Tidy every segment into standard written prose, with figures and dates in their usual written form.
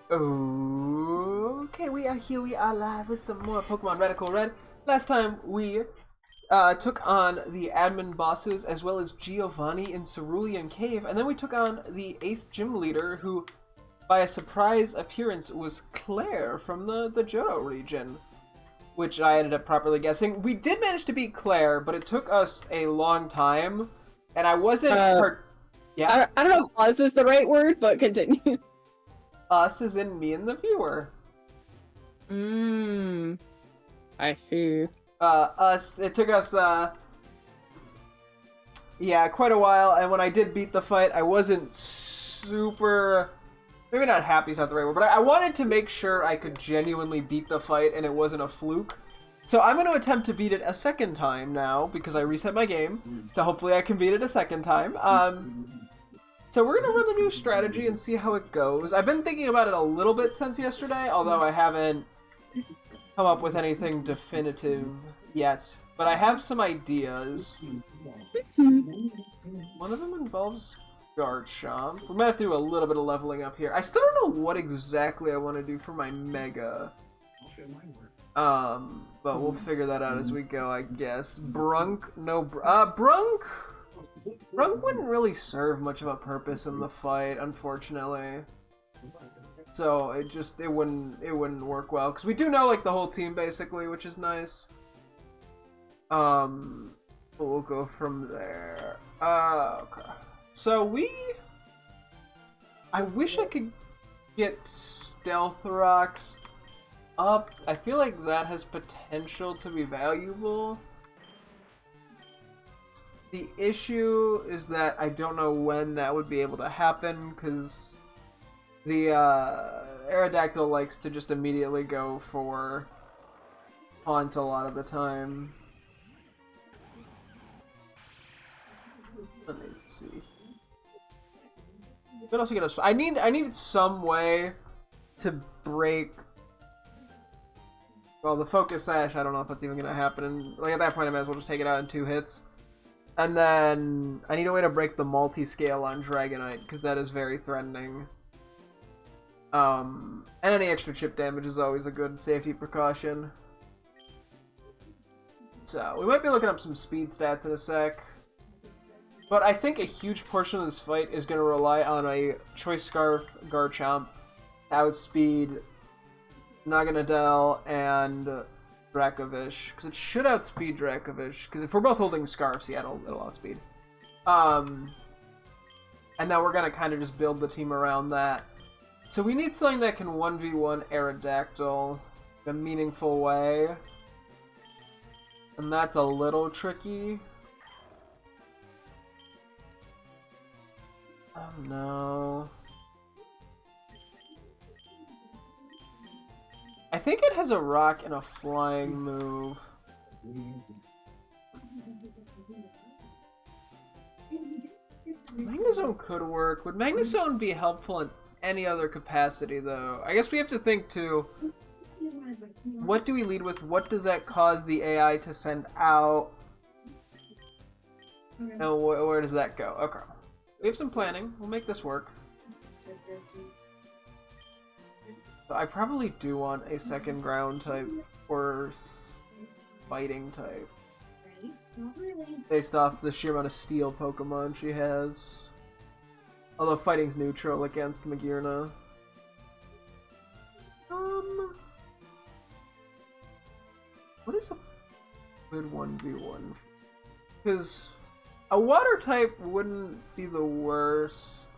Okay, we are here. We are live with some more Pokemon Radical Red. Last time we took on the admin bosses as well as Giovanni in Cerulean Cave, and then we took on the 8th gym leader, who, by a surprise appearance, was Claire from the Johto region, which I ended up properly guessing. We did manage to beat Claire, but it took us a long time, and I wasn't yeah. I don't know if "us" is the right word, but continue. Us is in me and the viewer. I see. It took us, yeah, quite a while, and when I did beat the fight, I wasn't super, maybe not happy is not the right word, but I wanted to make sure I could genuinely beat the fight and it wasn't a fluke. So I'm going to attempt to beat it a second time now, because I reset my game, so hopefully I can beat it a second time. So we're going to run the new strategy and see how it goes. I've been thinking about it a little bit since yesterday, although I haven't come up with anything definitive yet. But I have some ideas. One of them involves Garchomp. We might have to do a little bit of leveling up here. I still don't know what exactly I want to do for my Mega. But we'll figure that out as we go, I guess. Brunk? No, Brunk? Brunk wouldn't really serve much of a purpose in the fight, unfortunately. So it wouldn't work well, because we do know like the whole team basically, which is nice. But we'll go from there. Okay. So I wish I could get Stealth Rocks up. I feel like that has potential to be valuable. The issue is that I don't know when that would be able to happen, because the Aerodactyl likes to just immediately go for Haunt a lot of the time. Let me see. What else you get? I need some way to break. Well, the Focus Sash, I don't know if that's even gonna happen. And like at that point, I might as well just take it out in 2 hits. And then I need a way to break the multi-scale on Dragonite, because that is very threatening. And any extra chip damage is always a good safety precaution. So, we might be looking up some speed stats in a sec. But I think a huge portion of this fight is going to rely on a Choice Scarf Garchomp to outspeed Naganadel and Dracovish, because it should outspeed Dracovish, because if we're both holding Scarfs, yeah, it'll outspeed. And then we're going to kind of just build the team around that. So we need something that can 1v1 Aerodactyl in a meaningful way. And that's a little tricky. Oh no. I think it has a rock and a flying move. Magnezone could work. Would Magnezone be helpful in any other capacity, though? I guess we have to think, too. What do we lead with? What does that cause the AI to send out? And where does that go? Okay. We have some planning. We'll make this work. But I probably do want a second ground type or fighting type. Based off the sheer amount of steel Pokemon she has. Although fighting's neutral against Magearna. What is a good 1v1? Because a water type wouldn't be the worst.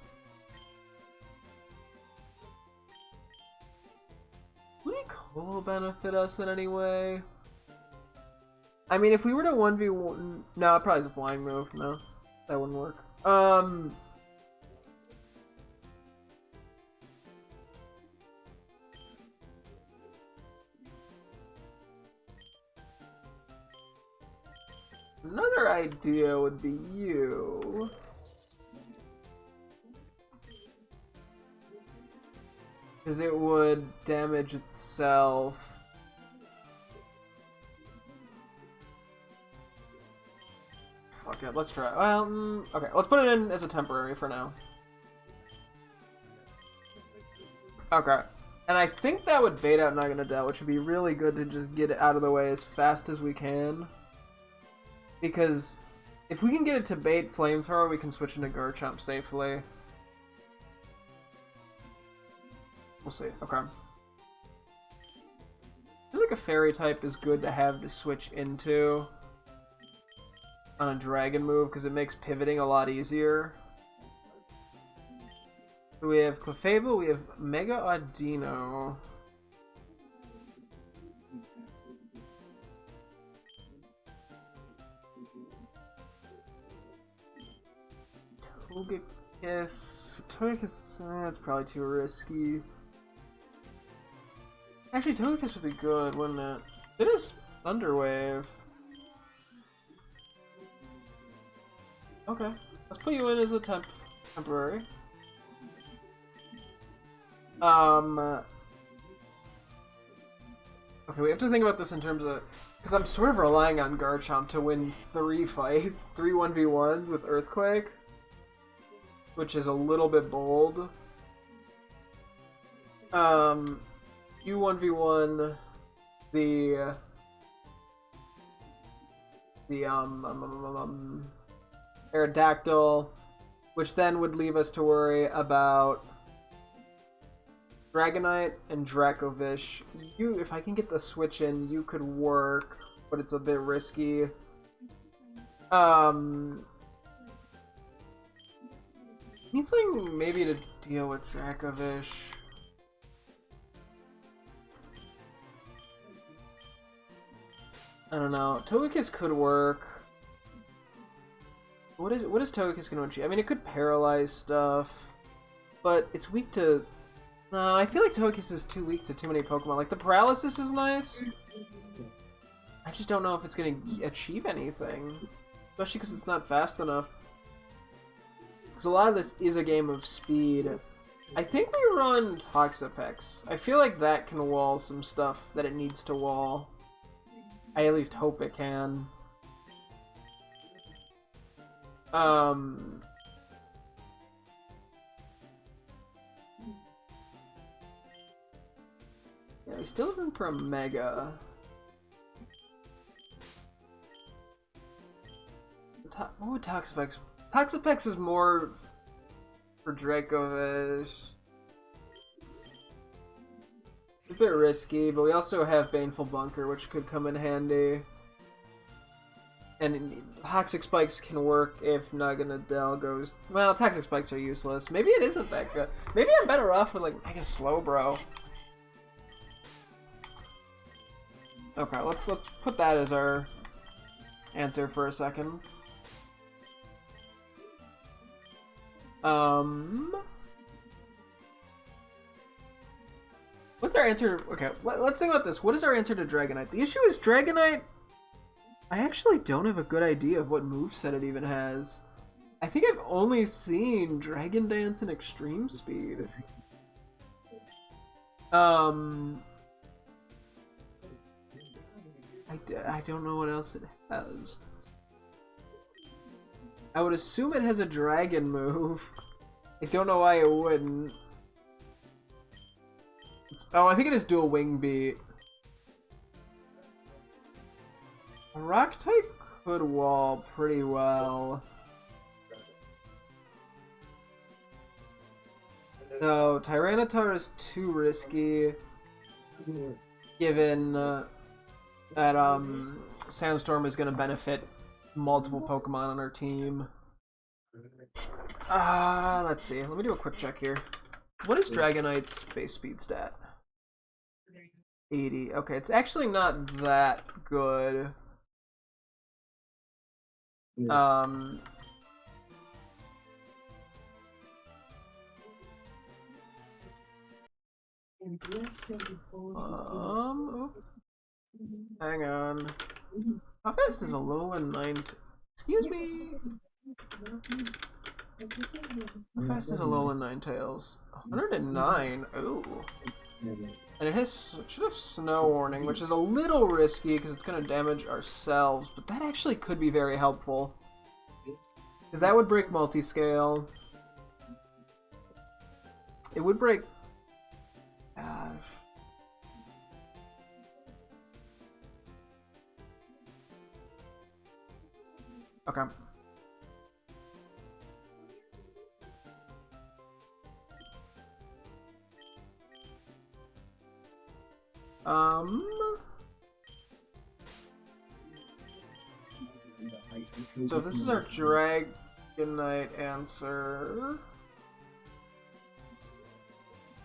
Would Colo benefit us in any way? I mean, if we were to 1v1... No, it probably is a flying move. No, that wouldn't work. Another idea would be you. Because it would damage itself. Fuck it, let's try. Well, okay, let's put it in as a temporary for now. Okay. And I think that would bait out Naganadel, which would be really good to just get it out of the way as fast as we can. Because if we can get it to bait Flamethrower, we can switch into Garchomp safely. We'll see. Okay. I feel like a Fairy type is good to have to switch into on a Dragon move, because it makes pivoting a lot easier. We have Clefable, we have Mega Audino. Togekiss, that's probably too risky. Actually, Togekiss would be good, wouldn't it? It is Thunderwave. Okay, let's put you in as a temporary. Okay, we have to think about this in terms of, because I'm sort of relying on Garchomp to win 3 1v1s with Earthquake, which is a little bit bold. You 1v1 the Aerodactyl, which then would leave us to worry about Dragonite and Dracovish. If I can get the switch in, you could work, but it's a bit risky. Need something maybe to deal with Dracovish. I don't know. Togekiss could work. What is Togekiss going to achieve? I mean, it could paralyze stuff, but it's weak to... No, I feel like Togekiss is too weak to too many Pokemon. Like, the paralysis is nice. I just don't know if it's going to achieve anything. Especially because it's not fast enough. Because a lot of this is a game of speed. I think we run Toxapex. I feel like that can wall some stuff that it needs to wall. I at least hope it can. Yeah, he's still looking for a Mega. What would Toxapex? Toxapex is more for Dracovish. A bit risky, but we also have Baneful Bunker, which could come in handy. And Toxic Spikes can work if Naganadel goes... Well, Toxic Spikes are useless. Maybe it isn't that good. Maybe I'm better off with, like, Mega Slowbro. Okay, let's put that as our answer for a second. What's our answer? Okay, let's think about this. What is our answer to Dragonite? The issue is Dragonite... I actually don't have a good idea of what moveset it even has. I think I've only seen Dragon Dance and Extreme Speed. I don't know what else it has. I would assume it has a dragon move. I don't know why it wouldn't. Oh, I think it is dual wing beat. A rock type could wall pretty well. No, Tyranitar is too risky, given that Sandstorm is going to benefit multiple Pokemon on our team. Let's see. Let me do a quick check here. What is Dragonite's base speed stat? 80. Okay, it's actually not that good. Oops. Hang on. How fast is Alolan 9? Excuse me. How fast is Alolan Ninetales? 109. Ooh. And it should have Snow Warning, which is a little risky because it's going to damage ourselves, but that actually could be very helpful. Because that would break Multiscale. It would break... Gosh. Okay. So if this is our Dragonite answer,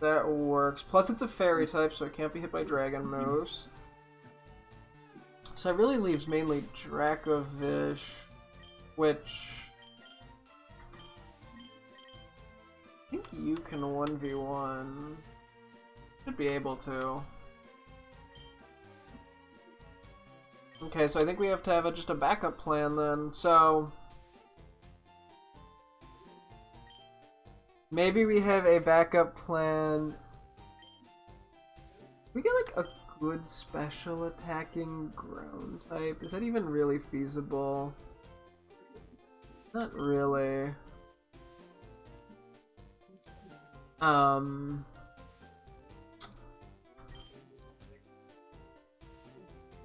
that works. Plus it's a fairy type, so it can't be hit by dragon moves. So it really leaves mainly Dracovish, which I think you can 1v1. Should be able to. Okay, so I think we have to have just a backup plan then. So maybe we have a backup plan. We get like a good special attacking ground type. Is that even really feasible? Not really.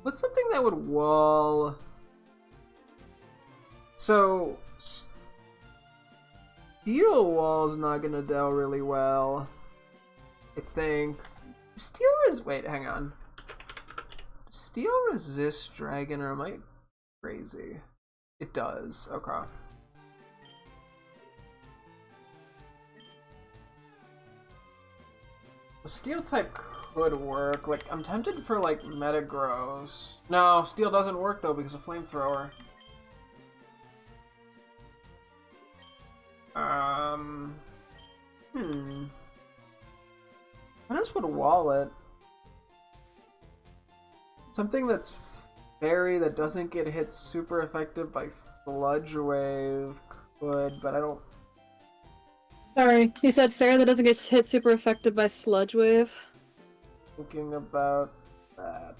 What's something that would wall? So Steel Wall's not gonna do really well, I think. Wait, hang on. Steel resists dragon, or am I crazy? It does. Okay. Steel type could work. Like, I'm tempted for like Metagross. No, steel doesn't work though because of flamethrower. What else would wall it? Something that's fairy that doesn't get hit super effective by Sludge Wave could, but I don't. Sorry, you said fairy that doesn't get hit super effective by Sludge Wave. Thinking about that.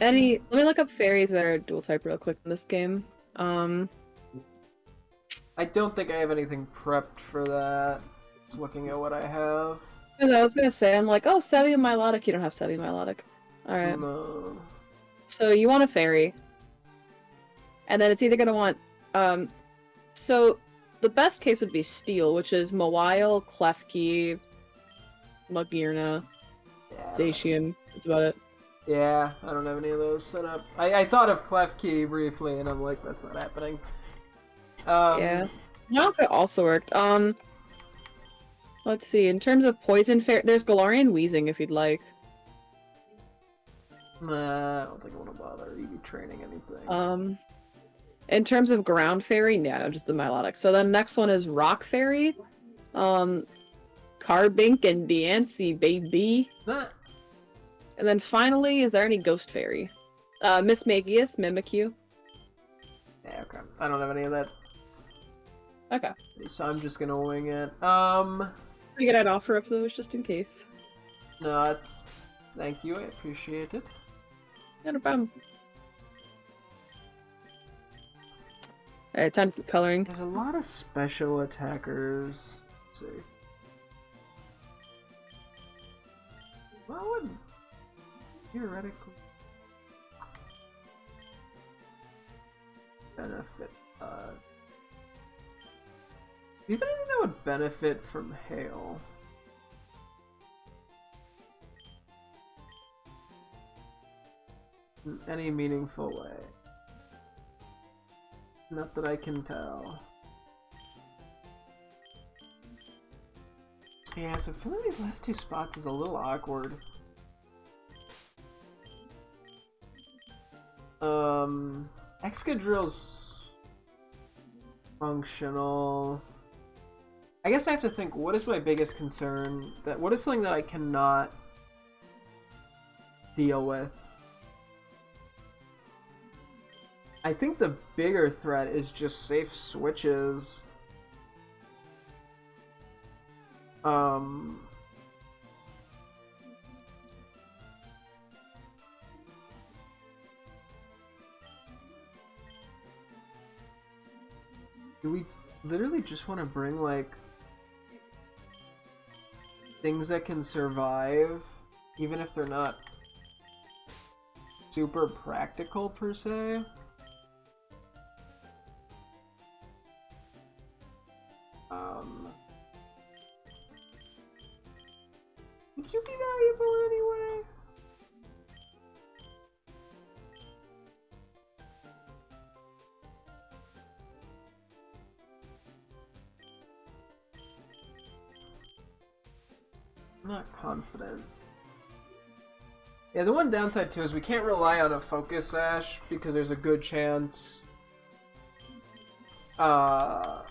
Let me look up fairies that are dual type real quick in this game. I don't think I have anything prepped for that. Just looking at what I have. I was gonna say, I'm like, oh, Savvy and Milotic. You don't have Savvy and Milotic. Alright. No. So you want a fairy. And then it's either gonna want, so the best case would be Steel, which is Mawile, Klefki, Magearna, Zacian. That's about it. Yeah, I don't have any of those set up. I thought of Klefki briefly, and I'm like, that's not happening. Yeah. No, it also worked. Let's see. In terms of poison fairy, there's Galarian Wheezing if you'd like. Nah, I don't think I want to bother EV training anything. In terms of ground fairy, yeah, no, just the Milotic. So then next one is rock fairy. Carbink and Diancie, baby. Nah. And then finally, is there any ghost fairy? Miss Magius, Mimikyu. Yeah, okay. I don't have any of that. Okay. So I'm just gonna wing it. Figured I'd offer up those just in case. No, that's... Thank you, I appreciate it. Yeah, no problem. Alright, time for coloring. There's a lot of special attackers. Let's see. What would theoretically benefit us? Do you have anything that would benefit from hail? In any meaningful way? Not that I can tell. Yeah, so filling these last two spots is a little awkward. Excadrill's functional. I guess I have to think, what is my biggest concern? What is something that I cannot deal with? I think the bigger threat is just safe switches. literally just want to bring, like, things that can survive, even if they're not super practical, per se. Would you be valuable anyway? I'm not confident. Yeah, the one downside too is we can't rely on a focus sash because there's a good chance that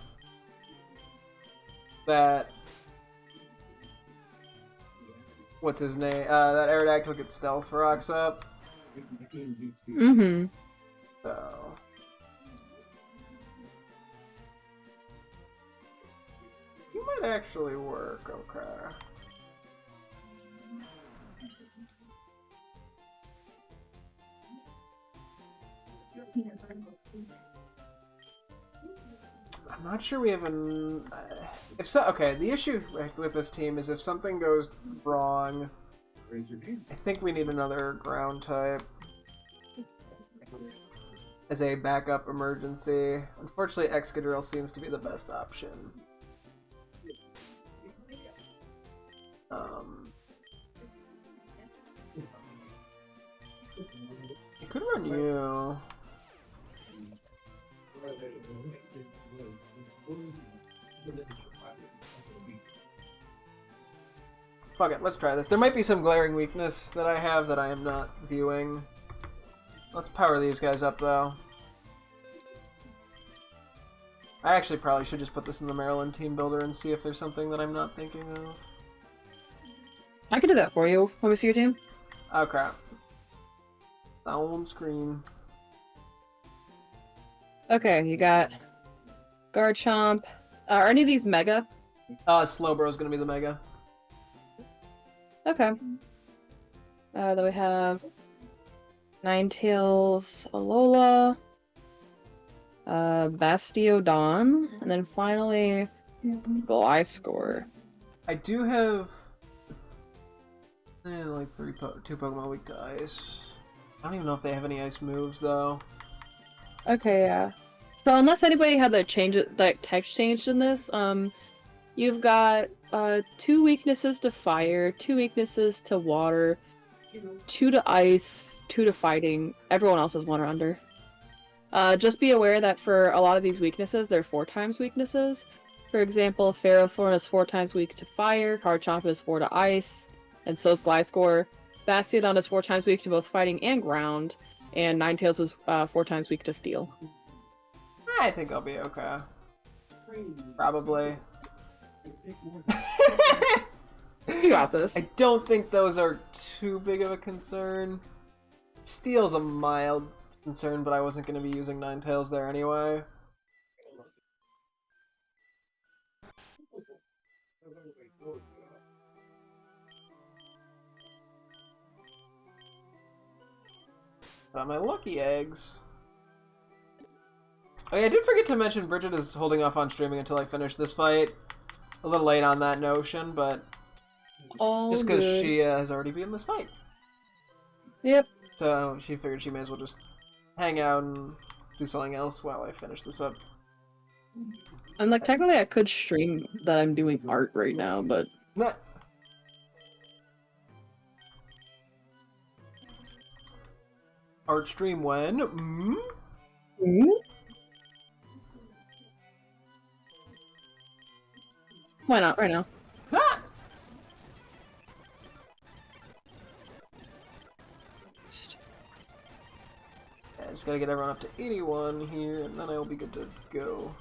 what's his name? That Aerodactyl gets stealth rocks up. Mm-hmm. So you might actually work, okay. I'm not sure we have an. If so, okay. The issue with this team is if something goes wrong, I think we need another ground type as a backup emergency. Unfortunately, Excadrill seems to be the best option. I could run you. Fuck it, let's try this. There might be some glaring weakness that I have that I am not viewing. Let's power these guys up, though. I actually probably should just put this in the Maryland team builder and see if there's something that I'm not thinking of. I can do that for you. Let me see your team. Oh crap. On screen. Okay, you got Garchomp. Are any of these Mega? Slowbro's gonna be the Mega. Okay. Then we have Ninetales, Alola, Bastiodon, and then finally Gliscor. I do have like two Pokemon weak to ice. I don't even know if they have any ice moves though. Okay, yeah. So unless anybody had their text changed in this, you've got 2 weaknesses to fire, 2 weaknesses to water, 2 to ice, 2 to fighting. Everyone else is 1 or under. Just be aware that for a lot of these weaknesses, they're 4 times weaknesses. For example, Ferrothorn is 4 times weak to fire, Garchomp is 4 to ice, and so is Gliscor. Bastiodon is 4 times weak to both fighting and ground, and Ninetales is 4 times weak to steel. I think I'll be okay. Probably. You got this. I don't think those are too big of a concern. Steel's a mild concern, but I wasn't going to be using Ninetales there anyway. Got my lucky eggs. Oh yeah, I did forget to mention Bridget is holding off on streaming until I finish this fight. A little late on that notion, but just because she has already been in this fight. Yep. So she figured she may as well just hang out and do something else while I finish this up. And like technically I could stream that I'm doing art right now, but Nah. Art stream when? Why not right now? Ah! Yeah, I just gotta get everyone up to 81 here, and then I'll be good to go.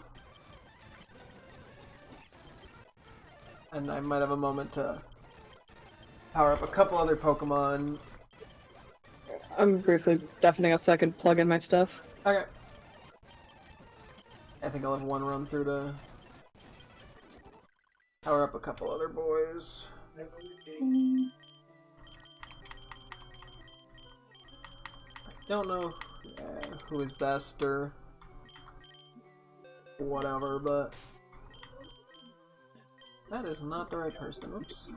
And I might have a moment to power up a couple other Pokemon. I'm briefly deafening up so I can plug in my stuff. Okay. I think I'll have one run through to power up a couple other boys. I don't know who is best or whatever, but that is not the right person. Oops.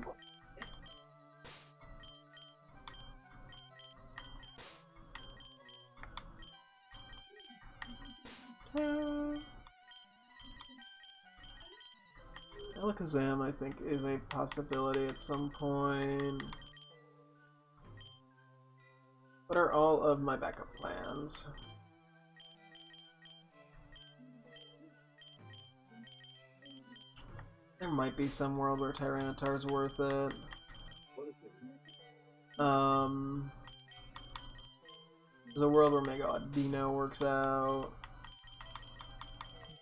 Alakazam, I think, is a possibility at some point. What are all of my backup plans? There might be some world where Tyranitar's worth it. There's a world where Mega Audino works out.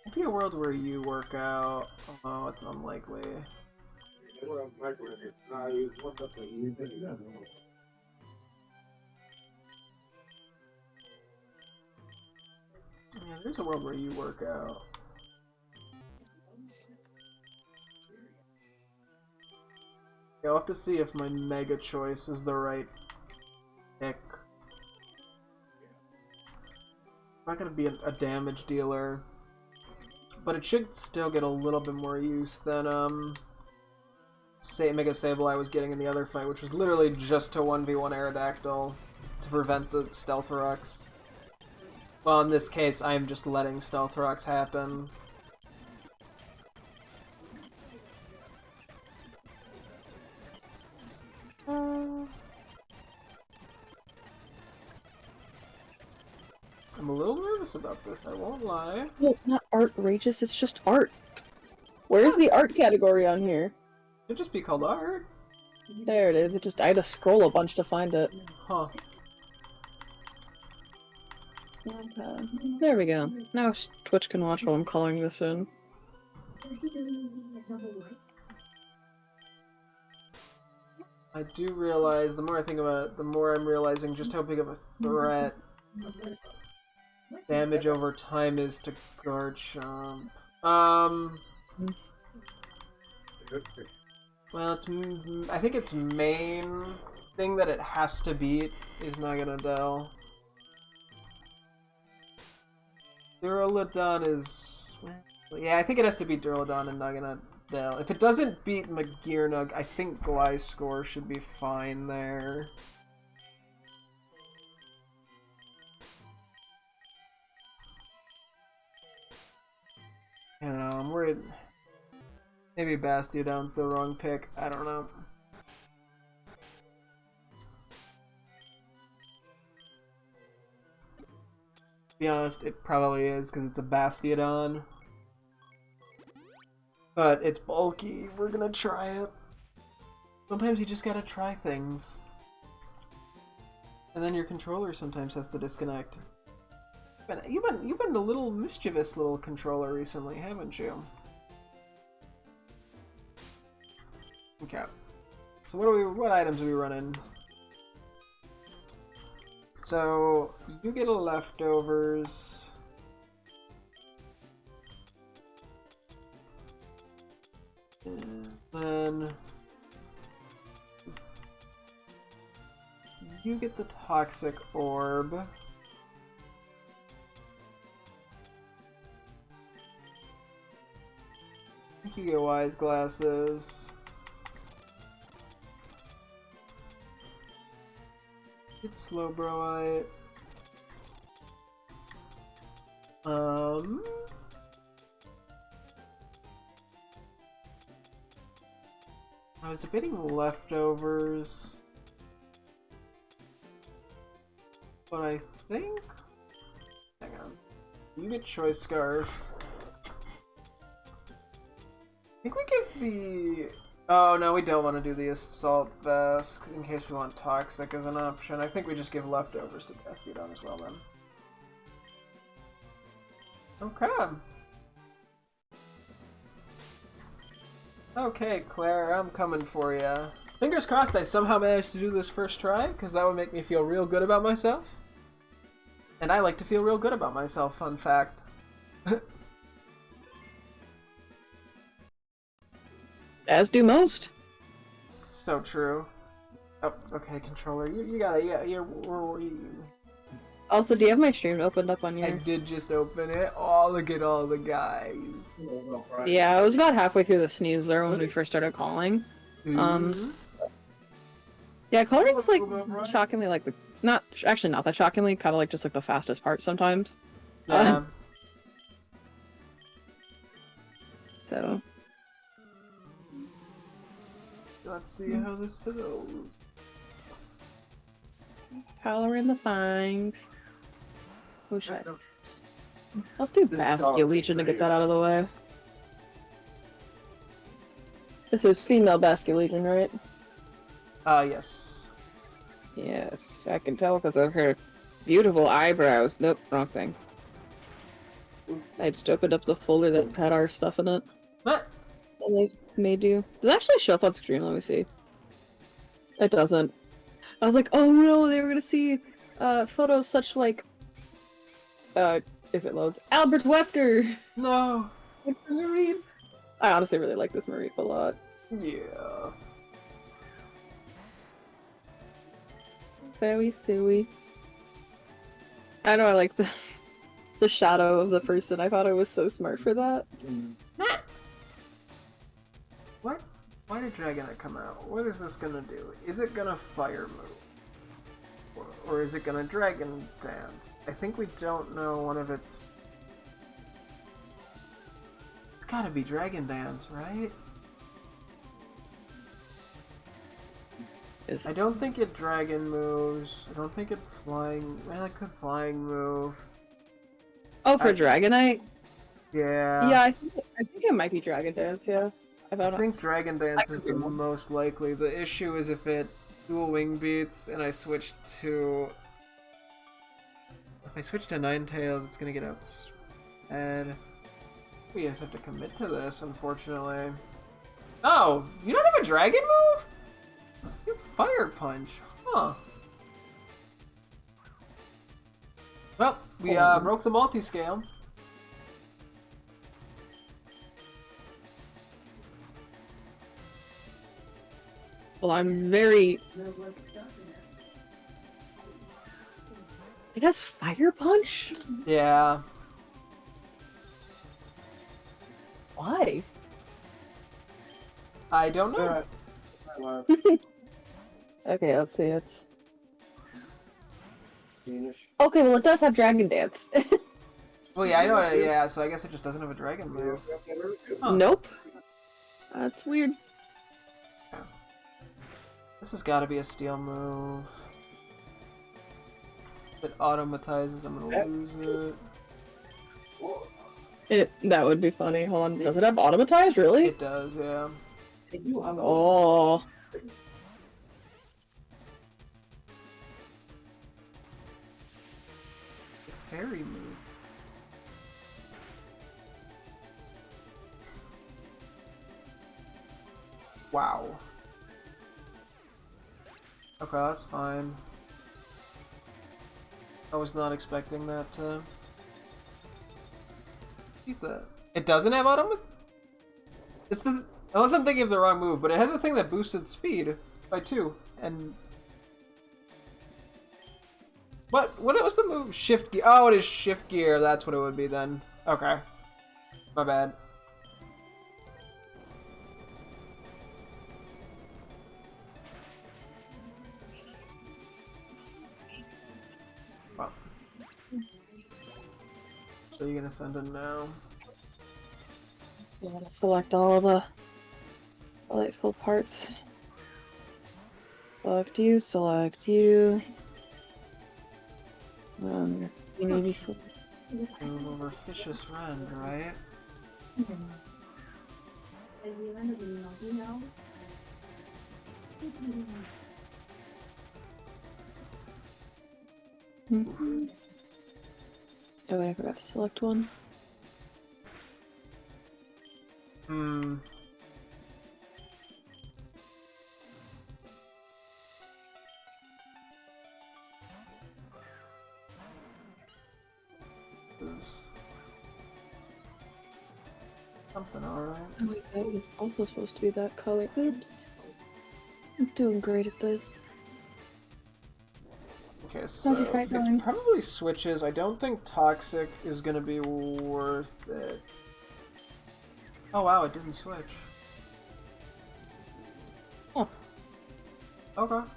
Maybe a world where you work out. Oh, it's unlikely. Yeah, there's a world where you work out. I'll have to see if my Mega choice is the right pick. I'm not gonna be a damage dealer, but it should still get a little bit more use than Mega Sableye was getting in the other fight, which was literally just to 1v1 Aerodactyl to prevent the Stealth Rocks. Well, in this case, I'm just letting Stealth Rocks happen. I'm a little nervous about this, I won't lie. No, not outrageous, it's just art. Where's the art category on here? It'd just be called art. There it is, I had to scroll a bunch to find it. Huh. Okay. There we go. Now Twitch can watch while I'm coloring this in. I do realize, the more I think about it, the more I'm realizing just how big of a threat damage over time is to Garchomp. Well, I think its main thing that it has to beat is Naganadel. Duraludon is... yeah, I think it has to beat Duraludon and Naganadel. If it doesn't beat Magirnug, I think Gliscor should be fine there. I don't know, I'm worried. Maybe Bastiodon's the wrong pick, I don't know. To be honest, it probably is, because it's a Bastiodon. But it's bulky, we're gonna try it. Sometimes you just gotta try things. And then your controller sometimes has to disconnect. You've been a little mischievous little controller recently, haven't you? Okay. So what items are we running? So you get a leftovers. And then you get the toxic orb. I think you get wise glasses. Get Slowbro. I was debating leftovers, but I think... hang on. You get Choice Scarf. I think we give the... oh no, we don't want to do the Assault Vest in case we want Toxic as an option. I think we just give leftovers to Bastiodon as well then. Okay. Okay, Claire, I'm coming for you. Fingers crossed I somehow managed to do this first try, because that would make me feel real good about myself. And I like to feel real good about myself, fun fact. As do most. So true. Oh, okay, controller. You gotta, yeah, Also, do you have my stream opened up on I your... did just open it. Oh, look at all the guys. Yeah, I was about halfway through the sneezer when we first started calling. Ooh. Yeah, coloring's like shockingly like the not actually not that shockingly, kind of like just like the fastest part sometimes. Yeah. So Let's see how this goes. coloring the fangs. Who should I? Let's do Basket Legion to get that out of the way. This is female Basket Legion, right? Yes. Yes, I can tell because of her beautiful eyebrows. Nope, wrong thing. I just opened up the folder that had our stuff in it. What? And they made you. Does it actually show up on screen? Let me see. It doesn't. I was like, oh no, they were gonna see photos such like if it loads. Albert Wesker! No. Like the Marine. I honestly really like this Marine a lot. Yeah. Very silly. I know I like the shadow of the person. I thought I was so smart for that. What? Why did Dragonite come out? What is this gonna do? Is it gonna fire move? Or is it gonna dragon dance? I think we don't know one of its... It's gotta be dragon dance, right? I don't think it dragon moves. I don't think it flying... Well, it could flying move. Oh, for Dragonite? Yeah. Yeah, I think it might be Dragon Dance, yeah. I think Dragon Dance is the most likely. The issue is if it dual wing beats and I switch to... If I switch to Ninetales, it's gonna get outsped. We have to commit to this, unfortunately. Oh! You don't have a dragon move? You Fire Punch. Huh. Well, we broke the multi-scale. Well, I'm very... It has Fire Punch? Yeah. Why? I don't know. Okay, let's see, it's... Okay, well it does have Dragon Dance. Well, yeah, I know. Yeah, so I guess it just doesn't have a dragon move. Huh. Nope. That's weird. This has got to be a steel move. If it automatizes, I'm gonna lose it. That would be funny. Hold on, does it have automatized, really? It does, yeah. Oh. Fairy move. Wow. Okay, that's fine. I was not expecting that to... Keep that. It doesn't have auto... It's the... Unless I'm thinking of the wrong move, but it has a thing that boosted speed by 2, and... What was the move? Shift gear. Oh, it is shift gear. That's what it would be then. Okay. My bad. Well. So you're gonna send in now? You want to select all the delightful parts. Select you, select you. You need to Move over Vicious Rend, right? Oh wait, I forgot to select one. Hmm. Is something alright. Oh wait, that was also supposed to be that color. Oops. I'm doing great at this. Okay, so How's your fight going? it probably switches. I don't think Toxic is gonna be worth it. Oh wow, it didn't switch. Oh. Okay.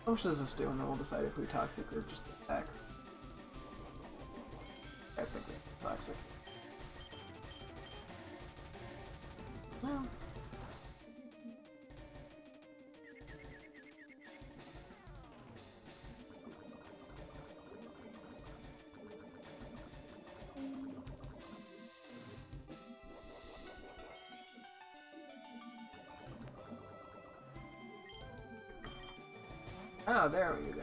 How much does this do? And then we'll decide if we Toxic or just attack. I think we Toxic. Well. Oh, there we go.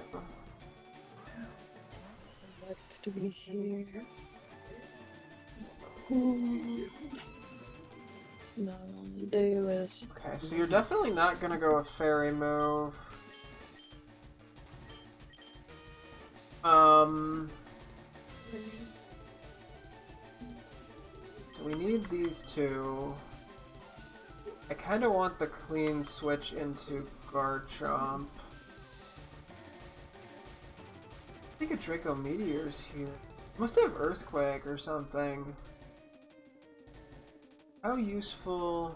Select to be here. No, do is. Okay, so you're definitely not gonna go a fairy move. So we need these two. I kind of want the clean switch into Garchomp. I think a Draco Meteor's here. Must have Earthquake or something. How useful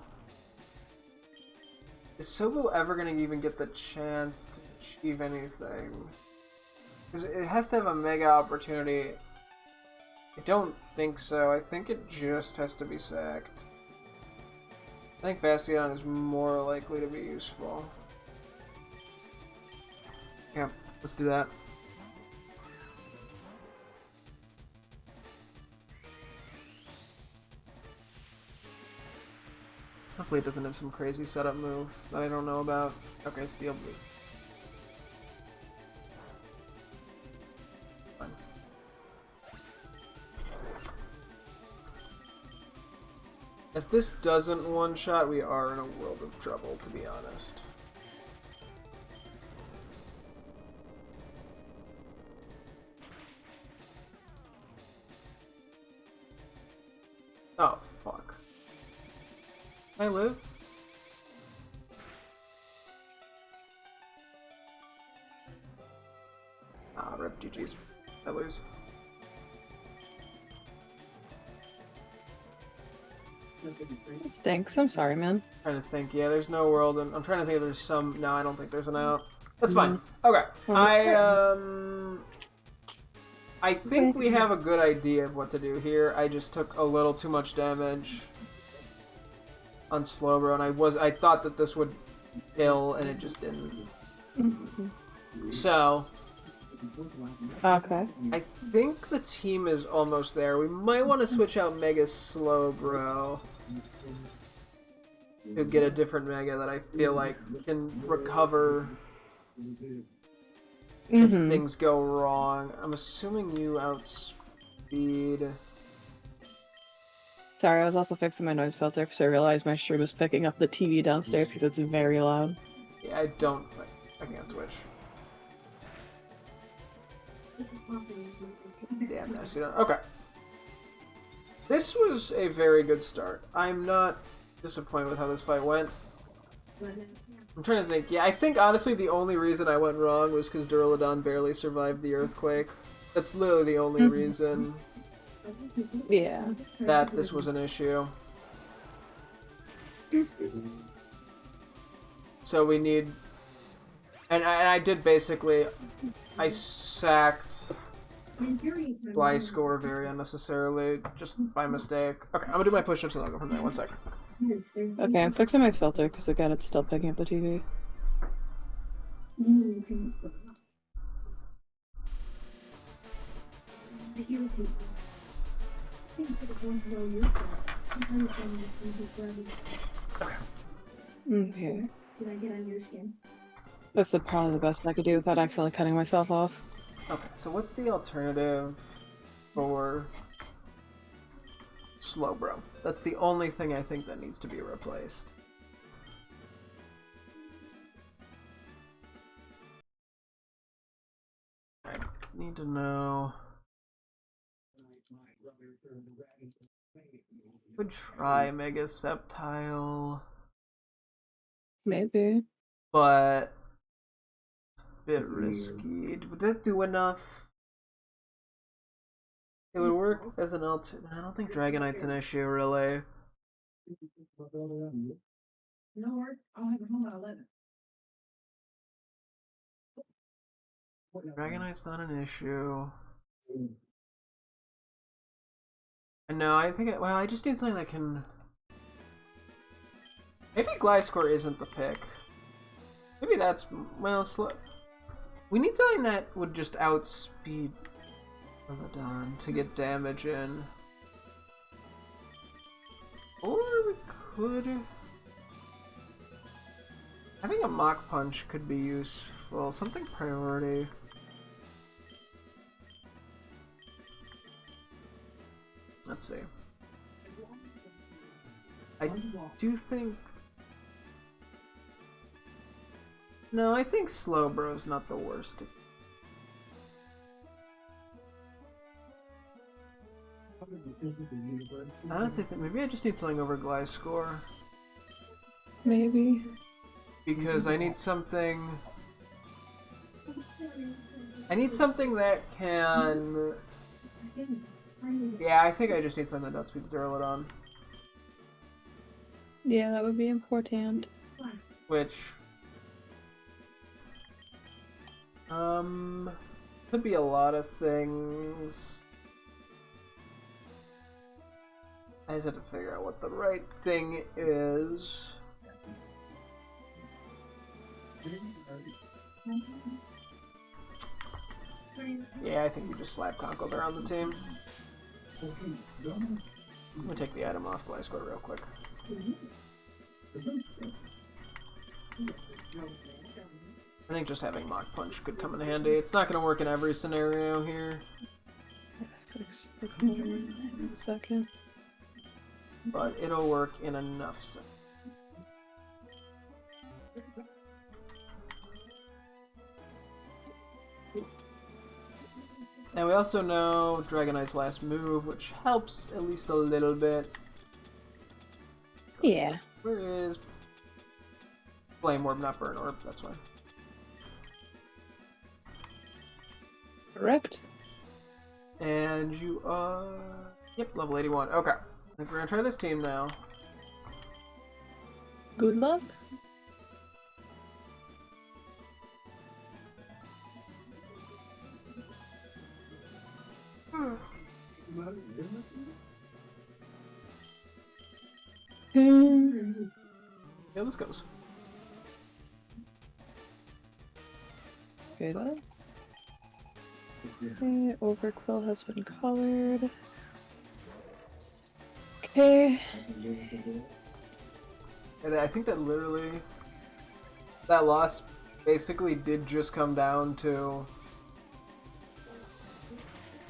is Sobo ever gonna even get the chance to achieve anything? Because it has to have a mega opportunity. I don't think so. I think it just has to be sacked. I think Bastion is more likely to be useful. Yeah, let's do that. Hopefully it doesn't have some crazy setup move that I don't know about. Okay, Steel Blue. Fine. If this doesn't one-shot, we are in a world of trouble, to be honest. Oh, fuck. I live? Ah, rip GG's. I lose. It stinks. I'm sorry, man. I'm trying to think. Yeah, there's no world, and I'm trying to think if there's some. No, I don't think there's an out. That's fine. Okay. I think we have a good idea of what to do here. I just took a little too much damage on Slowbro, and I thought that this would kill, and it just didn't. So Okay. I think the team is almost there. We might want to switch out Mega Slowbro to get a different Mega that I feel like can recover if things go wrong. I'm assuming you outspeed. Sorry, I was also fixing my noise filter because I realized my stream was picking up the TV downstairs because it's very loud. Yeah, I can't switch. Damn, no, see that? Okay. This was a very good start. I'm not disappointed with how this fight went. I'm trying to think. Yeah, I think honestly the only reason I went wrong was because Duraludon barely survived the earthquake. That's literally the only reason Yeah. that this was an issue. So we need... And I did basically... I sacked Fly Score very unnecessarily, just by mistake. Okay, I'm gonna do my push-ups and I'll go from there. 1 second. Okay, I'm fixing my filter because again, it's still picking up the TV. Okay. That's probably the best I could do without accidentally cutting myself off. Okay, so what's the alternative for Slowbro? That's the only thing I think that needs to be replaced. I need to know... Would try Mega Sceptile, Maybe. but bit risky. Would that do enough? It would work as an alternate. I don't think Dragonite's an issue, really. Dragonite's not an issue. And no, I think well, I just need something that can. Maybe Gliscor isn't the pick. Maybe that's well. We need something that would just outspeed Ramadan to get damage in. Or we could. Having a Mach Punch could be useful. Something priority. Let's see. I do think. No, I think Slowbro's not the worst. I honestly think maybe I just need something over Gliscor. Maybe. Because I need something. I need something that can. Yeah, I think I just need something that outspeeds Duraludon. Yeah, that would be important. Which. Could be a lot of things. I just have to figure out what the right thing is. Yeah, I think you just slap Conkeldurr on the team. I'm gonna take the item off Gliscor real quick. I think just having Mach Punch could come in handy. It's not gonna work in every scenario here. Fix the corner in a second. But it'll work in enough sense. Now we also know Dragonite's last move, which helps at least a little bit. Yeah. Where is Flame Orb, not Burn Orb? That's fine. Correct. And you are... Yep, level 81. Okay. I think we're gonna try this team now. Good luck. Yeah, this goes. Okay, then. Okay, Overquill has been colored. Okay. And I think that literally... That loss basically did just come down to...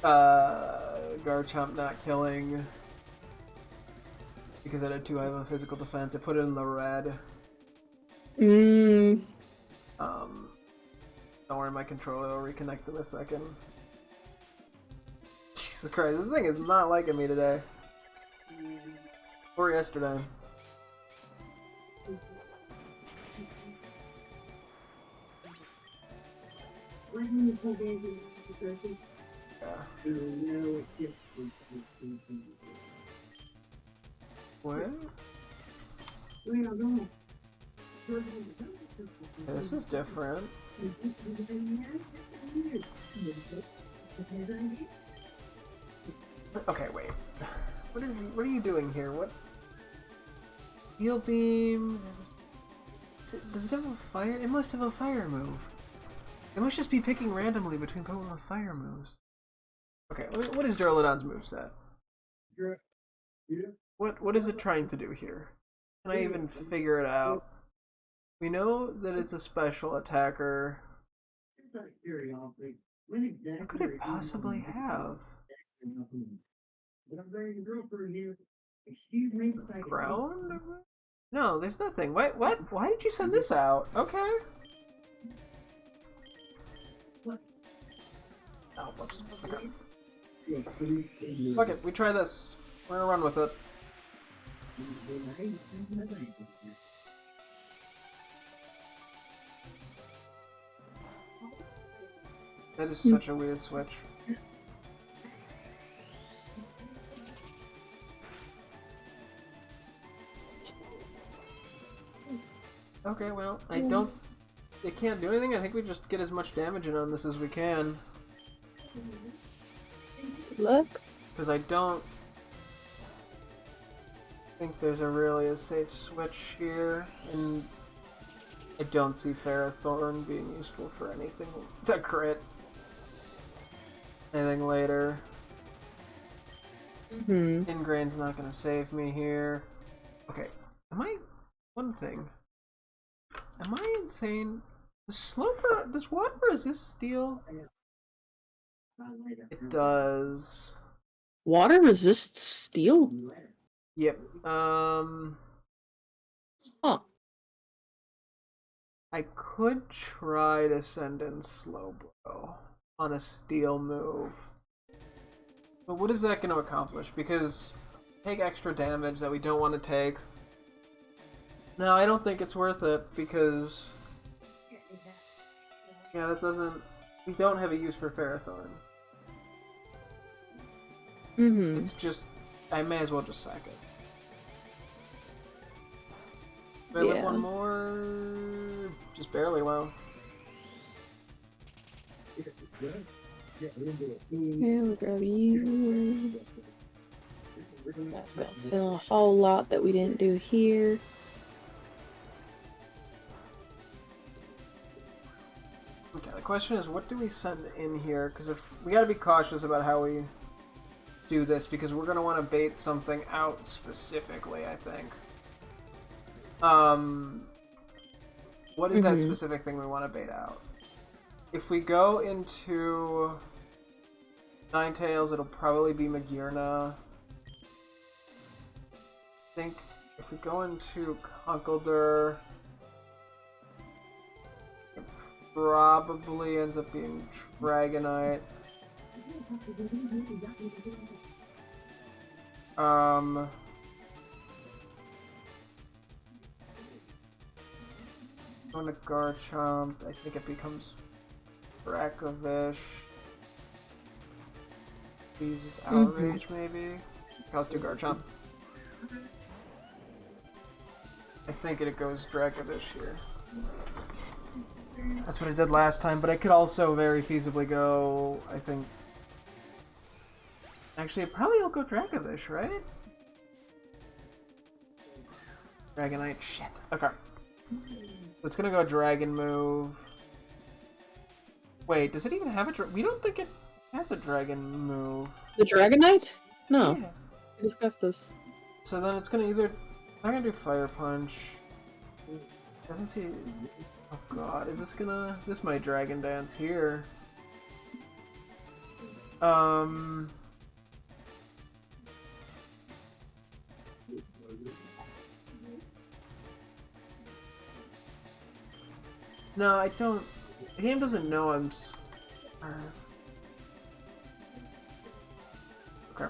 Garchomp not killing... Because it had too high of a physical defense. I put it in the red. Don't worry, my controller will reconnect in a second. Jesus Christ, this thing is not liking me today. Or yesterday. Yeah. Where? This is different. Okay, wait. What are you doing here? What? Heal Beam. Does it have a fire? It must have a fire move. It must just be picking randomly between Pokemon with fire moves. Okay, what is Duraludon's moveset? What is it trying to do here? Can I even figure it out? We know that it's a special attacker. What could it possibly have? Ground? No, there's nothing. What? Why did you send this out? Okay. Oh, whoops. Okay. Fuck it, we try this. We're gonna run with it. That is such a weird switch. Okay, well, it can't do anything. I think we just get as much damage in on this as we can. Look. Because I don't think there's a safe switch here, and I don't see Ferrothorn being useful for anything to crit. Anything later. Ingrain's not gonna save me here. Okay, one thing. Am I insane? Does water resist steel? It does. Water resists steel? Yep. Huh. I could try to send in Slowbro on a steel move. But what is that going to accomplish? Because take extra damage that we don't want to take. No, I don't think it's worth it because yeah, that doesn't. We don't have a use for Ferrothorn. It's just I may as well just sack it. Do I live one more? Just barely. Well. Yeah, we'll grab you. That's gonna fill a whole lot that we didn't do here. Okay, the question is, what do we send in here? Because if we gotta be cautious about how we do this, because we're gonna want to bait something out specifically, I think. What is that specific thing we want to bait out? If we go into Ninetales, it'll probably be Magearna. I think if we go into Conkeldurr, it probably ends up being Dragonite. Going to Garchomp, I think it becomes Brackovish. Uses Outrage, maybe? Let's do Garchomp. I think it goes Dracovish here. That's what I did last time, but I could also very feasibly go, I think... Actually, probably I'll go Dracovish, right? Dragonite, shit. Okay. So it's gonna go Dragon move. Wait, does it even have a we don't think it has a Dragon move. The Dragonite? No. Yeah. We discussed this. So then it's gonna either... I'm gonna do Fire Punch. Doesn't see... Oh god, is this gonna... This might Dragon Dance here. No, I don't... The game doesn't know I'm... Okay.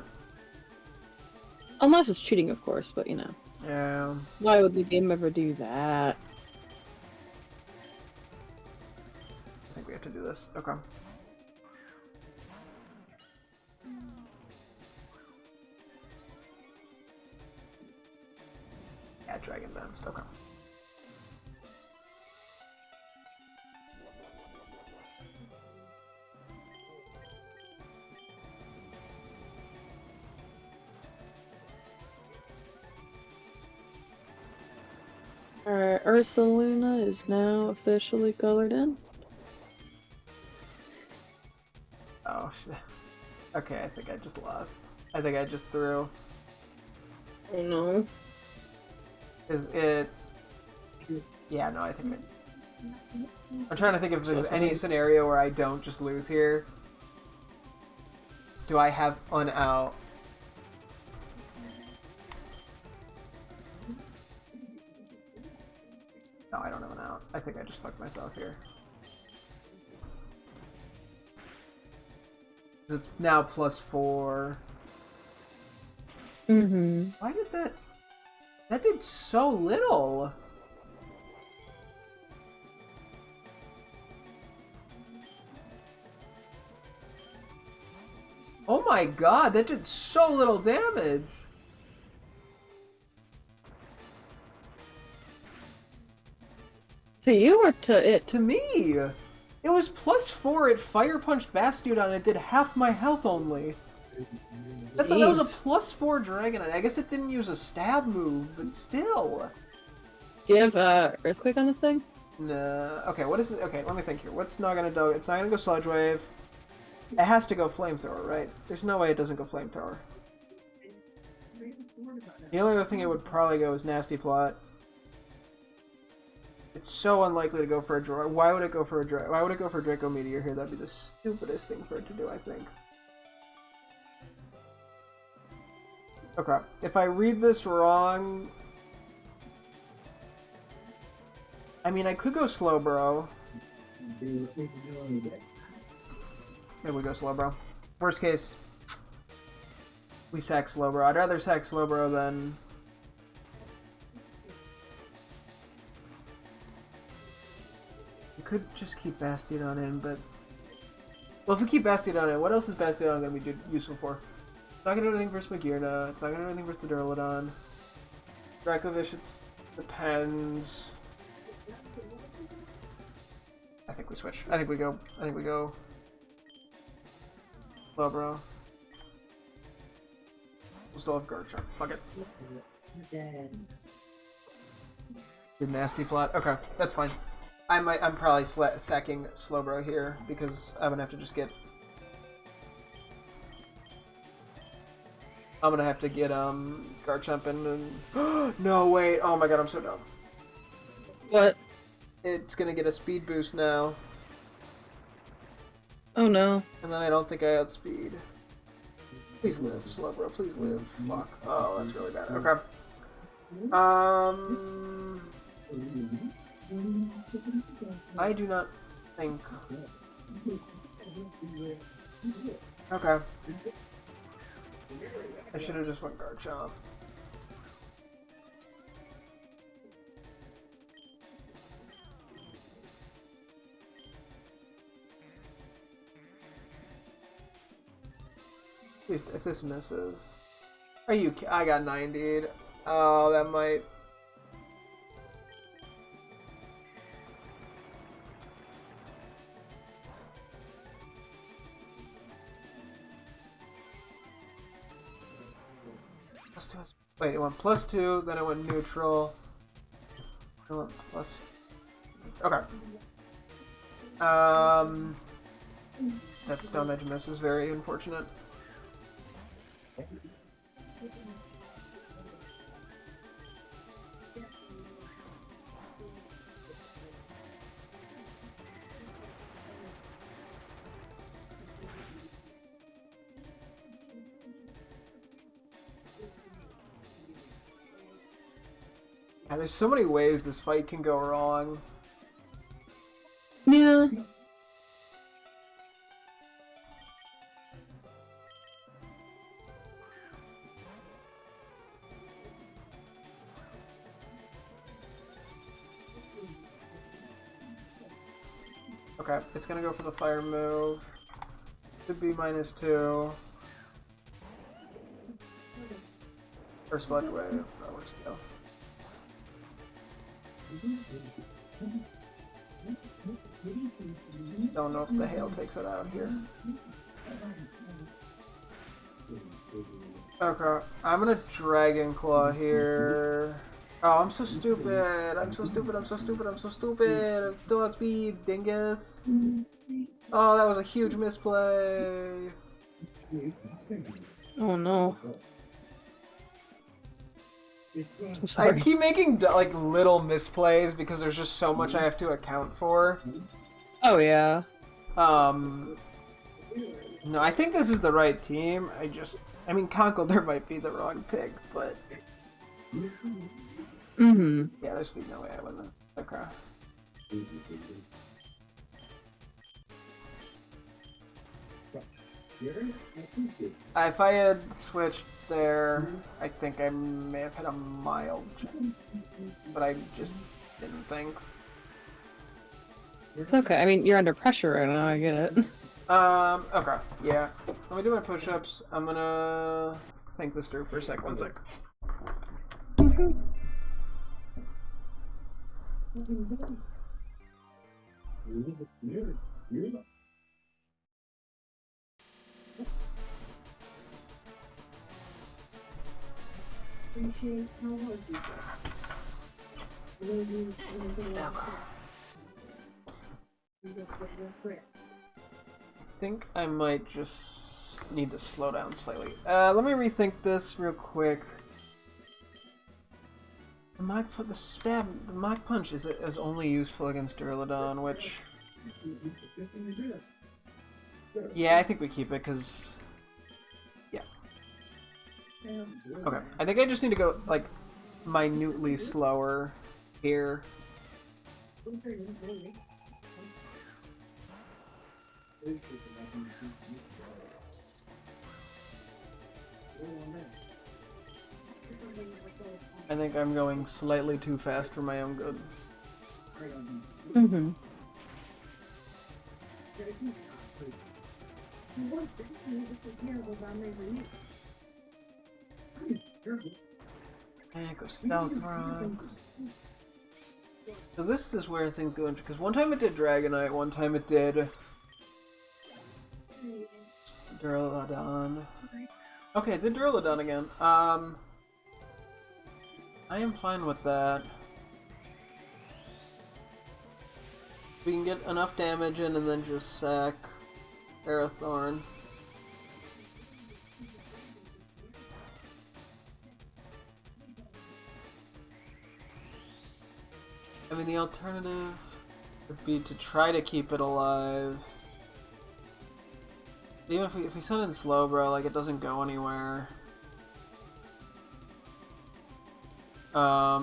Unless it's cheating, of course, but you know. Yeah. Why would the game ever do that? I think we have to do this. Okay. Yeah, Dragon Dance. Okay. Alright, Ursaluna is now officially colored in. Oh, shit. Okay, I think I just lost. I think I just threw. Oh no. Is it... Yeah, no, I think I'm trying to think if there's any scenario where I don't just lose here. Do I have an out? No, I don't have an out. I think I just fucked myself here. It's now +4. Why did that... That did so little! Oh my god, that did so little damage! To you or to it? To me! It was +4, it fire punched Bastiodon, and it did half my health only. That was a +4 Dragonite. I guess it didn't use a stab move, but still. Do you have Earthquake on this thing? Nah. Okay, what is it? Okay, let me think here. What's not gonna do? It's not gonna go Sludge Wave. It has to go Flamethrower, right? There's no way it doesn't go Flamethrower. The only other thing it would probably go is Nasty Plot. It's so unlikely to go for a draw. Why would it go for a Why would it go for Draco Meteor here? That'd be the stupidest thing for it to do, I think. Okay, if I read this wrong... I mean, I could go Slowbro. Maybe we go Slowbro. Worst case, we sack Slowbro. I'd rather sack Slowbro than... We could just keep Bastiodon in, but... Well, if we keep Bastiodon in, what else is Bastiodon going to be useful for? It's not going to do anything versus Magearna. It's not going to do anything versus the Duraludon. Dracovish, it depends. I think we switch. I think we go. Slowbro. We'll still have Garchomp. Fuck it. The Nasty Plot. Okay, that's fine. I'm probably stacking Slowbro here because I'm gonna have to just get. I'm gonna have to get Garchomp and no wait, oh my god, I'm so dumb. What? It's gonna get a speed boost now. Oh no. And then I don't think I outspeed. Please live, Slowbro, please live. Fuck. Oh, that's really bad. Okay. I do not think. Okay. I should have just went Garchomp. Please, if this misses. Are you? I got 90'd. Oh, that might. Wait, it went +2, then it went neutral. It went plus. Okay. That Stone Edge miss is very unfortunate. Yeah, there's so many ways this fight can go wrong. Yeah. Okay, it's gonna go for the fire move. Could be -2. Or Sludge Wave. That works too. Don't know if the hail takes it out here. Okay, I'm gonna Dragon Claw here. Oh, I'm so stupid. I'm so stupid. I'm so stupid. I'm so stupid. It still outspeeds, dingus. Oh, that was a huge misplay. Oh no. I'm I sorry. keep making like little misplays because there's just so much I have to account for. Oh yeah. No, I think this is the right team. I mean, Conkeldurr might be the wrong pick, but Mm-hmm. yeah, there's no way I win that. Okay. If I had switched there, I think I may have had a mild jump, but I just didn't think. It's okay. I mean, you're under pressure right now. I get it. Okay, yeah. Let me do my push-ups. I'm gonna think this through for a sec. One sec. I think I might just need to slow down slightly. Let me rethink this real quick. The Mach Punch is only useful against Duraludon, which... Yeah, I think we keep it, because... Yeah. Okay, I think I just need to go, like, minutely slower here. I think I'm going slightly too fast for my own good. Mm-hmm. And go Stealth Rocks. So this is where things go into, because one time it did Dragonite, one time it did Duraludon. Okay, it did Duraludon again. I am fine with that. We can get enough damage in and then just sack Aerothorn. I mean, the alternative would be to try to keep it alive. Even if we send in Slowbro, like, it doesn't go anywhere. I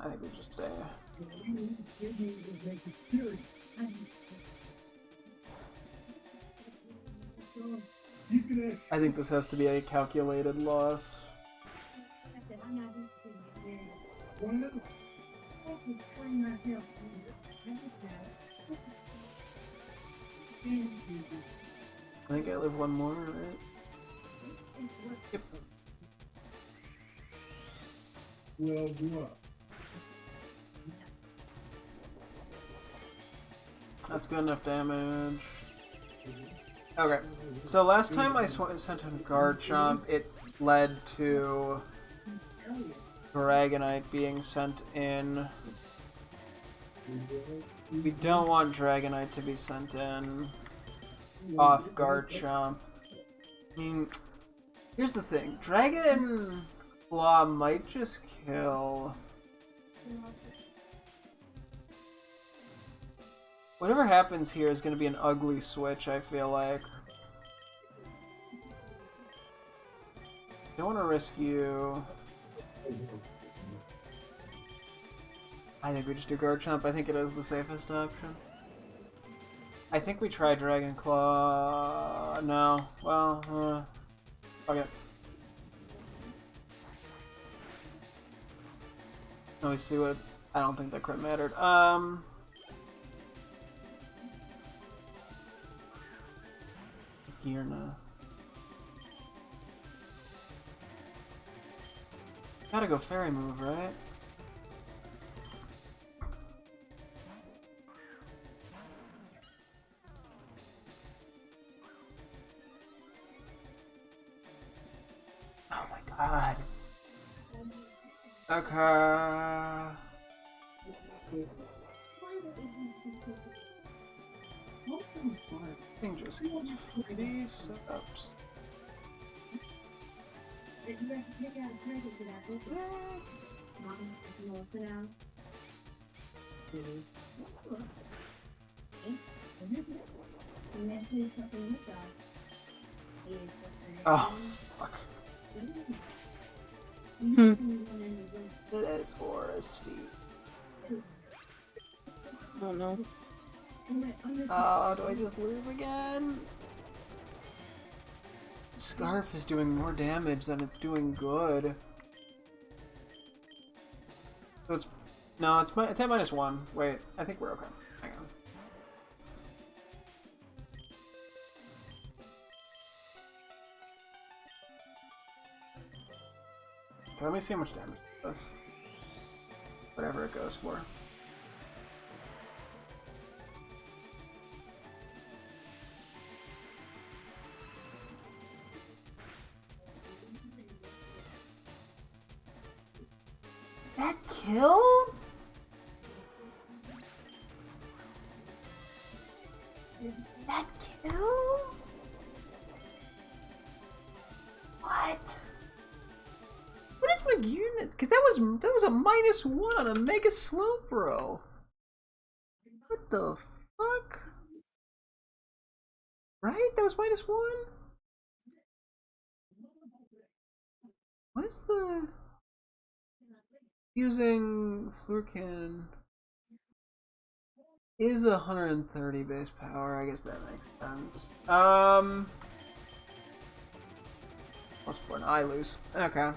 think we just stay. I think this has to be a calculated loss. I think I live one more, right? Yep. That's good enough damage. Okay, so last time I sent in Garchomp, it led to Dragonite being sent in. We don't want Dragonite to be sent in off Garchomp. I mean, here's the thing. Dragon Claw might just kill. Whatever happens here is going to be an ugly switch, I feel like. Don't want to risk you. I think we just do Garchomp. I think it is the safest option. I think we try Dragon Claw. No. Well, fuck it. Let me see what... I don't think that crit mattered. Gear now. Gotta go Fairy move, right? Oh my god. Okay. Thing just gets free setups. Oh, fuck. It is Aura's feet. Oh no. Oh, do I just lose again? Scarf is doing more damage than it's doing good. So it's No, it's at -1. Wait, I think we're okay. Hang on. Okay, let me see how much damage it does. Whatever it goes for. That kills? That kills? What? What is my unit? Because that was a -1 on a Mega Slowbro. What the fuck? Right? That was -1? What is the... Using Flurkin is 130 base power. I guess that makes sense. +4. No, I lose. Okay.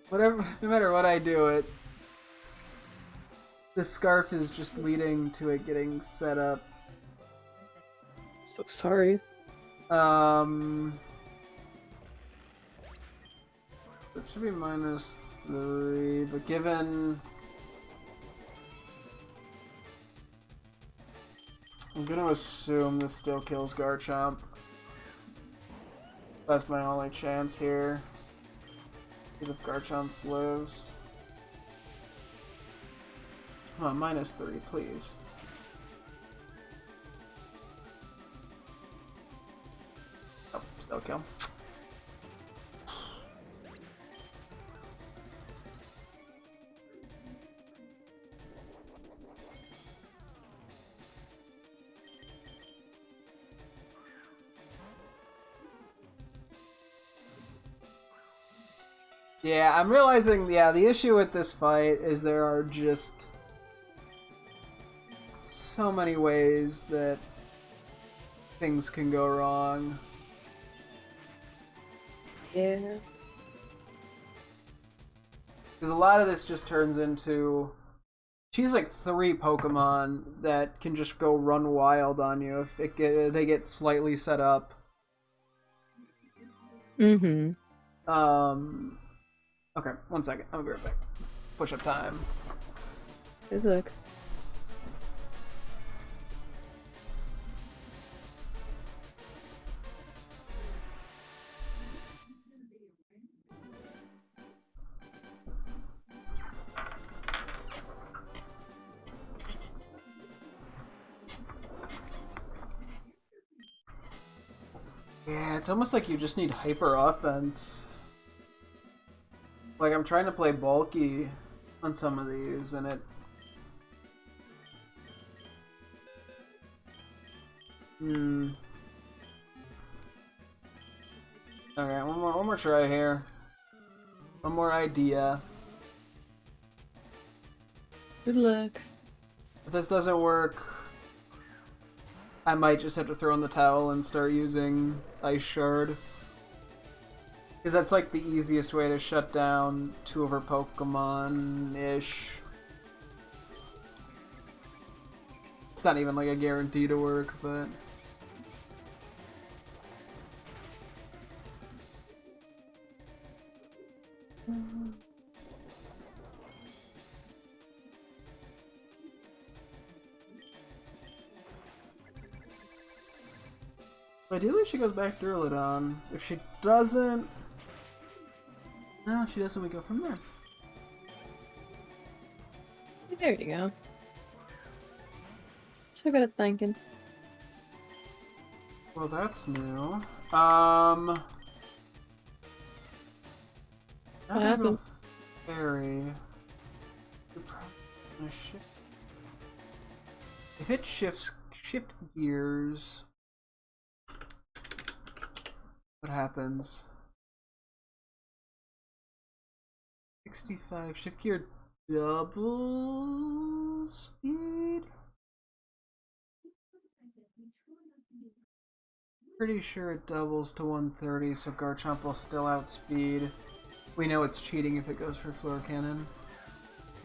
Whatever, no matter what I do, the scarf is just leading to it getting set up. So sorry. It should be -3, but given... I'm gonna assume this still kills Garchomp. That's my only chance here. Because if Garchomp lives... Come on, -3, please. Oh, still kill. Yeah, I'm realizing, the issue with this fight is there are just so many ways that things can go wrong. Yeah. Because a lot of this just turns into... She's like 3 Pokemon that can just go run wild on you if they get slightly set up. Mm-hmm. Okay, 1 second. I'll be right back. Push-up time. Good luck. Yeah, it's almost like you just need hyper offense. Like, I'm trying to play bulky on some of these, and it... Okay, one more try here. One more idea. Good luck. If this doesn't work, I might just have to throw in the towel and start using Ice Shard. Because that's like the easiest way to shut down 2 of her Pokemon-ish. It's not even like a guarantee to work, but... Ideally, she goes back to Duraludon. If she doesn't... No, she doesn't, we go from there. There you go. So good at thinking. Well, that's new. What happened? Fairy. If it shift gears, what happens? 65 shift gear double speed? Pretty sure it doubles to 130, so Garchomp will still outspeed. We know it's cheating if it goes for Floor Cannon.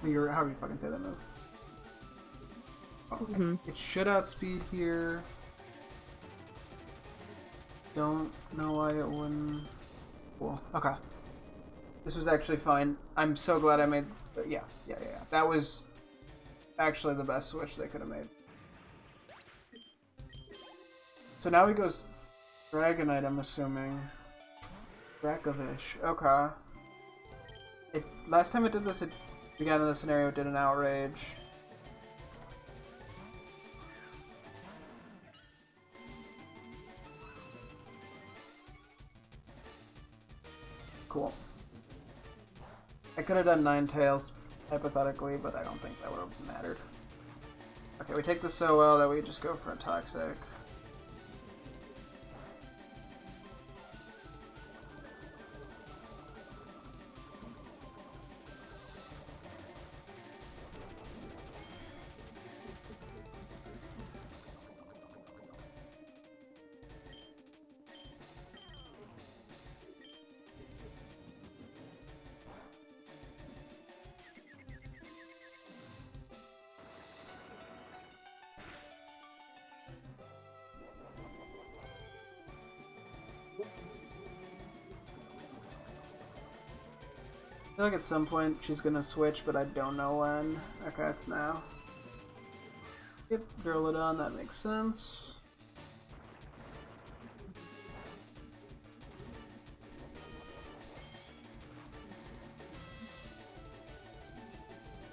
However you fucking say that move. Oh, It should outspeed here. Don't know why it wouldn't. Cool. Okay. This was actually fine. I'm so glad I made. Yeah. That was actually the best switch they could have made. So now he goes Dragonite, I'm assuming. Dracovish. Okay. Last time it did this, it began in the scenario, it did an Outrage. Cool. I could have done Ninetales, hypothetically, but I don't think that would have mattered. Okay, we take the so well that we just go for a Toxic. I feel like at some point she's gonna switch, but I don't know when. Okay, it's now. Yep, Duraludon, that makes sense.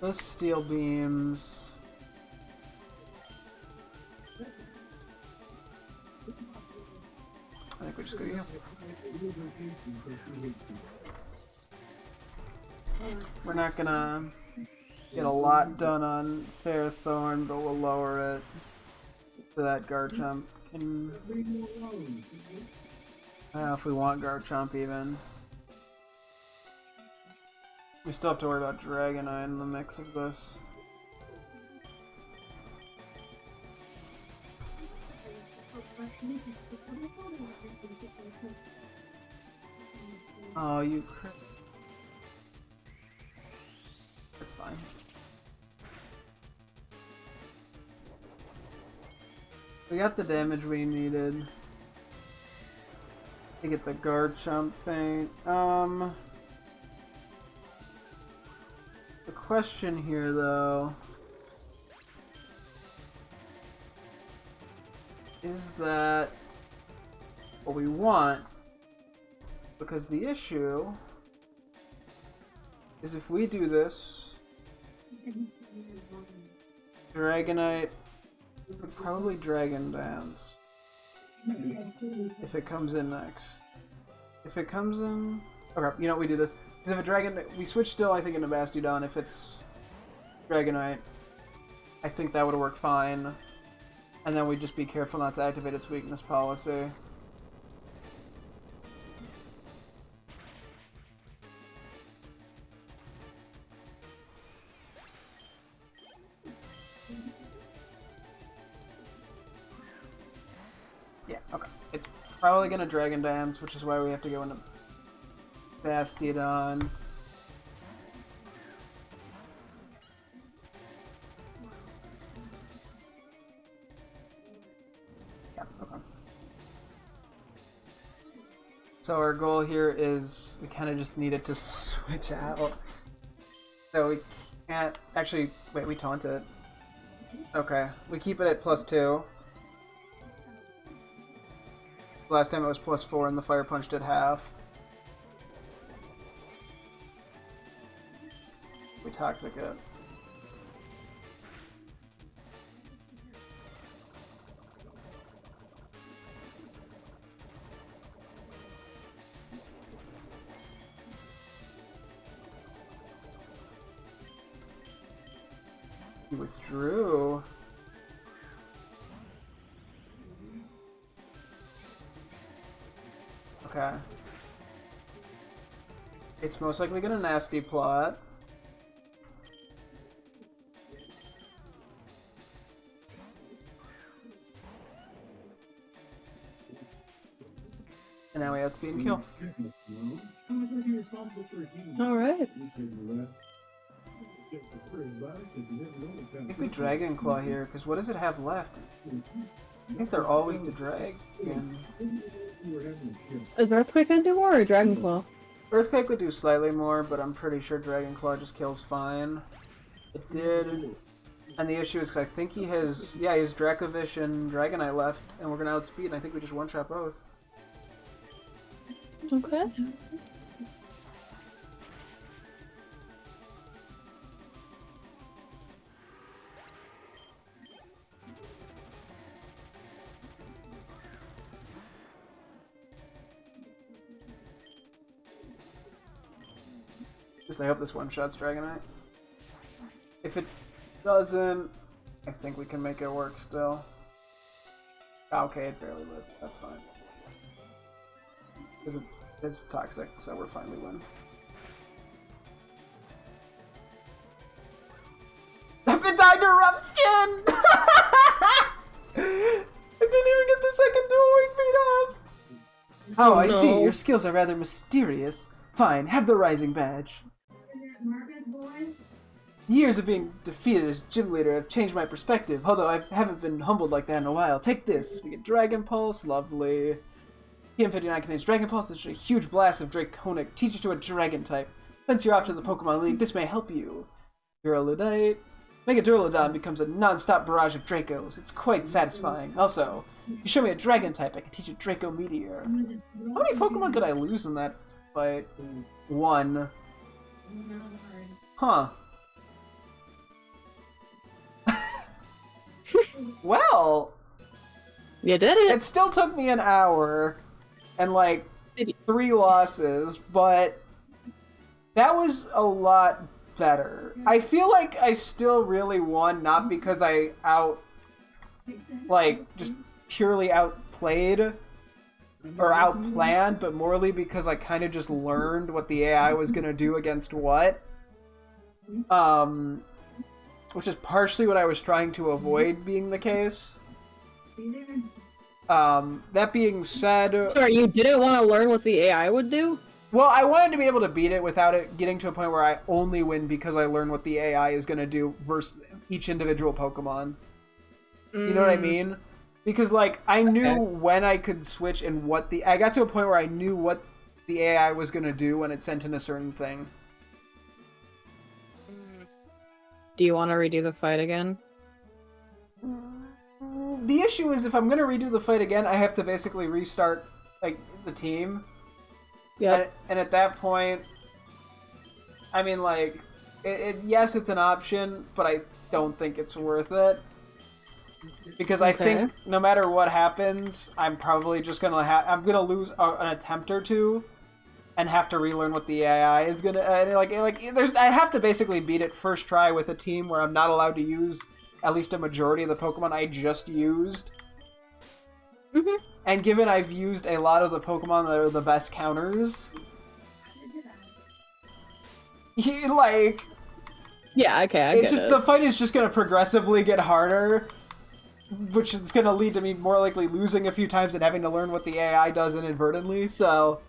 Those Steel Beams. I think we just go you. We're not gonna get a lot done on Fairthorn, but we'll lower it so that Garchomp can... if we want Garchomp even. We still have to worry about Dragonite in the mix of this. Oh, you crit. That's fine. We got the damage we needed to get the Garchomp thing. The question here, though, is that what we want? Because the issue is if we do this, Dragonite would probably Dragon Dance if it comes in next. If it comes in... Okay, you know what, we do this. Because if we switch still, I think, into Bastiodon. If it's Dragonite, I think that would work fine. And then we just be careful not to activate its weakness policy. Yeah, okay. It's probably gonna Dragon Dance, which is why we have to go into Bastiodon. Yeah, okay. So our goal here is we kind of just need it to switch out. So we can't... Actually, wait, we taunt it. Okay, we keep it at +2. Last time it was +4 and the Fire Punch did half. We Toxic it. He withdrew. Okay. It's most likely gonna Nasty Plot. And now we outspeed and kill. Alright. I think we Dragon Claw here, because what does it have left? I think they're all weak to drag. And Is Earthquake gonna do more or Dragon Claw? Earthquake would do slightly more, but I'm pretty sure Dragon Claw just kills fine. It did. And the issue is because I think he has, he has Dracovish and Dragonite left, and we're going to outspeed, and I think we just one-shot both. Okay. Just I hope this one-shots Dragonite. If it doesn't, I think we can make it work still. Okay, it barely lived. That's fine. Because it's toxic, so we're fine, we win. I've been dying to rough skin! I didn't even get the second dual wing beat off! Oh, I see. Your skills are rather mysterious. Fine, have the rising badge. Years of being defeated as gym leader have changed my perspective, although I haven't been humbled like that in a while. Take this. We get Dragon Pulse, lovely. PM59 contains Dragon Pulse, which is a huge blast of Draconic. Teaches to a Dragon type. Since you're off to the Pokemon League, this may help you. Duraludite. Mega Duraludon becomes a non-stop barrage of Dracos. It's quite satisfying. Also, you show me a Dragon type, I can teach a Draco Meteor. How many Pokemon did I lose in that fight? 1. Huh. Well, you did it. It still took me an hour and like 3 losses, but that was a lot better. I feel like I still really won, not because I just purely outplayed or outplanned, but morely because I kind of just learned what the AI was gonna do against what. Which is partially what I was trying to avoid being the case. That being said... Sorry, you didn't want to learn what the AI would do? Well, I wanted to be able to beat it without it getting to a point where I only win because I learned what the AI is going to do versus each individual Pokemon. You know what I mean? Because, like, I knew when I could switch and what the... I got to a point where I knew what the AI was going to do when it sent in a certain thing. Do you want to redo the fight again? The issue is if I'm going to redo the fight again, I have to basically restart, like, the team. Yeah. And at that point, I mean, like, yes, it's an option, but I don't think it's worth it. Because I think no matter what happens, I'm probably just going to I'm going to lose an attempt or two. And have to relearn what the AI is gonna I have to basically beat it first try with a team where I'm not allowed to use at least a majority of the Pokemon I just used. And given I've used a lot of the Pokemon that are the best counters, yeah, okay, I get it. The fight is just gonna progressively get harder, which is gonna lead to me more likely losing a few times and having to learn what the AI does inadvertently. So.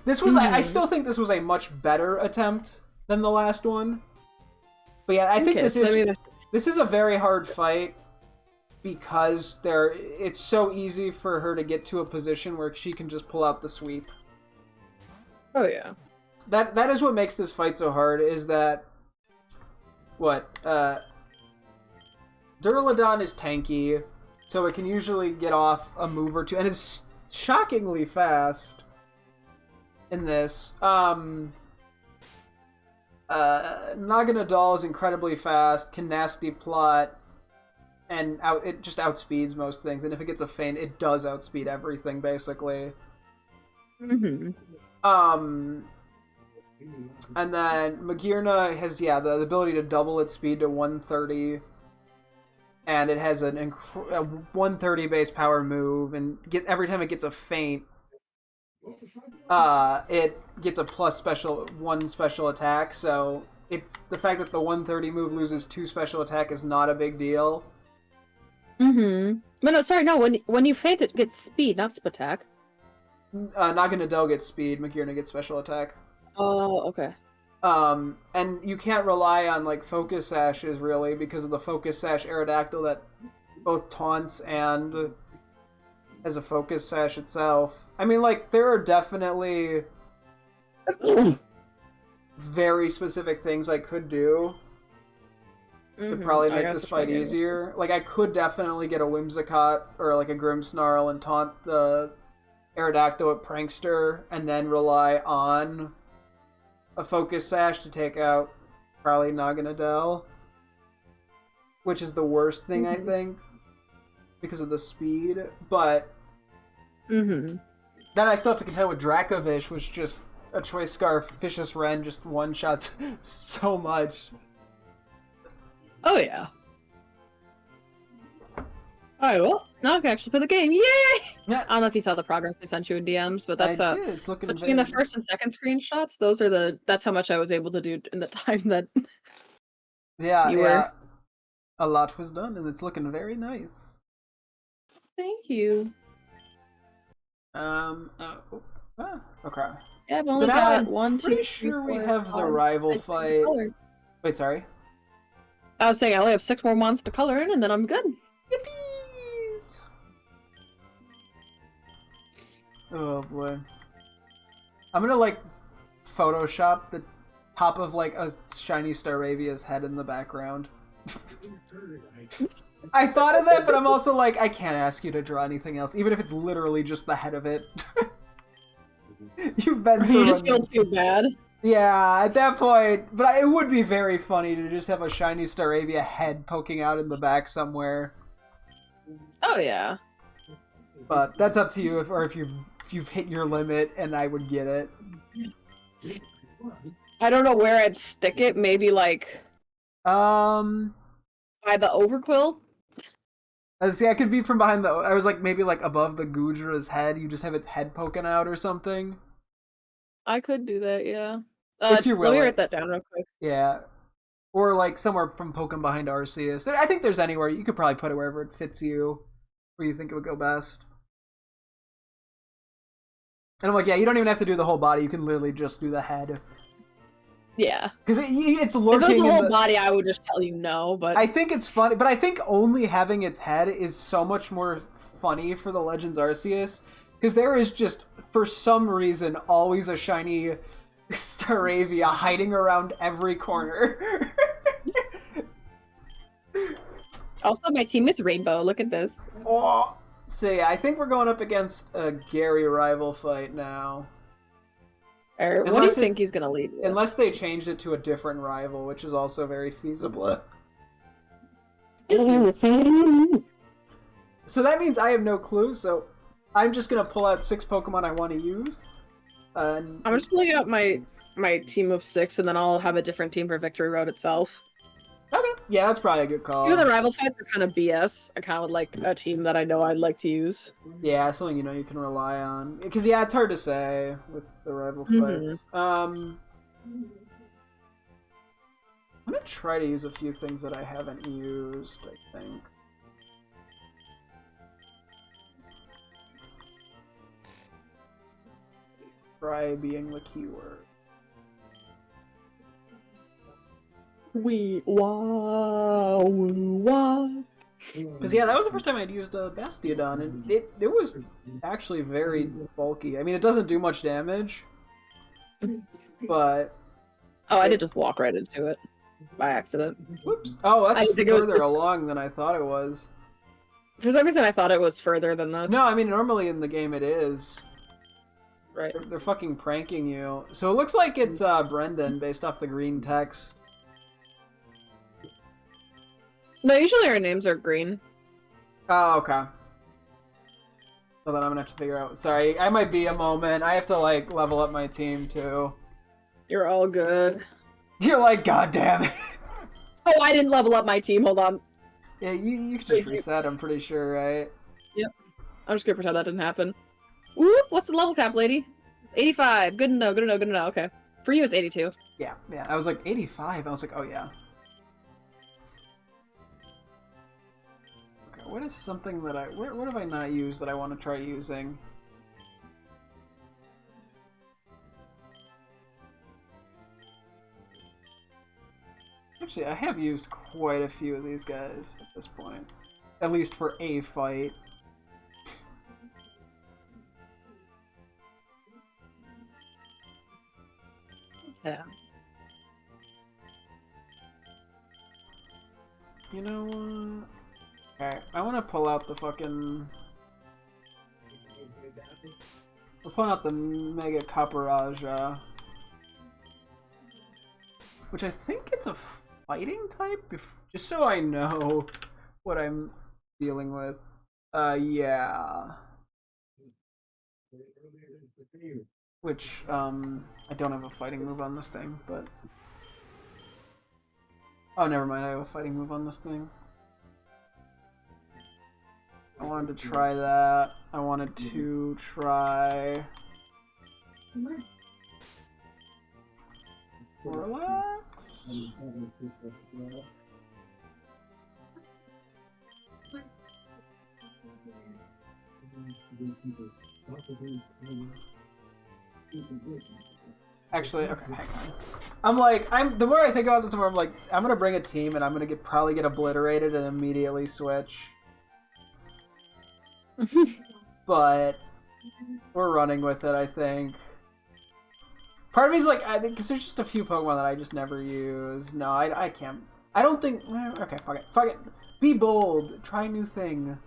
This was, I still think this was a much better attempt than the last one. But yeah, I think this is a very hard fight because it's so easy for her to get to a position where she can just pull out the sweep. Oh yeah. That is what makes this fight so hard, is that Duraludon is tanky, so it can usually get off a move or two, and it's shockingly fast. In this, Naganadal is incredibly fast, can nasty plot, and it just outspeeds most things. And if it gets a feint, it does outspeed everything basically. And then Magearna has the ability to double its speed to 130, and it has a 130 base power move, and every time it gets a feint. It gets a plus one special attack, so it's the fact that the 130 move loses 2 special attack is not a big deal. But no, sorry, no, when you feint it gets speed, not attack. Naganadel gets speed, Magearna gets special attack. Oh, okay. And you can't rely on like focus sashes really because of the focus sash Aerodactyl that both taunts and has a focus sash itself. I mean, like there are definitely very specific things I could do to probably make this fight easier. Like I could definitely get a Whimsicott or like a Grimmsnarl and taunt the Aerodactyl at Prankster and then rely on a focus sash to take out probably Naganadel, which is the worst thing I think because of the speed. But then I still have to contend with Dracovish, which just a Choice Scarf Vicious Wren just one shots so much. Oh yeah. Alright, well, now I can actually play the game. Yay! Yeah. I don't know if you saw the progress I sent you in DMs, but that's I did. It's looking between the first and second screenshots, that's how much I was able to do in the time that you were. A lot was done, and it's looking very nice. Thank you. Okay. Yeah, I've only got one, two, pretty three, sure we four, have the five, rival 6 fight. color. Wait, sorry. I was saying I only have 6 more months to color in, and then I'm good. Yippies! Oh boy. I'm gonna like Photoshop the top of like a shiny Staravia's head in the background. I thought of that, but I'm also like, I can't ask you to draw anything else, even if it's literally just the head of it. You've been through. You just feel too bad. Yeah, at that point, but it would be very funny to just have a shiny Staravia head poking out in the back somewhere. Oh yeah. But that's up to you, if you've hit your limit, and I would get it. I don't know where I'd stick it. Maybe like by the Overquill. See, I could be from behind the. I was like maybe like above the Gudra's head. You just have its head poking out or something. I could do that, yeah. If you're let willing. me write that down real quick. Yeah, or like somewhere from poking behind Arceus. I think there's anywhere you could probably put it wherever it fits you, where you think it would go best. And I'm like, yeah, you don't even have to do the whole body. You can literally just do the head. Yeah. Because it's lurking. If it was the in whole body, I would just tell you no, but... I think it's funny, but I think only having its head is so much more funny for the Legends Arceus. Because there is just, for some reason, always a shiny Staravia hiding around every corner. Also, my team is Rainbow. Look at this. Oh, so yeah, I think we're going up against a Gary rival fight now. Or what do you think he's gonna lead with? Unless they changed it to a different rival, which is also very feasible. So that means I have no clue, so I'm just gonna pull out 6 Pokemon I want to use. I'm just pulling out my team of 6, and then I'll have a different team for Victory Road itself. Okay, yeah, that's probably a good call. Even the rival fights are kind of BS. I kind of would like a team that I know I'd like to use. Yeah, something you know you can rely on. Because yeah, it's hard to say with the rival fights. I'm gonna try to use a few things that I haven't used, I think. Try being the keyword. Wow. Because yeah, that was the first time I'd used Bastiodon, and it was actually very bulky. I mean, it doesn't do much damage, but... Oh, I did just walk right into it. By accident. Whoops. Oh, that's further along than I thought it was. For some reason I thought it was further than this. No, I mean, normally in the game it is. Right. They're fucking pranking you. So it looks like it's Brendan, based off the green text. No, usually our names are green. Oh, okay. So then I'm gonna have to figure out... Sorry, I might be a moment. I have to, like, level up my team, too. You're all good. You're like, God damn it. Oh, I didn't level up my team. Hold on. Yeah, you can just reset, I'm pretty sure, right? Yep. I'm just gonna pretend that didn't happen. Ooh, what's the level cap, lady? 85. Good to know, good to know, good to know. Okay. For you, it's 82. Yeah. I was like, 85? I was like, oh, yeah. Okay, what is something that what have I not used that I want to try using? Actually, I have used quite a few of these guys at this point. At least for a fight. Yeah. You know what? Okay, I want to pull out the fucking... We're pulling out the Mega Caparaja. Which I think it's a fighting type, just so I know what I'm dealing with. Yeah. Which, I don't have a fighting move on this thing, but... Oh, never mind, I have a fighting move on this thing. I wanted to try that. I wanted to try... Relax? Actually, okay, hang on. The more I think about this, the more I'm like, I'm gonna bring a team and I'm gonna probably get obliterated and immediately switch. But we're running with it, I think. Part of me's like, I think, because there's just a few Pokemon that I just never use. No, I can't. I don't think. Okay, fuck it. Fuck it. Be bold. Try a new thing.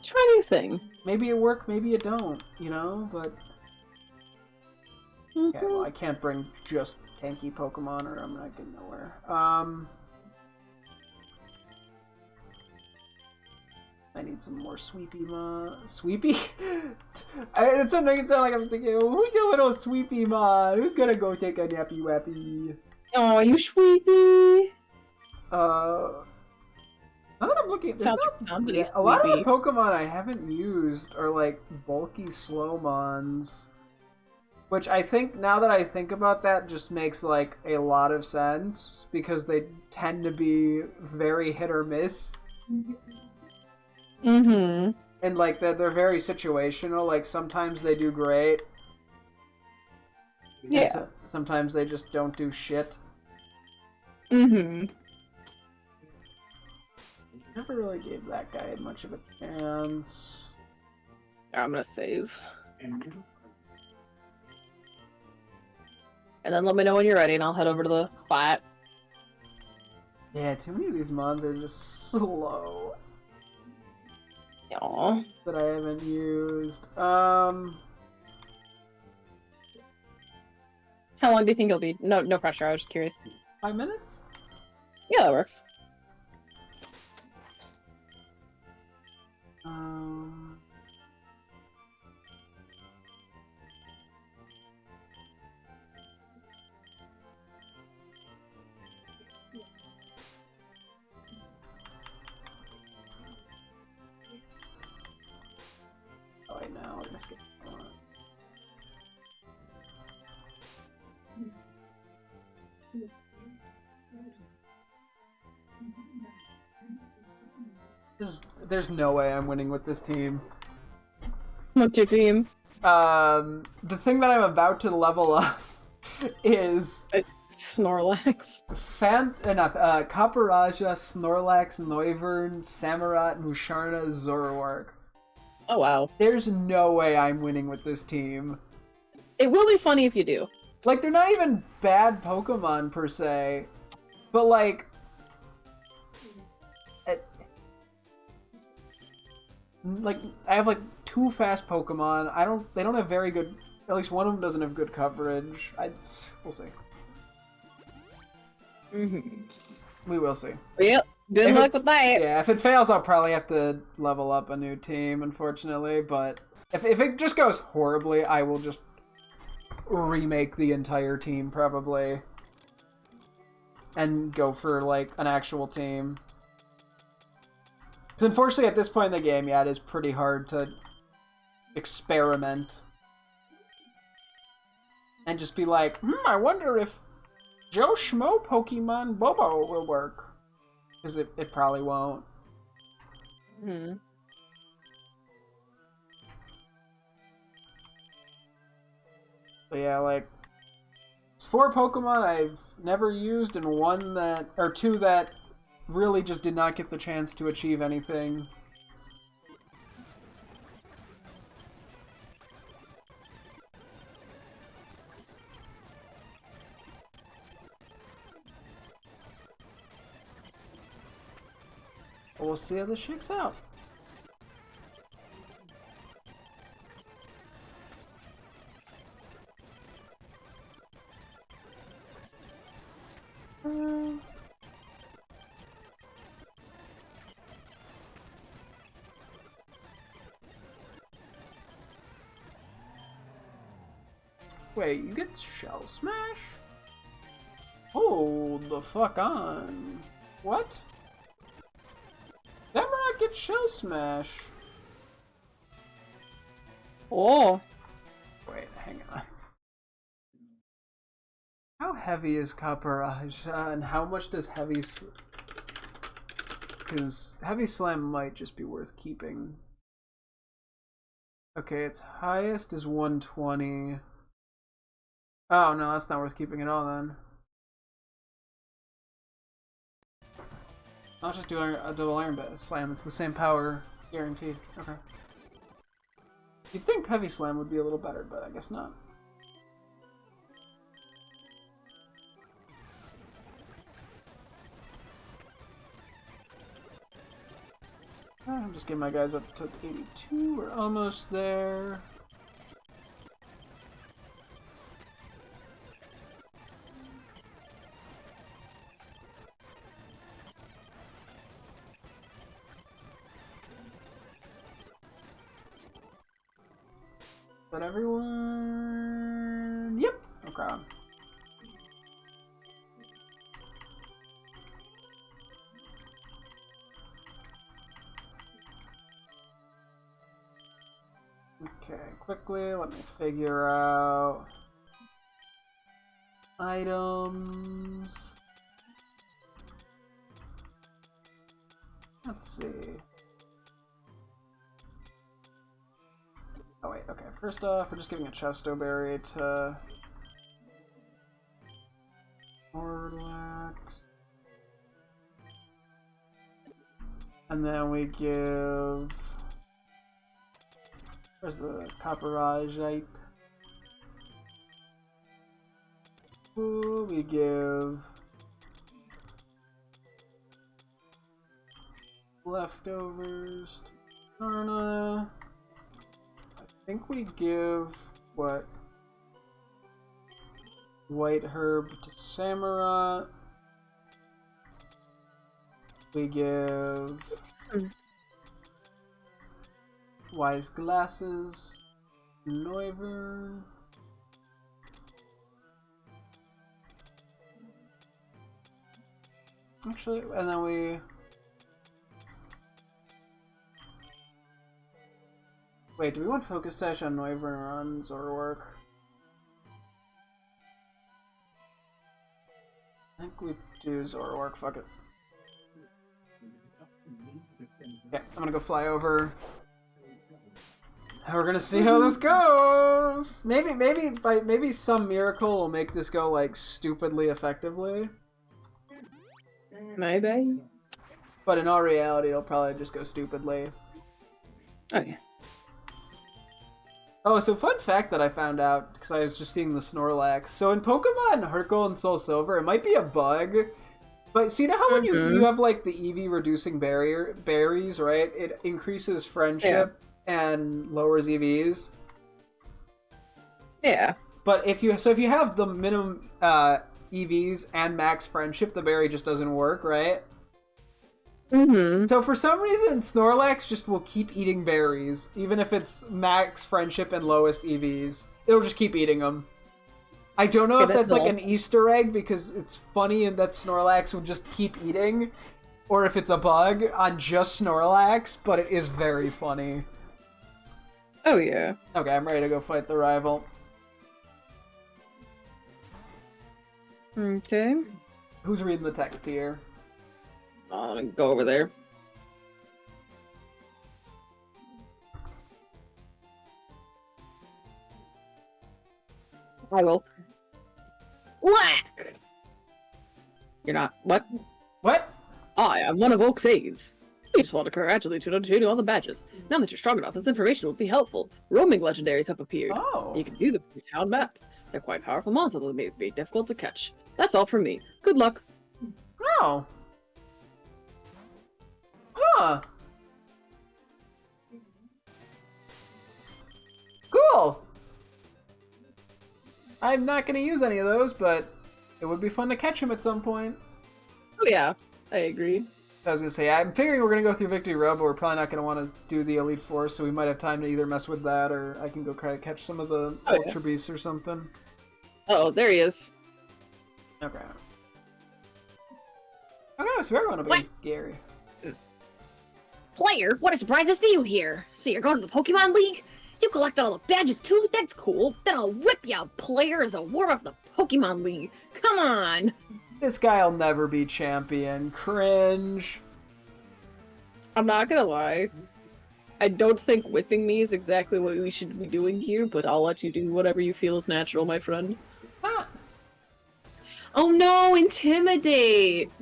Try a new thing. Maybe it work, maybe it don't, you know? But. Okay, well, I can't bring just tanky Pokemon or I'm not getting nowhere. I need some more Sweepy Sweepy? It's something that sound like I'm thinking, who's your little Sweepy Mon? Who's gonna go take a nappy wappy? Oh, you Sweepy! Now that I'm looking, Sounds like somebody's a lot of the Pokemon I haven't used are like bulky Slowmons. Which I think, now that I think about that, just makes like a lot of sense. Because they tend to be very hit or miss. Mm-hmm. And like they're very situational. Like sometimes they do great. Yeah. Sometimes they just don't do shit. Mm-hmm. Never really gave that guy much of a chance. I'm gonna save. And then let me know when you're ready and I'll head over to the fight. Yeah, too many of these mons are just slow. Aww. That I haven't used. How long do you think it'll be? No pressure, I was just curious. 5 minutes? Yeah, that works. Oh, wait, no, we're gonna skip one. There's no way I'm winning with this team. What's your team? The thing that I'm about to level up is Snorlax. Caparaja, Snorlax, Noivern, Samurott, Musharna, Zoroark. Oh wow. There's no way I'm winning with this team. It will be funny if you do. Like, they're not even bad Pokemon per se, but like, I have like 2 fast Pokemon. They don't have very good. At least one of them doesn't have good coverage. We'll see. We will see. Yep. Good luck with that. Yeah, if it fails, I'll probably have to level up a new team, unfortunately. But if it just goes horribly, I will just remake the entire team, probably. And go for, like, an actual team. Because unfortunately, at this point in the game, yeah, it is pretty hard to experiment. And just be like, I wonder if Joe Schmo Pokemon Bobo will work. Because it probably won't. But yeah, like, it's 4 Pokemon I've never used, and 2 that really just did not get the chance to achieve anything. We'll see how this shakes out. Wait, you get Shell Smash? Hold the fuck on. What? Damrock gets Shell Smash. Oh. Wait, hang on. How heavy is Copperage, and how much does Heavy... Because Heavy Slam might just be worth keeping. Okay, its highest is 120. Oh, no, that's not worth keeping at all, then. I'll just do a double Iron Slam. It's the same power, guaranteed. Okay. You'd think Heavy Slam would be a little better, but I guess not. I'm just getting my guys up to 82. We're almost there. Is that everyone? Yep. Okay. Okay, quickly, let me figure out items. Let's see. Oh wait, okay. First off, we're just giving a Chesto Berry to Horlax. And then we give... Where's the Copperage? Ooh, we give... Leftovers to Narna. I think we give... what? White Herb to Samurott. We give... Wise Glasses, Noivern. Actually, and then we... Wait, do we want Focus Sash on Noivern or on Zoroark? I think we do Zoroark, fuck it. Yeah, I'm gonna go fly over. We're gonna see how this goes. Maybe some miracle will make this go like stupidly effectively. Maybe. But in all reality, it'll probably just go stupidly. Oh yeah. Oh, so fun fact that I found out because I was just seeing the Snorlax. So in Pokemon Heart Gold and Soul Silver, it might be a bug. But see, you know how when you have like the EV reducing berries, right? It increases friendship and lowers EVs. Yeah. But if you have the minimum EVs and max friendship, the berry just doesn't work, right? So for some reason, Snorlax just will keep eating berries, even if it's max friendship and lowest EVs. It'll just keep eating them. I don't know if that's like an Easter egg because it's funny and that Snorlax would just keep eating, or if it's a bug on just Snorlax, but it is very funny. Oh yeah. Okay, I'm ready to go fight the rival. Okay. Who's reading the text here? I'll go over there. I will. Lack! You're not. What? What? I am one of Oak's aides. We just want to congratulate you on obtaining all the badges. Now that you're strong enough, this information will be helpful. Roaming legendaries have appeared. Oh. You can view them from your town map. They're quite powerful monsters that may be difficult to catch. That's all from me. Good luck. Oh. Huh. Cool. I'm not going to use any of those, but it would be fun to catch him at some point. Oh yeah, I agree. I was going to say, I'm figuring we're going to go through Victory Road, but we're probably not going to want to do the Elite Four, so we might have time to either mess with that, or I can go try to catch some of the Ultra Beasts or something. Oh, there he is. Okay. Okay, so we're going up against Gary. Player, what a surprise to see you here! So you're going to the Pokemon League? You collected all the badges too? That's cool! Then I'll whip you out, player, as a warm-up for the Pokemon League! Come on! This guy'll never be champion. Cringe. I'm not gonna lie. I don't think whipping me is exactly what we should be doing here, but I'll let you do whatever you feel is natural, my friend. Ah. Oh no, intimidate!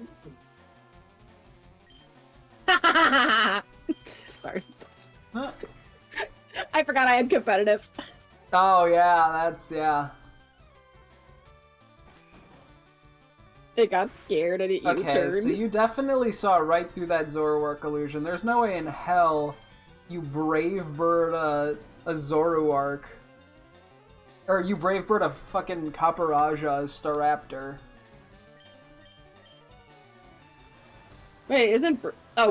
Sorry. Huh. I forgot I had competitive. Oh yeah, yeah. It got scared and it U-turned. Okay, so you definitely saw right through that Zoroark illusion. There's no way in hell you brave bird a Zoroark. Or you brave bird a fucking Caparaja Staraptor. Wait, isn't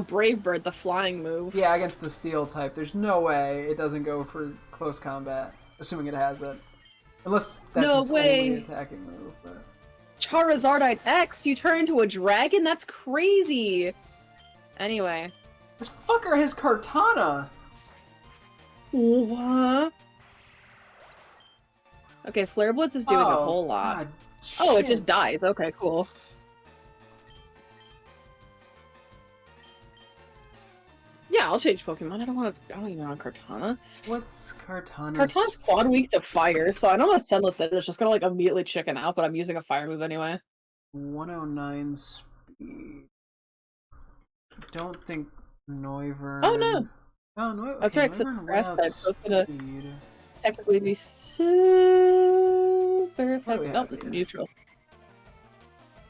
Brave Bird the flying move? Yeah, against the steel type. There's no way it doesn't go for close combat, assuming it has it. Unless that's No its way. only attacking move. But... Charizardite X, you turn into a dragon? That's crazy! Anyway. This fucker has Kartana! What? Okay, Flare Blitz is doing a whole lot. God, Oh, it shit. just dies. Okay, cool. Yeah, I'll change Pokemon. I don't even want Kartana. What's Kartana's... Kartana's quad weak to fire, so I know that Sendless End is just gonna like immediately chicken out, but I'm using a fire move anyway. 109 speed. I don't think Noivern... Oh no! Oh, no. That's okay, right, 'cause it's Noivern grass without type, so it's gonna speed. technically be super What do we effective. have No, it's here? neutral.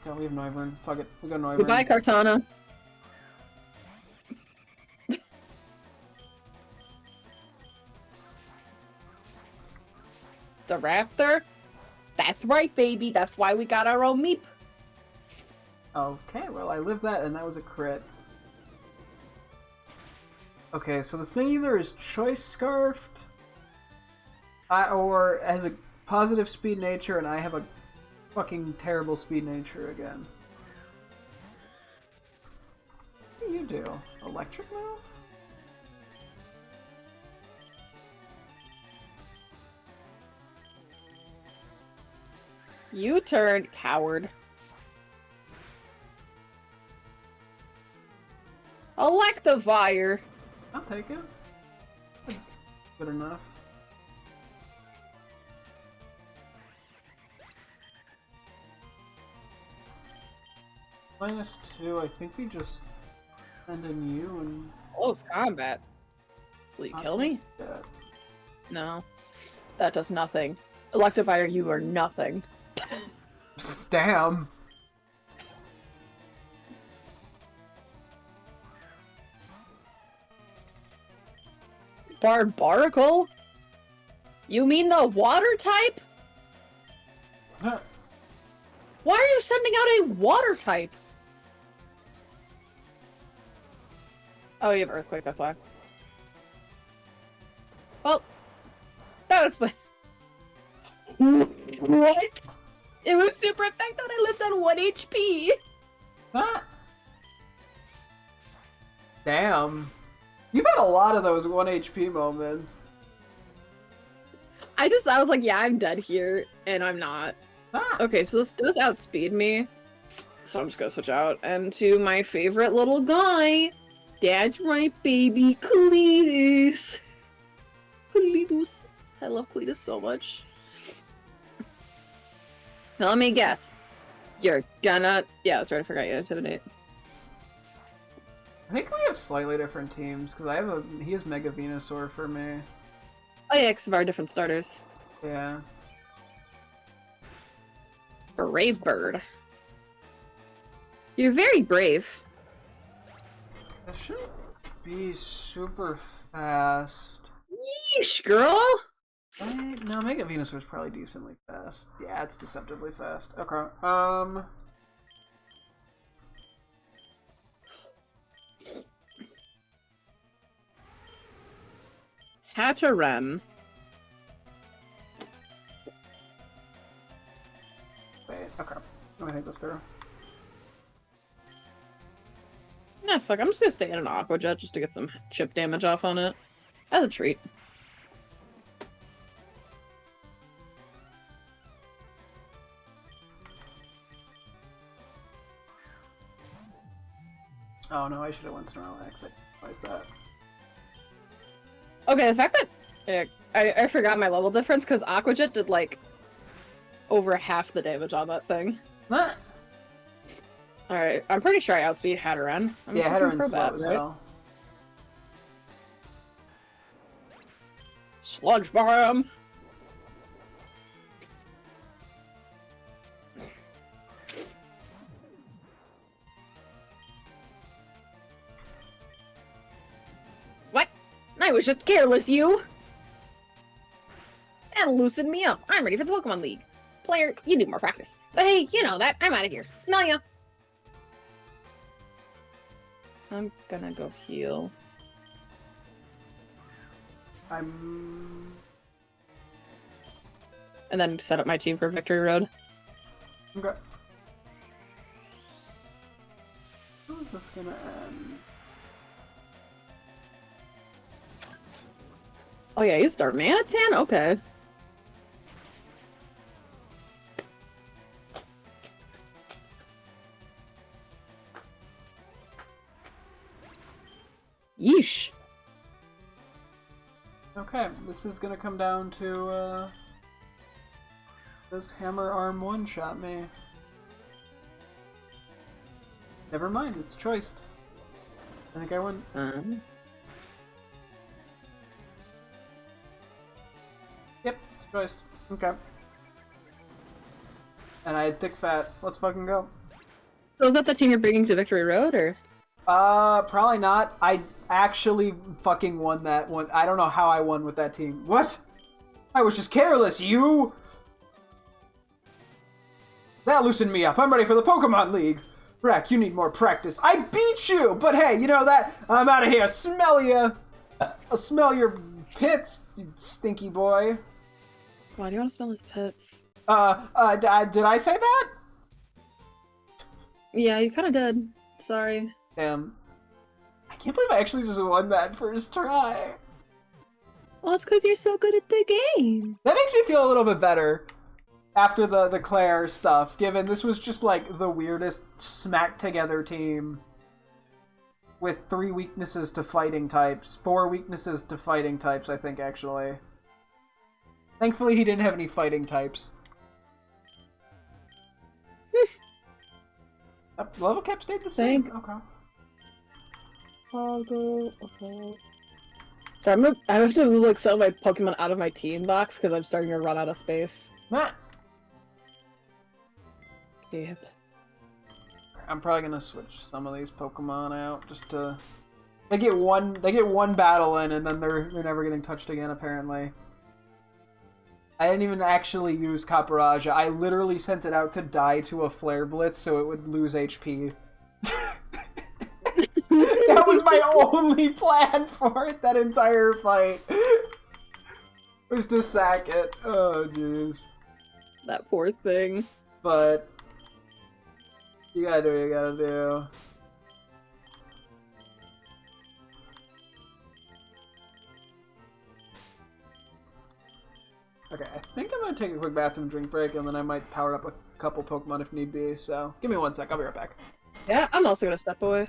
Oh, we have Noivern. Fuck it. We got Noivern. Goodbye, Kartana. The Raptor? That's right, baby. That's why we got our own Meep. Okay, well, I lived that, and that was a crit. Okay, so this thing either is Choice Scarfed, or has a positive speed nature, and I have a fucking terrible speed nature again. What do you do? Electric move? You turned coward. Electivire. I'll take it. Good enough. -2, I think we just send in you and... Close combat. Will you kill me? Yeah. No. That does nothing. Electivire, you are nothing. Damn! Barbaracle? You mean the water type? Huh. Why are you sending out a water type? Oh, you have Earthquake, that's why. Well, that would explain. What? It was super effective when I lived on 1 HP! Huh? Damn. You've had a lot of those 1 HP moments. I was like, yeah, I'm dead here, and I'm not. Ah. Okay, so this does outspeed me. So I'm just gonna switch out. And to my favorite little guy. That's right, baby. Cletus. Cletus. I love Cletus so much. Now let me guess. You're gonna... Yeah, that's right, I forgot you intimidate. I think we have slightly different teams, because I have a... He has Mega Venusaur for me. Oh yeah, because of our different starters. Yeah. Brave bird. You're very brave. That shouldn't be super fast. Yeesh, girl! Right? No, Mega Venusaur is probably decently fast. Yeah, it's deceptively fast. Okay. Hatterem. Wait, okay. Let me think this through. Nah, fuck, I'm just gonna stay in an Aqua Jet just to get some chip damage off on it. As a treat. Oh no, I should have went Snorlax. Why is that? Okay, the fact that I forgot my level difference because Aqua Jet did like over half the damage on that thing. What? Alright, I'm pretty sure I outspeed Hatterene. Yeah, Hatteren's slow as hell. Sludge Bomb! What? I was just careless, you! That'll loosen me up. I'm ready for the Pokemon League. Player, you need more practice. But hey, you know that. I'm out of here. Smell ya! I'm gonna go heal. I'm... And then set up my team for Victory Road. Okay. How is this gonna end? Oh yeah, you start Manatan? Okay. Yeesh. Okay, this is gonna come down to, does Hammer Arm one-shot me? Never mind, it's choiced. I think I win. Yep, it's choiced. Okay. And I had Thick Fat. Let's fucking go. So is that the team you're bringing to Victory Road, or? Probably not. I actually fucking won that one. I don't know how I won with that team. What? I was just careless, you! That loosened me up. I'm ready for the Pokemon League. Rack, you need more practice. I beat you! But hey, you know that? I'm out of here. Smell ya! I'll smell your pits, you stinky boy. Why do you want to smell his pits? Did I say that? Yeah, you kind of did. Sorry. Damn. I can't believe I actually just won that first try. Well, it's because you're so good at the game. That makes me feel a little bit better after the Claire stuff, given this was just like the weirdest smacked together team with 3 weaknesses to fighting types. 4 weaknesses to fighting types, I think, actually. Thankfully, he didn't have any fighting types. Level cap stayed the same. Okay. Okay. So I have to move like some of my Pokemon out of my team box because I'm starting to run out of space. Nah. Yep. I'm probably gonna switch some of these Pokemon out just to. They get one battle in, and then they're never getting touched again. Apparently. I didn't even actually use Caparaja. I literally sent it out to die to a Flare Blitz so it would lose HP. That was my only plan for it that entire fight. Was to sack it. Oh, jeez. That poor thing. But you gotta do what you gotta do. Okay, I think I'm gonna take a quick bathroom drink break, and then I might power up a couple Pokemon if need be, so give me 1 sec, I'll be right back. Yeah, I'm also gonna step away.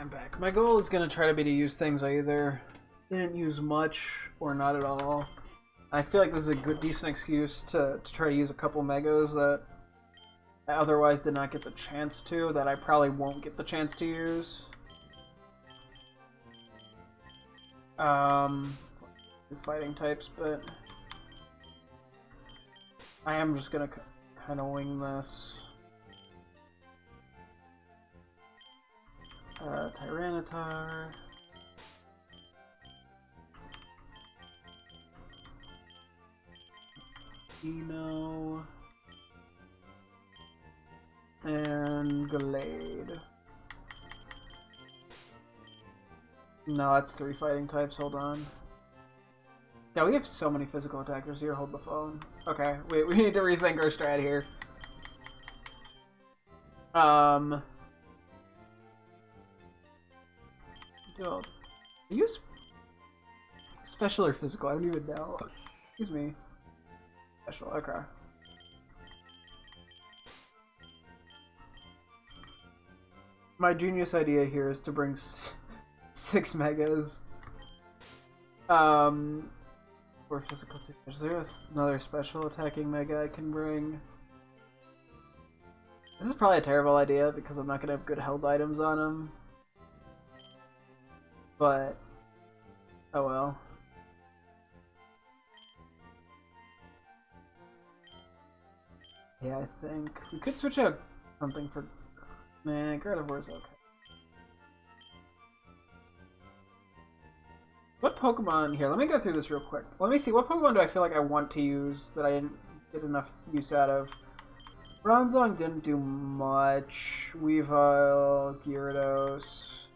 I'm back. My goal is gonna try to be to use things I either didn't use much or not at all. I feel like this is a good, decent excuse to try to use a couple Megos that I otherwise did not get the chance to, that I probably won't get the chance to use. Fighting types, but I am just gonna kind of wing this. Tyranitar. Dino. And Glade. No, that's 3 fighting types, hold on. Yeah, we have so many physical attackers here, hold the phone. Okay, wait, we need to rethink our strat here. Use special or physical? I don't even know. Excuse me. Special, okay. My genius idea here is to bring 6 megas. For physical. Is there another special attacking mega I can bring? This is probably a terrible idea because I'm not gonna have good held items on him. But oh well. Yeah, I think we could switch out something for. Nah, Gardevoir's okay. What Pokemon here? Let me go through this real quick. Let me see, what Pokemon do I feel like I want to use that I didn't get enough use out of? Bronzong didn't do much. Weavile, Gyarados,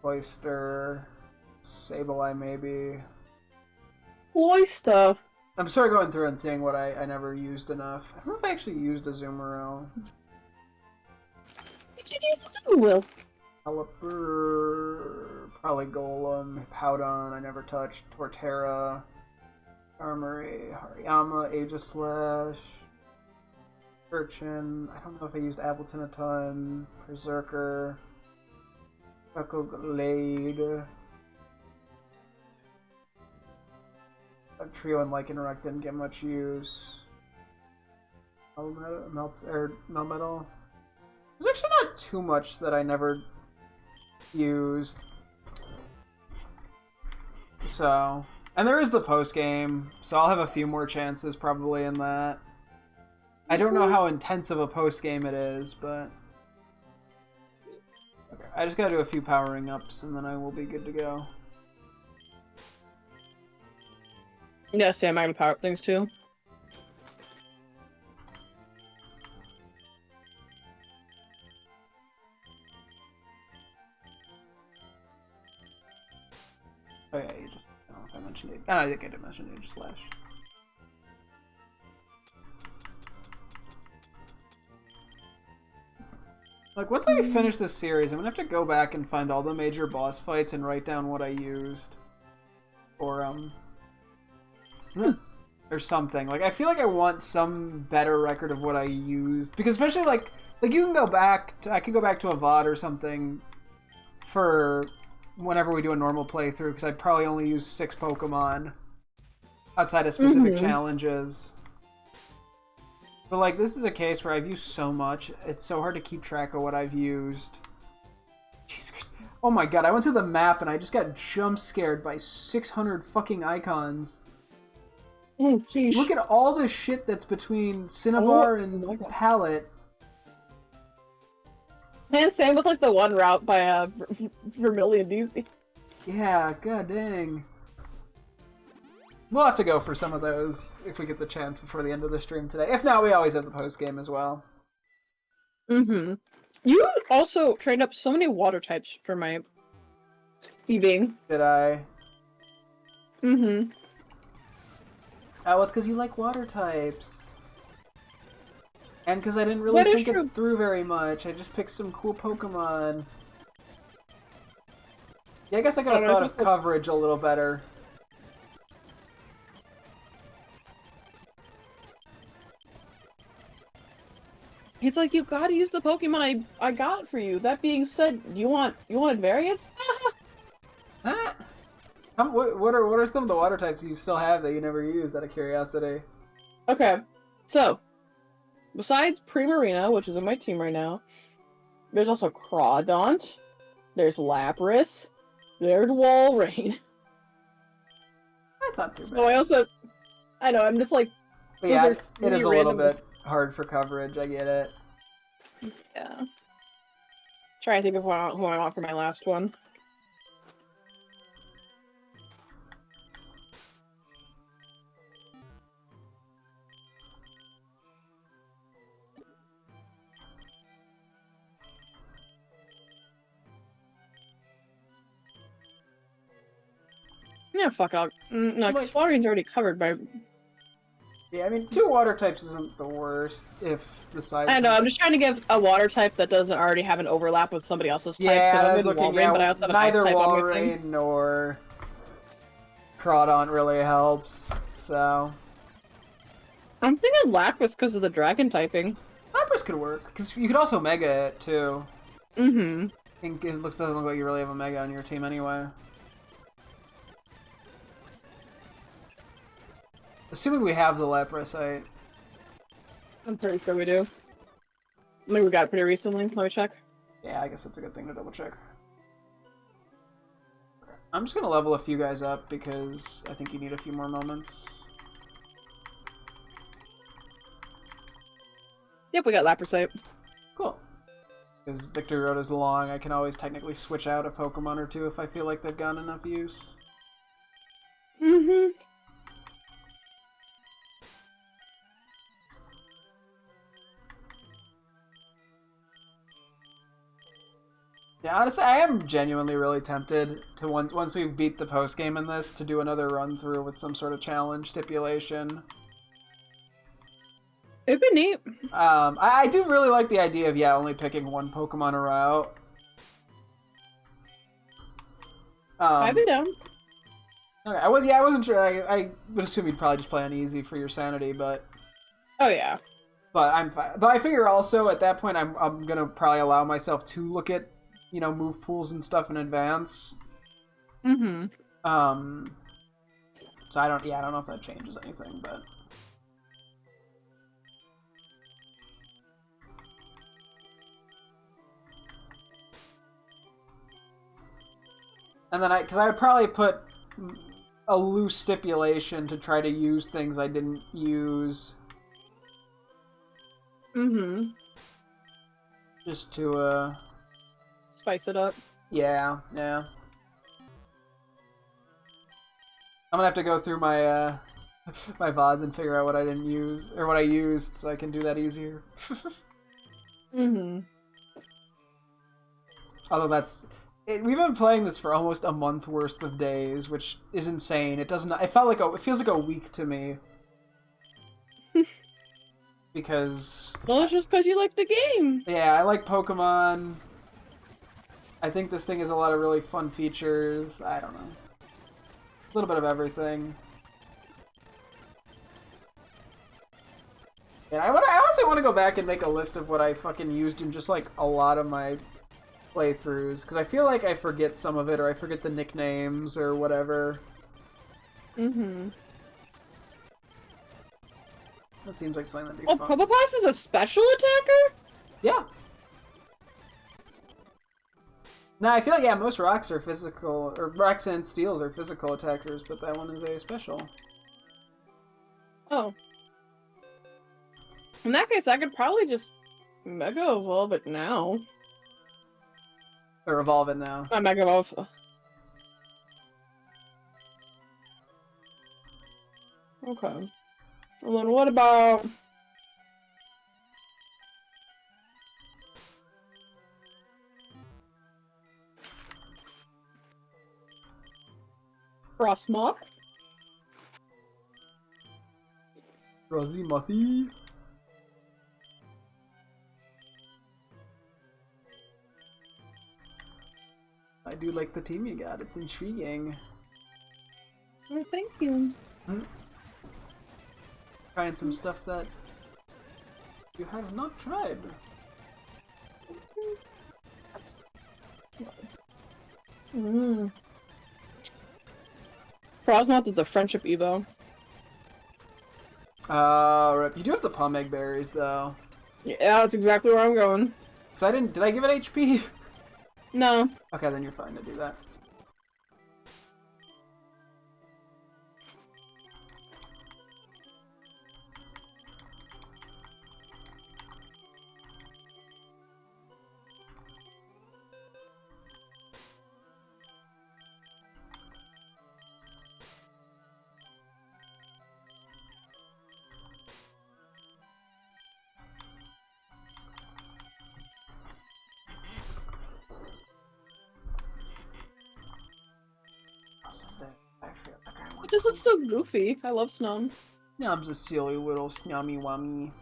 Oyster, Sableye maybe. Oyster. I'm sort of going through and seeing what I never used enough. I don't know if I actually used a Azumarill. You should use Azumarill. Pelipper, probably Golem, Powdon, I never touched, Torterra, Armory, Hariyama, Aegislash, Urchin, I don't know if I used Appleton a ton, Berserker, Echo Glade, a Trio and Lycanroc didn't get much use, Melmetal. There's actually not too much that I never used. So, and there is the post game, so I'll have a few more chances probably in that. I don't know how intense of a post game it is, but okay, I just gotta do a few powering ups and then I will be good to go. Yeah, Sam, I can power up things too. Oh yeah, you just, I don't know if I mentioned it. Oh, I think I did mention it, just Slash. Like, once I finish this series, I'm gonna have to go back and find all the major boss fights and write down what I used. Or, or something. Like, I feel like I want some better record of what I used. Because especially, like you can go back to, I could go back to a VOD or something for whenever we do a normal playthrough, because I'd probably only use 6 Pokemon outside of specific challenges. But, like, this is a case where I've used so much, it's so hard to keep track of what I've used. Jesus Christ. Oh my god, I went to the map and I just got jump scared by 600 fucking icons. Oh, jeez. Look at all the shit that's between Cinnabar and Palette. Man, same with like the one route by Vermilion Doozy. Yeah, god dang. We'll have to go for some of those if we get the chance before the end of the stream today. If not, we always have the post game as well. You also trained up so many water types for my thieving. Did I? Oh, it's because you like water types. And because I didn't really think it through very much. I just picked some cool Pokemon. Yeah, I guess I could have thought of coverage a little better. He's like, you gotta use the Pokemon I got for you. That being said, you wanted variants? Ah. What are some of the water types you still have that you never used out of curiosity? Okay, so besides Primarina, which is in my team right now, there's also Crawdaunt, there's Lapras, there's Walrein. That's not too bad. So I know, I'm just like, But those yeah, are it three is a little random- bit hard for coverage. I get it. Yeah. Try to think of who I want for my last one. Yeah, fuck it. No, because Walrein's already covered by. Yeah, I mean, 2 water types isn't the worst if the size. I know. I'm just trying to give a water type that doesn't already have an overlap with somebody else's type. Yeah, I I was was looking. Walrein, Yeah, but I also have an neither ice type on my thing. Walrein nor Crawdaunt really helps. So I'm thinking Lapras because of the dragon typing. Lapras could work because you could also Mega it too. Mm-hmm. I think it doesn't look like you really have a Mega on your team anyway. Assuming we have the Lapras, I'm pretty sure we do. I think we got it pretty recently. Let me check. yeah, I guess that's a good thing to double check. I'm just gonna level a few guys up because I think you need a few more moments. Yep, we got Lapras. Cool. Because Victory Road is long, I can always technically switch out a Pokemon or two if I feel like they've gotten enough use. Mm-hmm. Yeah, honestly, I am genuinely really tempted to once we beat the post game in this to do another run through with some sort of challenge stipulation. It'd be neat. I do really like the idea of only picking one Pokemon a route. I'd be down. Okay, I wasn't sure. I would assume you'd probably just play on easy for your sanity, but Oh yeah. I'm fine. But I figure also at that point I'm gonna probably allow myself to look at move pools and stuff in advance. Mm-hmm. So I don't know if that changes anything, but and then because I would probably put a loose stipulation to try to use things I didn't use. Mm-hmm. Just to Spice it up. yeah. I'm gonna have to go through my my VODs and figure out what I didn't use or what I used so I can do that easier. Mm-hmm. Although we've been playing this for almost a month worth of days, which is insane. It doesn't. It feels like a week to me. Because Well, it's just because you like the game. yeah, I like Pokemon. I think this thing has a lot of really fun features. I don't know. A little bit of everything. Yeah, I also want to go back and make a list of what I fucking used in just like a lot of my playthroughs, because I feel like I forget some of it, or I forget the nicknames or whatever. Mm-hmm. That seems like something that'd be Oh, fun. Probopass is a special attacker? Yeah. No, I feel like most rocks are physical, or rocks and steels are physical attackers, but that one is a special. Oh. In that case, I could probably just Mega Evolve it now. Or evolve it now. Mega Evolve. Okay. And then what about... Frostmoth? Rosimothy. I do like the team you got. It's intriguing. Oh, thank you. Trying some stuff that You have not tried. Frosmoth is a friendship Evo. Rip. You do have the Pomegg berries, though. Yeah, that's exactly where I'm going. So did I give it HP? No. Okay, then you're fine to do that. It just looks so goofy. I love Snom. Yeah, I'm just silly little snummy wummy.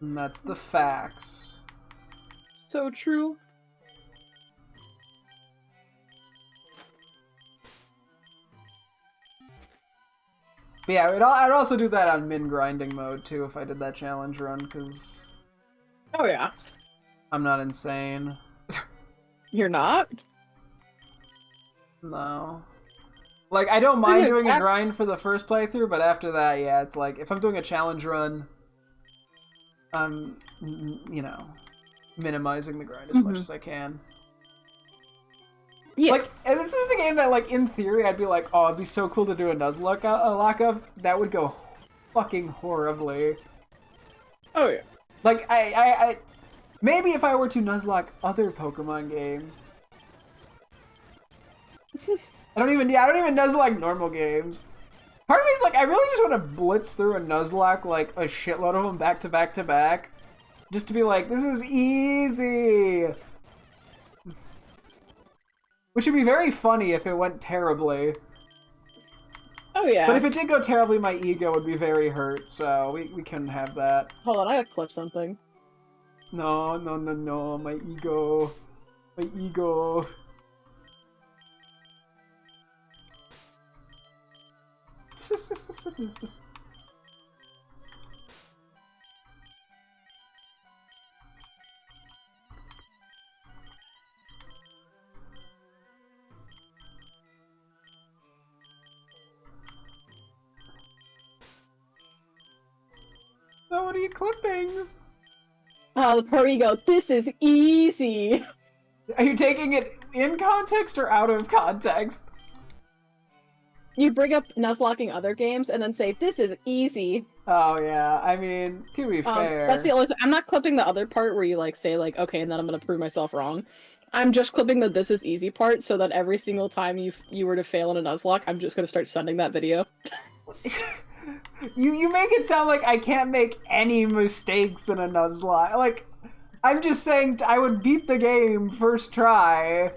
And that's the facts. So true. But yeah, I'd also do that on min grinding mode too if I did that challenge run, because Oh yeah. I'm not insane. You're not? No. Like, I don't mind doing a grind for the first playthrough, but after that, yeah, it's like, if I'm doing a challenge run, I'm, you know, minimizing the grind as much as I can. Yeah. Like, and this is a game that, like, in theory, I'd be like, oh, it'd be so cool to do a Nuzlocke lockup. That would go fucking horribly. Oh yeah. Like, I maybe if I were to Nuzlocke other Pokemon games. I don't even Nuzlocke normal games. Part of me is like, I really just want to blitz through and Nuzlocke like a shitload of them back to back to back. Just to be like, this is easy! Which would be very funny if it went terribly. Oh yeah. But if it did go terribly, my ego would be very hurt, so we couldn't have that. Hold on, I gotta clip something. No, my ego. My ego. So what are you clipping? The poor ego. This is easy. Are you taking it in context or out of context? You bring up Nuzlocking other games and then say, this is easy. Oh yeah, I mean, to be fair. That's the only thing. I'm not clipping the other part where you like say like, okay, and then I'm gonna prove myself wrong. I'm just clipping the this is easy part so that every single time you were to fail in a Nuzlocke, I'm just gonna start sending that video. You make it sound like I can't make any mistakes in a Nuzlocke. Like, I'm just saying I would beat the game first try.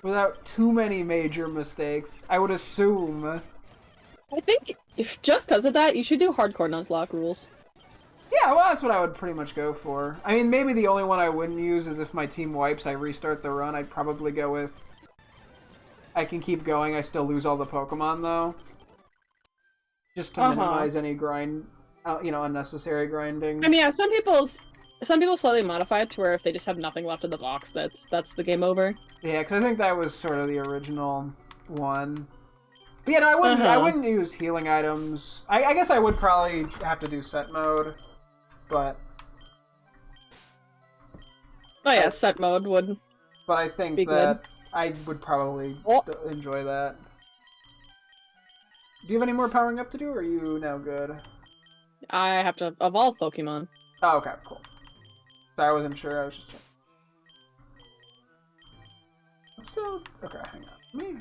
Without too many major mistakes, I would assume. I think if just because of that, you should do hardcore Nuzlocke rules. Yeah, well, that's what I would pretty much go for. I mean, maybe the only one I wouldn't use is if my team wipes, I restart the run. I'd probably go with... I can keep going, I still lose all the Pokemon, though. Just to minimize any grind, you know, unnecessary grinding. I mean, yeah, some people slightly modify it to where if they just have nothing left in the box, that's the game over. Yeah, because I think that was sort of the original one. But yeah, no, I wouldn't use healing items. I guess I would probably have to do set mode, but... Oh yeah, set mode would. But I think be that good. I would probably enjoy that. Do you have any more powering up to do, or are you now good? I have to evolve Pokemon. Oh, okay, cool. So I wasn't sure, I was just checking. Let's still... Okay, hang on. Me?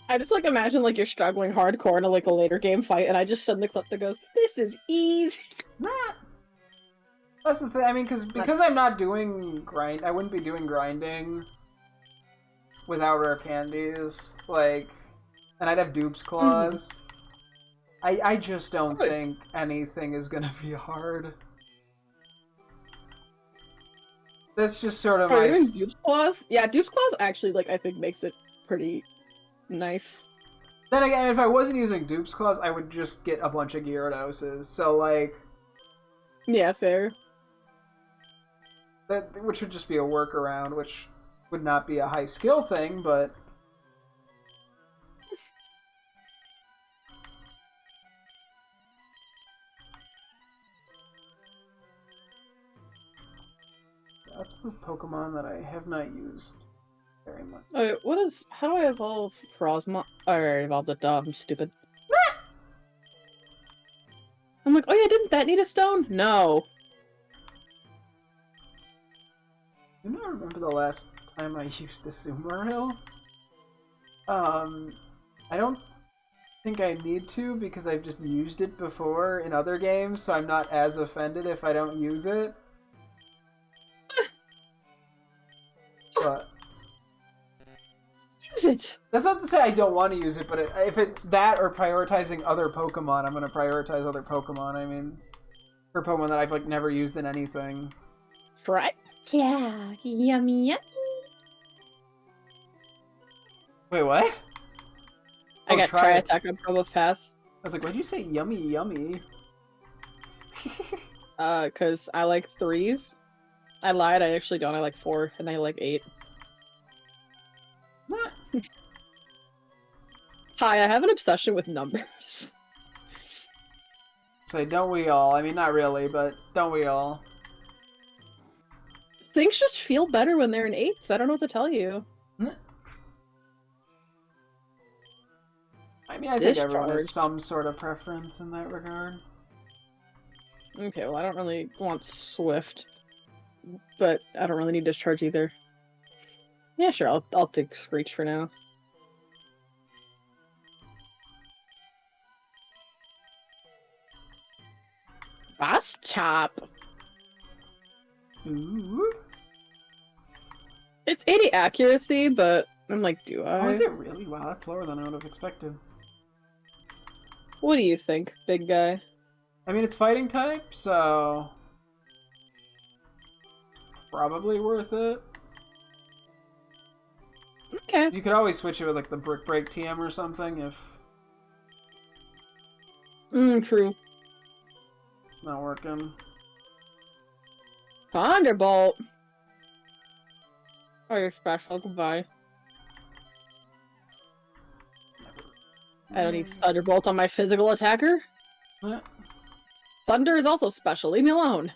I just like imagine like you're struggling hardcore in a later game fight, and I just send the clip that goes, "This is easy." Nah. That's the thing. I mean, because I'm not doing I wouldn't be doing grinding without rare candies. Like, And I'd have Dupe's Claws. I just don't think anything is gonna be hard. That's just sort of my... Even Dupe's Claws? Yeah, Dupe's Claws actually, like, I think makes it pretty nice. Then again, if I wasn't using Dupe's Claws, I would just get a bunch of Gyarados. So, like... Yeah, fair. Which would just be a workaround, which would not be a high skill thing, but... Let's move Pokemon that I have not used very much. Okay, how do I evolve Frosmo? I already evolved it, duh, I'm stupid. I'm like, oh yeah, didn't that need a stone? No. I do not remember the last time I used a Sumail. I don't think I need to because I've just used it before in other games, so I'm not as offended if I don't use it. But Use it! that's not to say I don't want to use it, but if it's that or prioritizing other Pokemon, I'm going to prioritize other Pokemon. I mean, for Pokemon that I've like never used in anything. Right? Yeah, yummy, yummy. Wait, what? I got try it. Tri-Attack on Probo Pass. I was like, why'd you say yummy, yummy? Cause I like 3s. I lied, I actually don't, I like 4, and I like 8. Hi, I have an obsession with numbers. Say, don't we all? I mean, not really, but don't we all? Things just feel better when they're in 8s, I don't know what to tell you. I mean, I think everyone has Discharge. some sort of preference in that regard. Okay, well I don't really want Swift. But I don't really need Discharge either. Yeah, sure, I'll take Screech for now. Boss Chop! Ooh. It's 80 accuracy, but I'm like, do I? Oh, is it really? Wow, that's lower than I would have expected. What do you think, big guy? I mean, it's fighting type, so... probably worth it. Okay. You could always switch it with, like, the Brick Break TM or something if True. it's not working. Thunderbolt! Oh, you're special, goodbye. I don't need Thunderbolt on my physical attacker. Eh. Thunder is also special, leave me alone.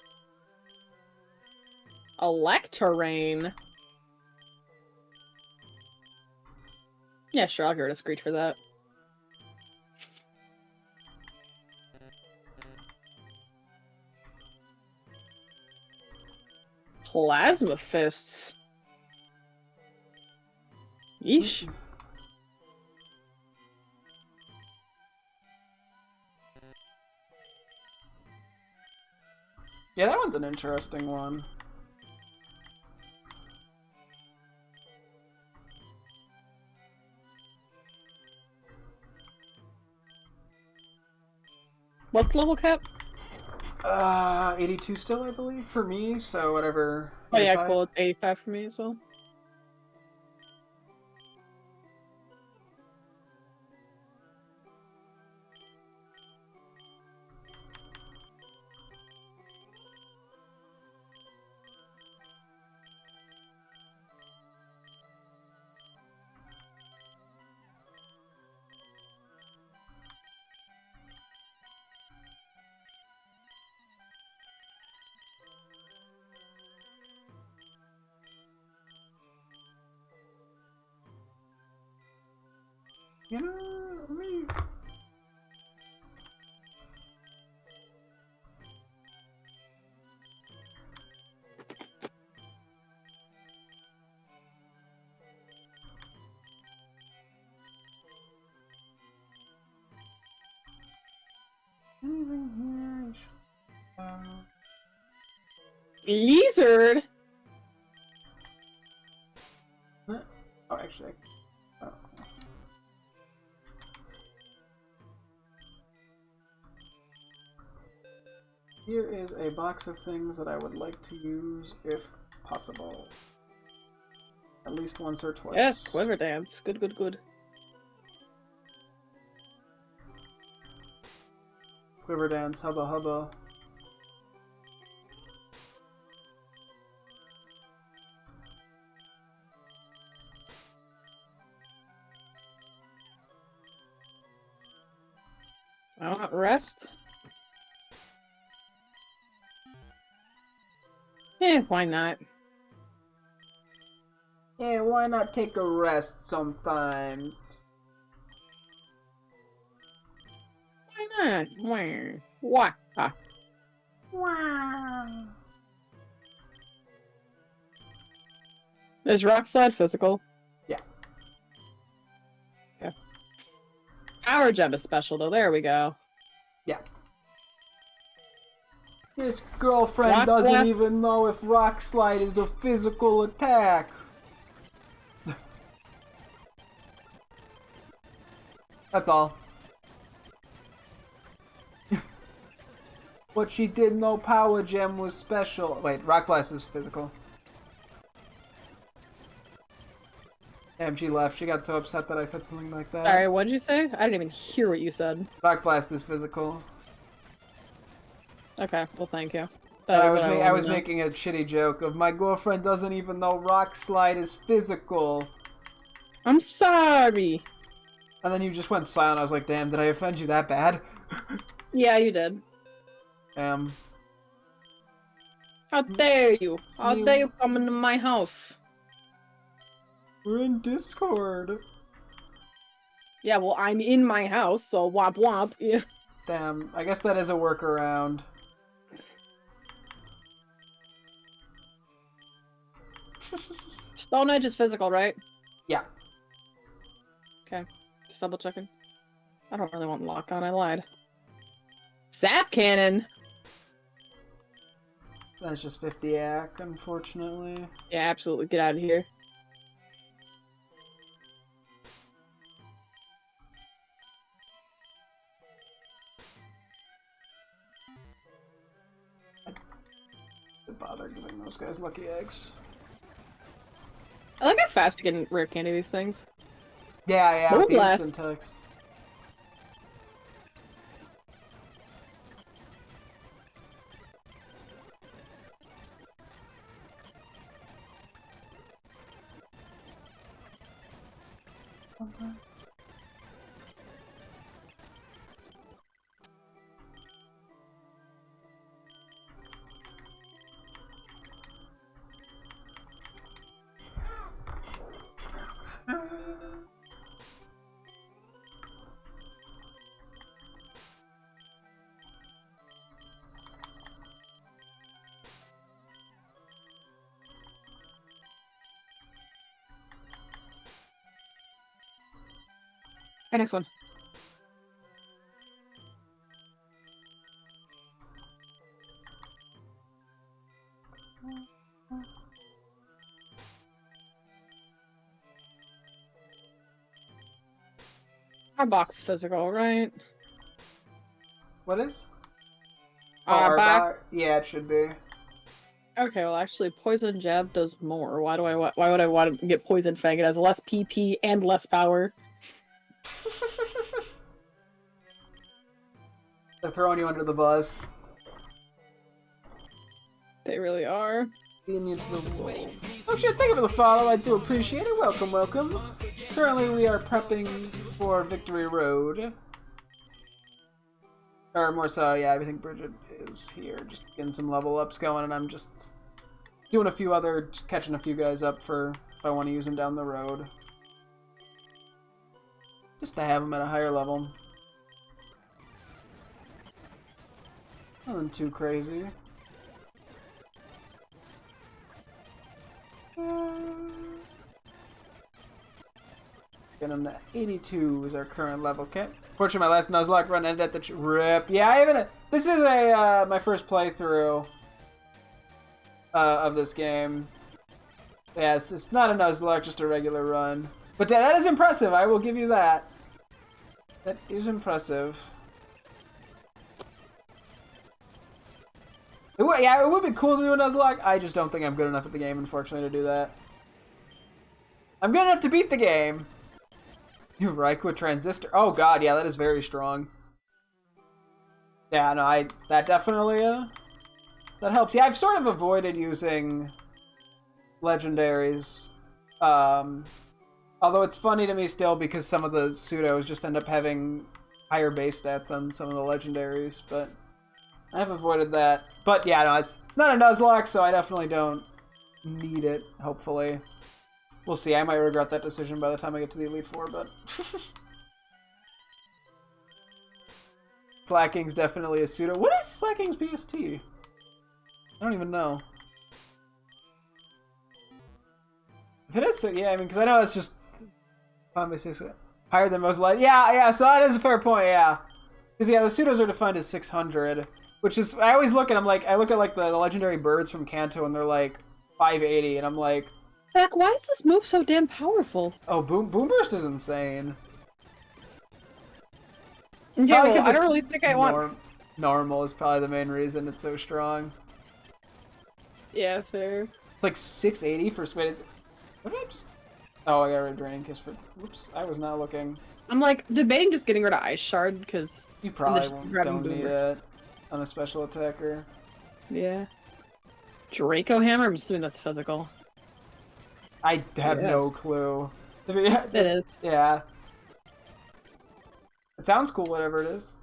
Electrorain. Yeah, sure, I'll get rid of Screech for that. Plasma Fists. Yeesh. Yeah, that one's an interesting one. What's level cap? 82 still, I believe, for me, so whatever. Oh yeah, 85. cool. It's 85 for me as well. You know, let me... anything here? Lizard! Oh, actually... Oh. Here is a box of things that I would like to use if possible. At least once or twice. Yes, quiver dance. Good, good, good. Quiver dance, hubba hubba. I want rest. Why not? Yeah, why not take a rest sometimes? Why not? Why? Why? Ah. Wow. Is Rock Slide physical? Yeah. Okay. Power Gem is special, though. There we go. Yeah. This girlfriend Rock doesn't Blast- even know if Rock Slide is a physical attack. That's all. But she didn't know Power Gem was special. Wait, Rock Blast is physical. Damn, she left. She got so upset that I said something like that. Sorry, what did you say? I didn't even hear what you said. Rock Blast is physical. Okay, well, thank you. I was what I wanted was to know. making a shitty joke of my girlfriend doesn't even know Rock Slide is physical. I'm sorry. And then you just went silent. I was like, damn, did I offend you that bad? Yeah, you did. How dare you? How You- dare you come into my house? We're in Discord. Yeah, well, I'm in my house, so womp womp. Yeah. Damn, I guess that is a workaround. Stone Edge is physical, right? Yeah. Okay. Just double checking. I don't really want lock on, I lied. Zap cannon! That's just 50 AC, unfortunately. Yeah, absolutely. Get out of here. Didn't bother giving those guys lucky eggs. I like how fast you can rare candy these things. Yeah, Moon with the Blast. instant text. Okay, next one. Our box physical, right? What is? Our back. Yeah, it should be. Okay, well, actually, Poison Jab does more. Why would I want to get Poison Fang? It has less PP and less power. They're throwing you under the bus. They really are. Being you to the wolves. Oh shit, thank you for the follow, I do appreciate it. Welcome, welcome. Currently we are prepping for Victory Road. Or more so, yeah, I think Bridget is here, just getting some level ups going, and I'm just doing a few other, just catching a few guys up for if I want to use them down the road. Just to have them at a higher level. Nothing too crazy. Get him to 82 is our current level. Okay. Fortunately, my last Nuzlocke run ended at the rip. Yeah, I haven't. This is a my first playthrough of this game. Yeah, it's not a Nuzlocke, just a regular run. But that is impressive. I will give you that. That is impressive. Yeah, it would be cool to do a Nuzlocke. I just don't think I'm good enough at the game, unfortunately, to do that. I'm good enough to beat the game. You Raikou Transistor. Oh god, yeah, that is very strong. Yeah, no, that definitely that helps. Yeah, I've sort of avoided using legendaries. Although it's funny to me still because some of the pseudos just end up having higher base stats than some of the legendaries, but I've avoided that. But yeah, no, it's not a Nuzlocke, so I definitely don't need it, hopefully. We'll see. I might regret that decision by the time I get to the Elite Four, but... Slacking's definitely a pseudo. What is Slacking's BST? I don't even know. If it is, so yeah, I mean, because I know it's just 5/6 higher than most light. Yeah, so that is a fair point, yeah. Because, yeah, the pseudos are defined as 600, which is, I always look at them like, I look at, like, the legendary birds from Kanto, and they're, like, 580, and I'm like... Zach, why is this move so damn powerful? Oh, Boom Burst is insane. Yeah, well, I don't really think I want... Normal is probably the main reason it's so strong. Yeah, fair. It's like 680 for Wait, what did I just... Oh, I got rid of Draining Kiss for... Whoops, I was not looking. I'm like debating just getting rid of Ice Shard, because... You probably don't need it on a special attacker. Yeah. Draco Hammer? I'm assuming that's physical. I have no clue. It is. Yeah. It sounds cool, whatever it is.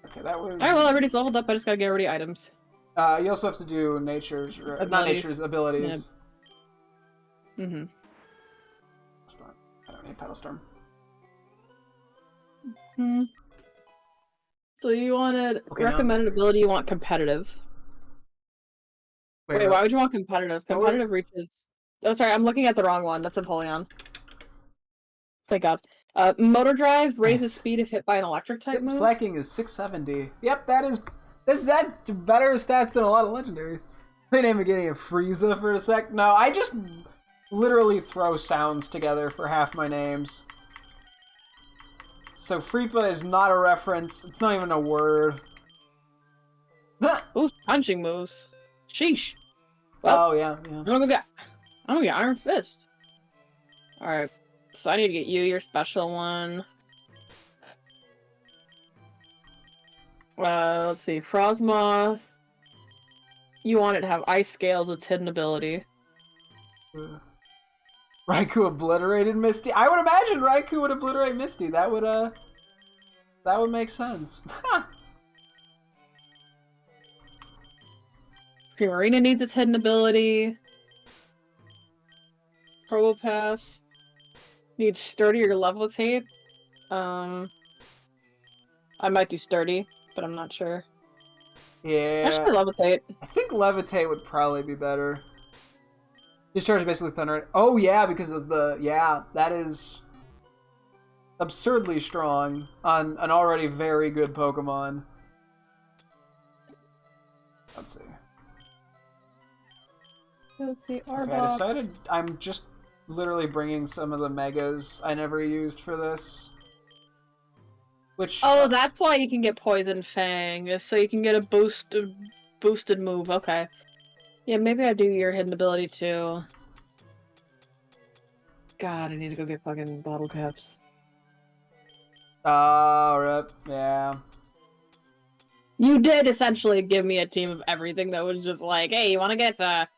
Okay, that was... Alright, well, everybody's leveled up. I just gotta get rid of items. You also have to do nature's... Not nature's, abilities. Yeah. Mm-hmm. I don't need Pedal Storm. Hmm. So you wanted recommended ability, you want competitive. Wait, why would you want competitive? Competitive reaches... Oh, sorry, I'm looking at the wrong one. That's Empoleon. Thank God. Motor Drive raises speed if hit by an electric type move. Slacking is 670. Yep, that's better stats than a lot of legendaries. They didn't even get any Frieza for a sec. No, I just literally throw sounds together for half my names. So Freepa is not a reference. It's not even a word. Ooh, punching moves. Sheesh. Well, oh yeah. I'm gonna get Iron Fist. Alright. So I need to get you your special one. Let's see. Frostmoth. You want it to have Ice Scales, its hidden ability. Raikou obliterated Misty. I would imagine Raikou would obliterate Misty. That would make sense. Primarina needs its hidden ability. Probopass needs Sturdy or Levitate. I might do Sturdy, but I'm not sure. Yeah. Actually, Levitate. I think Levitate would probably be better. Discharge is basically Thunder. Oh yeah, because of the... Yeah, that is absurdly strong on an already very good Pokemon. Let's see. Let's see, Arbok. Okay, I decided I'm just literally bringing some of the Megas I never used for this. Which... Oh, that's why you can get Poison Fang, so you can get a boosted move. Okay. Yeah, maybe I do your hidden ability too. God, I need to go get fucking bottle caps. Rip. Yeah. You did essentially give me a team of everything that was just like, hey, you wanna get a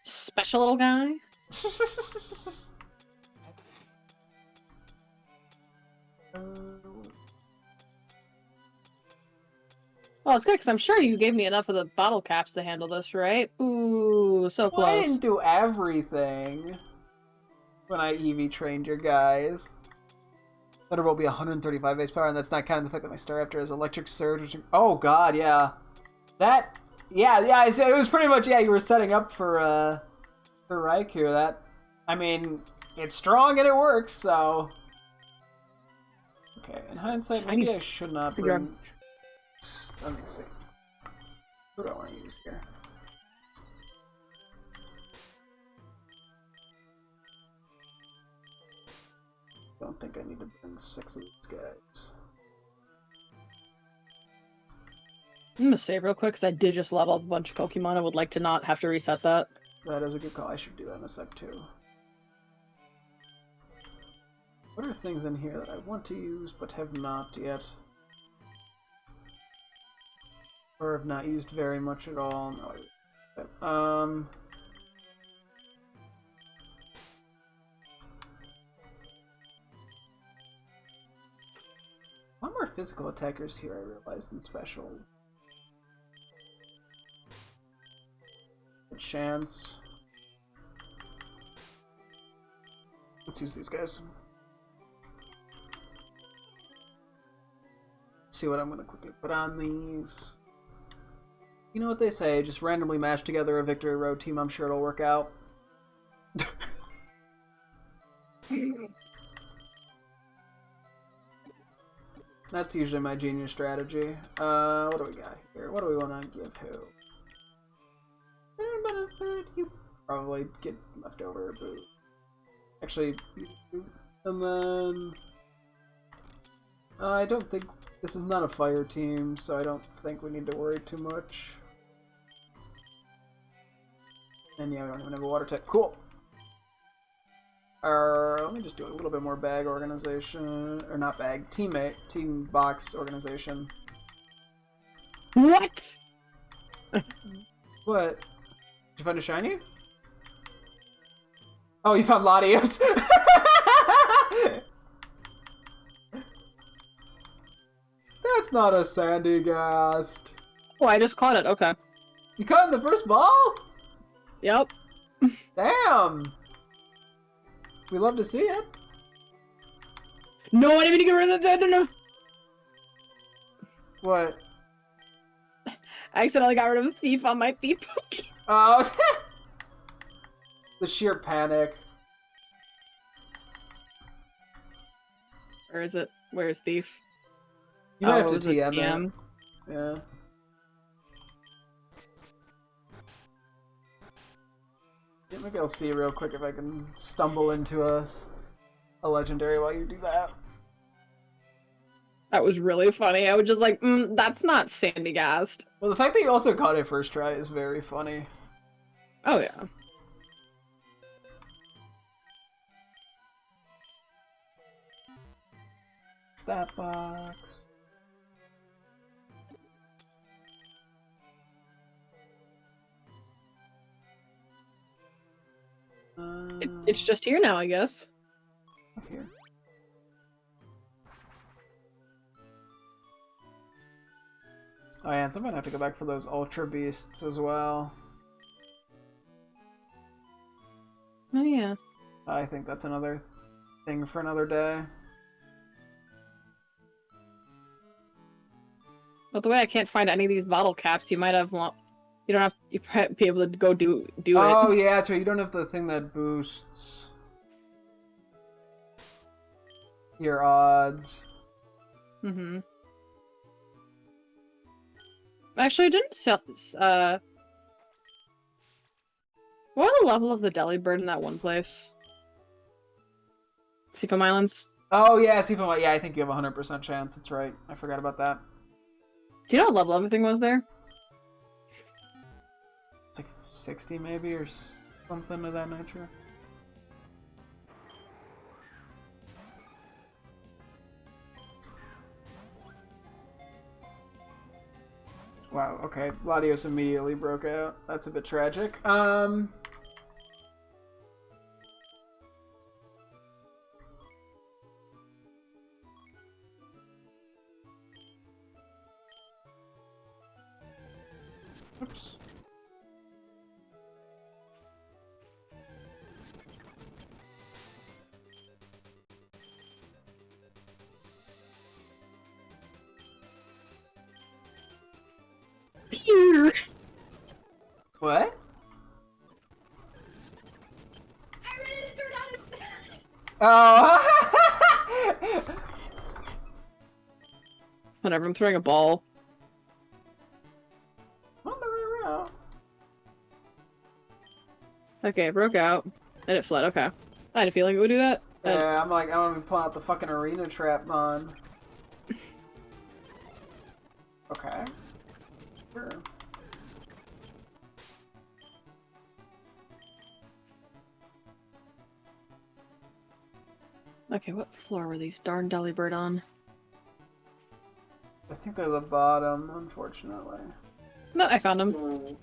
special little guy? Well, it's good, because I'm sure you gave me enough of the bottle caps to handle this, right? Ooh, so close. Well, I didn't do everything when I EV trained your guys. Thunderbolt will be 135 base power, and that's not counting the fact that my Staraptor has Electric Surge, which... Oh, God, yeah. That... Yeah, it was pretty much, yeah, you were setting up for Raikou. That... I mean, it's strong and it works, so... Okay, in hindsight, maybe I should not bring... Let me see. Who do I want to use here? Don't think I need to bring 6 of these guys. I'm gonna save real quick because I did just level up a bunch of Pokemon. I would like to not have to reset that. That is a good call. I should do that in a sec too. What are things in here that I want to use but have not yet? Or have not used very much at all? No. A lot more physical attackers here, I realize, than special. A chance. Let's use these guys. See what I'm gonna quickly put on these. You know what they say, just randomly mash together a Victory Road team, I'm sure it'll work out. That's usually my genius strategy. What do we got here? What do we want to give who? You probably get leftover, but actually, and then I don't think this is not a fire team, so I don't think we need to worry too much. And yeah, we don't even have a water type. Cool. Let me just do a little bit more bag organization, or not bag, team box organization. What? What? Did you find a shiny? Oh, you found Latios. That's not a Sandygast. Oh, I just caught it. Okay. You caught in the first ball? Yep. Damn. We love to see it. No, I didn't mean to get rid of that. No. What? I accidentally got rid of a thief on my thief Pokemon. Oh, the sheer panic. Or is it? Where's thief? You might have to it was a TM it. Yeah. Yeah, maybe I'll see real quick if I can stumble into a legendary while you do that. That was really funny. I was just like, that's not Sandygast. Well, the fact that you also caught it first try is very funny. Oh, yeah. That box. It's just here now, I guess. Up here. Oh yeah, and so I'm gonna have to go back for those Ultra Beasts as well. Oh, yeah. I think that's another thing for another day. But the way I can't find any of these bottle caps, you might have you don't have you might be able to go do it. Oh yeah, that's right. You don't have the thing that boosts your odds. Mm-hmm. Actually, I didn't sell. What are the level of the Delibird in that one place? Seafoam Islands. Oh yeah, Seafoam. Yeah, I think you have a 100% chance. That's right. I forgot about that. Do you know what level everything was there? It's like 60 maybe, or something of that nature. Wow, okay. Latios immediately broke out. That's a bit tragic. Oops. What? Oh! Whatever, I'm throwing a ball. Okay, it broke out. And it fled, okay. I had a feeling it would do that. Yeah, I'm like, I want to be pulling out the fucking arena trap, man. Okay. Okay, what floor were these darn Delibird on? I think they're the bottom, unfortunately. No, I found them.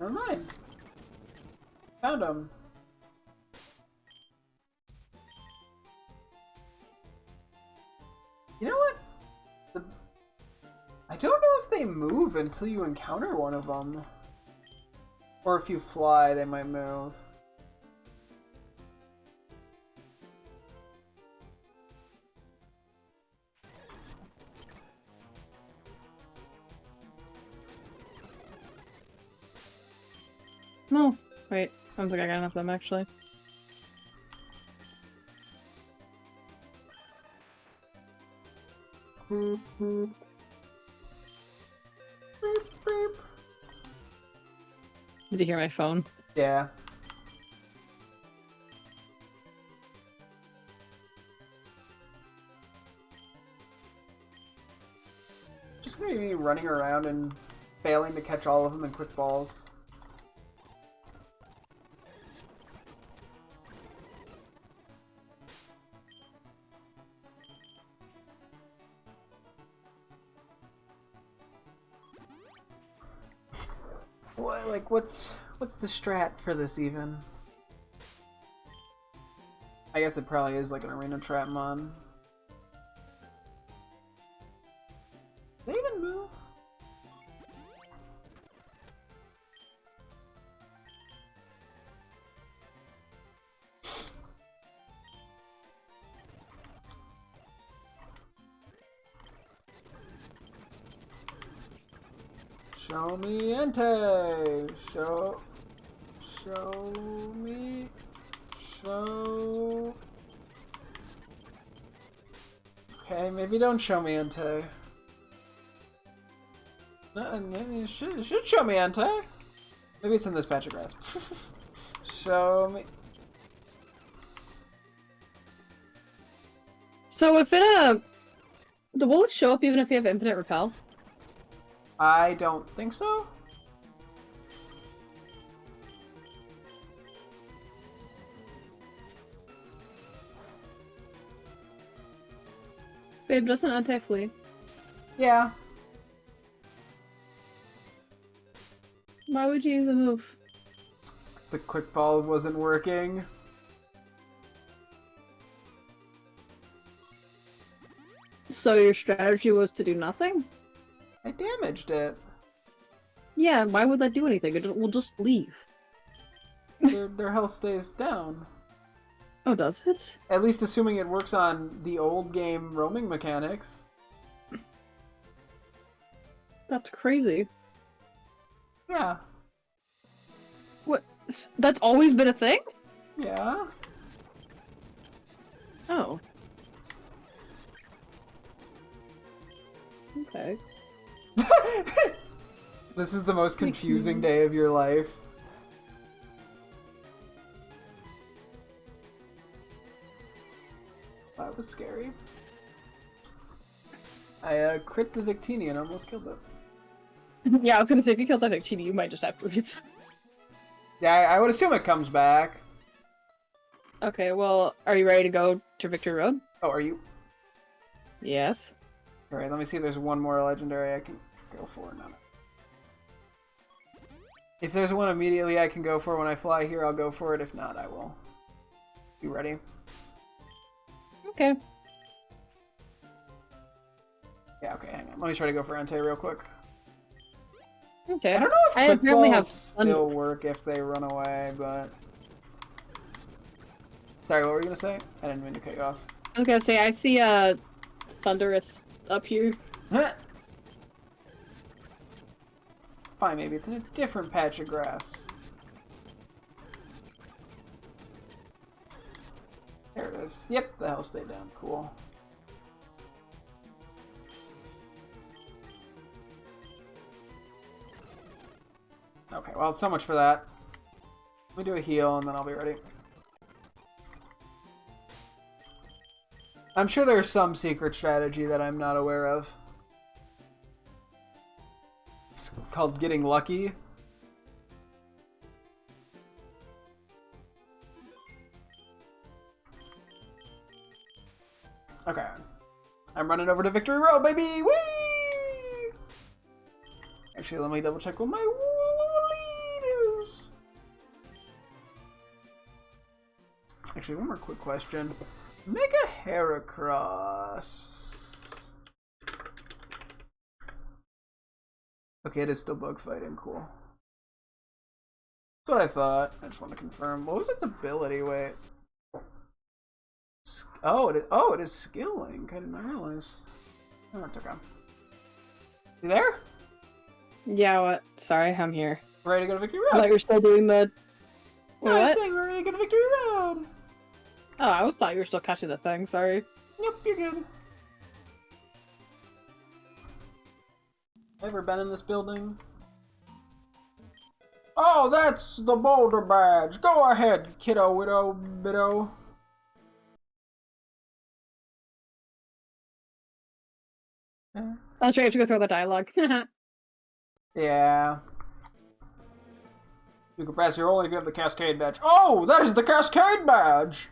Never mind. Found them. You know what? I don't know if they move until you encounter one of them. Or if you fly, they might move. No. Wait, I don't think I got enough of them actually. Boop, boop. Boop, boop. Did you hear my phone? Yeah. Just gonna be running around and failing to catch all of them in quick balls. What, like, what's the strat for this even? I guess it probably is like an arena trap mon. Do they even move? Show me Entei! Show me... Show... Okay, maybe don't show me Entei. No, maybe you should show me Entei. Maybe it's in this patch of grass. Show me... So if will it show up even if you have infinite repel? I don't think so. Babe, doesn't Entei flee? Yeah. Why would you use a move? The quick ball wasn't working. So your strategy was to do nothing? I damaged it. Yeah, why would that do anything? We'll just leave. Their health stays down. Oh, does it? At least assuming it works on the old game roaming mechanics. That's crazy. Yeah. What? That's always been a thing? Yeah. Oh. Okay. This is the most confusing day of your life. That was scary. I crit the Victini and almost killed it. Yeah, I was gonna say, if you killed that Victini, you might just have bleeds. Yeah, I would assume it comes back. Okay, well, are you ready to go to Victory Road? Oh, are you? Yes. Alright, let me see if there's one more legendary I can go for. No. If there's one immediately I can go for when I fly here, I'll go for it. If not, I will. You ready? Okay. Yeah, okay, hang on. Let me try to go for Entei real quick. Okay. I don't know if I quick apparently balls have still work if they run away, but... Sorry, what were you gonna say? I didn't mean to cut you off. I was gonna say, I see a Thunderous up here. Fine, maybe it's in a different patch of grass. There it is. Yep, the hell stayed down. Cool. Okay, well, so much for that. Let me do a heal and then I'll be ready. I'm sure there's some secret strategy that I'm not aware of. It's called getting lucky. Okay. I'm running over to Victory Road, baby! Whee! Actually, let me double check what my lead is. Actually, one more quick question. Mega Heracross. Okay, it is still bug fighting. Cool. That's what I thought. I just want to confirm. What was its ability? Wait. Oh, it is skill link. I did not realize. Oh, that's okay. You there? Yeah, what? Sorry, I'm here. Ready to go to Victory I Road? thought you were still doing the... No, I was What? saying we're ready to go to Victory Road. Oh, I always thought you were still catching the thing, sorry. Yep, you're good. Ever been in this building? Oh, that's the Boulder Badge. Go ahead, kiddo, widow, biddo. I was trying to go through the dialogue. Yeah. You can pass here only if you have the Cascade Badge. Oh, that is the Cascade Badge!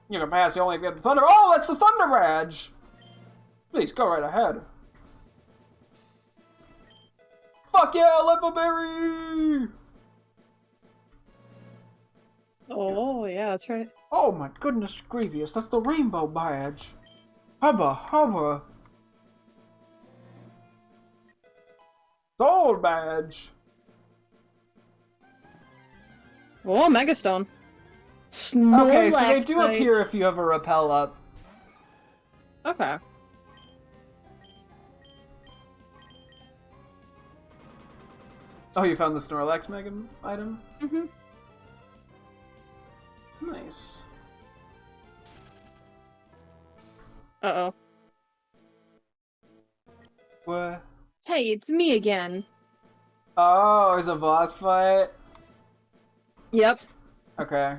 You can pass here only if you have the Thunder. Oh, that's the Thunder Badge! Please, go right ahead. Fuck yeah, Lepaberry! Oh, yeah, that's right. Oh my goodness grievous, that's the Rainbow Badge. Hubba, hubba. Gold Badge. Oh, Megastone. Okay, so they Snorlax do bites. appear if you have a repel up. Okay. Oh, you found the Snorlax Mega item? Mm-hmm. Nice. Uh-oh. What? Hey, it's me again. Oh, there's a boss fight? Yep. Okay.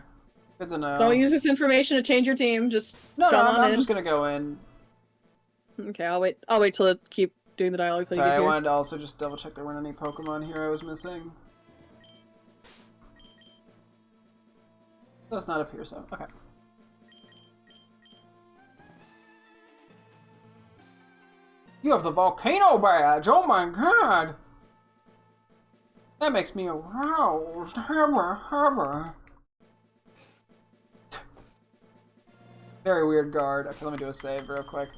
Good to know. Don't use this information to change your team, just No, come on I'm in. just gonna go in. Okay, I'll wait till it keep doing the dialogue till you Sorry, get I here. wanted to also just double check there weren't any Pokemon here I was missing. Does not appear so. Okay. You have the Volcano Badge! Oh my god! That makes me aroused. Very weird guard. Okay, let me do a save real quick.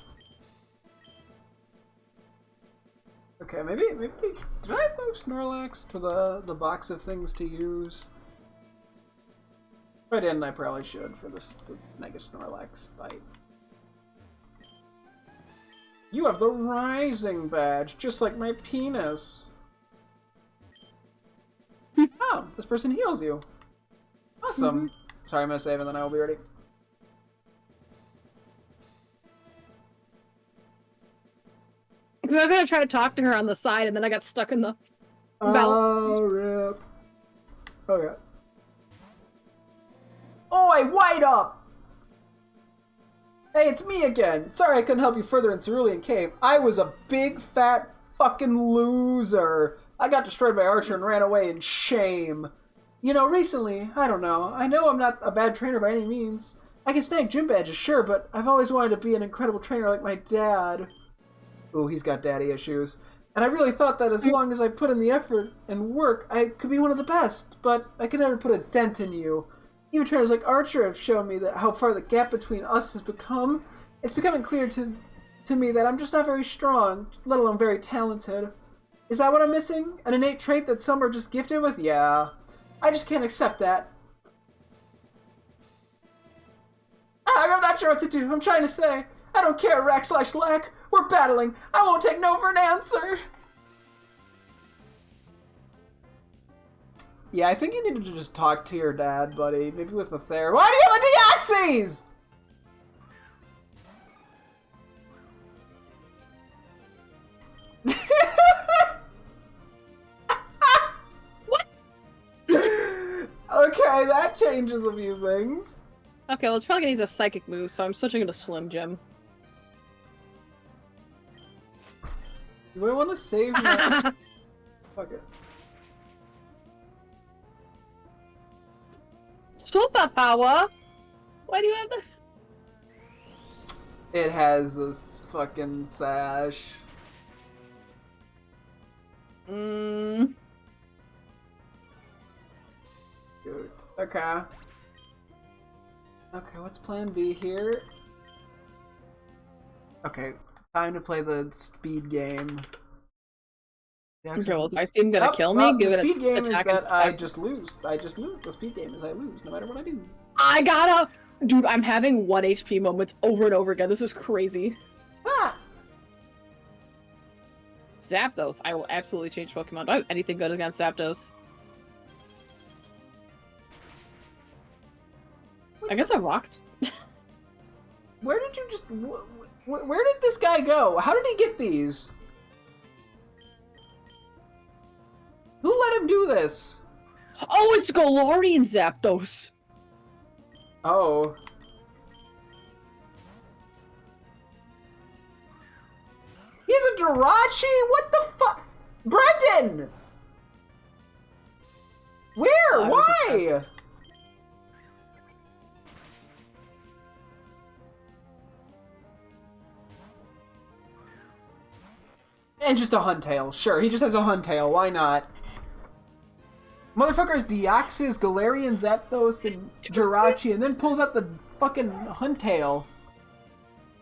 Okay, maybe did I move Snorlax to the box of things to use? If I didn't, I probably should for the Mega Snorlax fight. You have the Rising Badge, just like my penis. Oh, this person heals you. Awesome. Sorry, I'm gonna save and then I will be ready. Because I was gonna try to talk to her on the side, and then I got stuck in the belt. Oh, rip. Okay. Oi, wait up! Hey, it's me again. Sorry I couldn't help you further in Cerulean Cave. I was a big, fat, fucking loser. I got destroyed by Archer and ran away in shame. You know, recently, I don't know. I know I'm not a bad trainer by any means. I can snag gym badges, sure, but I've always wanted to be an incredible trainer like my dad. Ooh, he's got daddy issues. And I really thought that as long as I put in the effort and work, I could be one of the best. But I could never put a dent in you. Even trainers like Archer have shown me that how far the gap between us has become. It's becoming clear to me that I'm just not very strong, let alone very talented. Is that what I'm missing? An innate trait that some are just gifted with? Yeah. I just can't accept that. I'm not sure what to do. I'm trying to say. I don't care, Rack/Lack. We're battling. I won't take no for an answer. Yeah, I think you needed to just talk to your dad, buddy. Maybe with a therapist. Why do you have a Deoxys? What? Okay, that changes a few things. Okay, well, it's probably gonna use a psychic move, so I'm switching to Slim Jim. Do I want to save my... Fuck it. Superpower? Why do you have that? It has this fucking sash. Mm. Good. Okay. Okay, what's plan B here? Okay, time to play the speed game. Okay, well, is my speed gonna kill me? The Give it speed game is attack and that I attack. just lose. I just lose. The speed game is I lose no matter what I do. I gotta... Dude, I'm having 1 HP moments over and over again. This is crazy. Ah! Zapdos. I will absolutely change Pokemon. Do I have anything good against Zapdos? I guess I rocked. Where did you just... where did this guy go? How did he get these? Who let him do this? Oh, it's Galarian Zapdos! Oh. He's a Jirachi? What the fuck? Brendan! Where? Why? And just a Huntail. Sure, he just has a Huntail. Why not? Motherfucker has Deoxys, Galarian, Zapdos, and Jirachi, and then pulls out the fucking Huntail.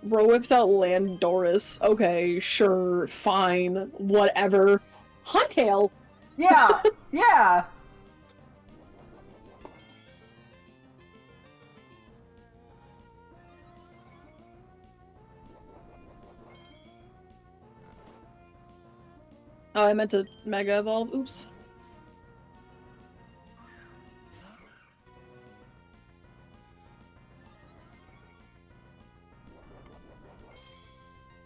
Bro whips out Landorus. Okay, sure, fine, whatever. Huntail? Yeah, yeah. Oh, I meant to Mega Evolve. Oops.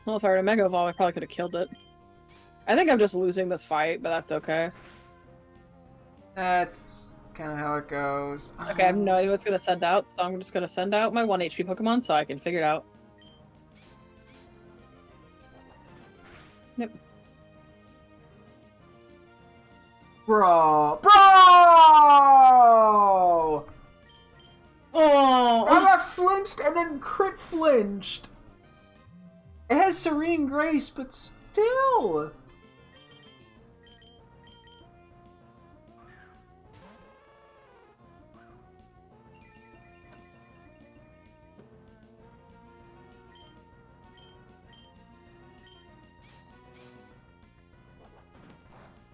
Well, if I were to Mega Evolve, I probably could have killed it. I think I'm just losing this fight, but that's okay. That's kind of how it goes. Okay, I have no idea what's gonna send out, so I'm just gonna send out my 1 HP Pokemon so I can figure it out. Yep. Bro! Bro! Oh! I got flinched and then crit flinched. It has Serene Grace, but still.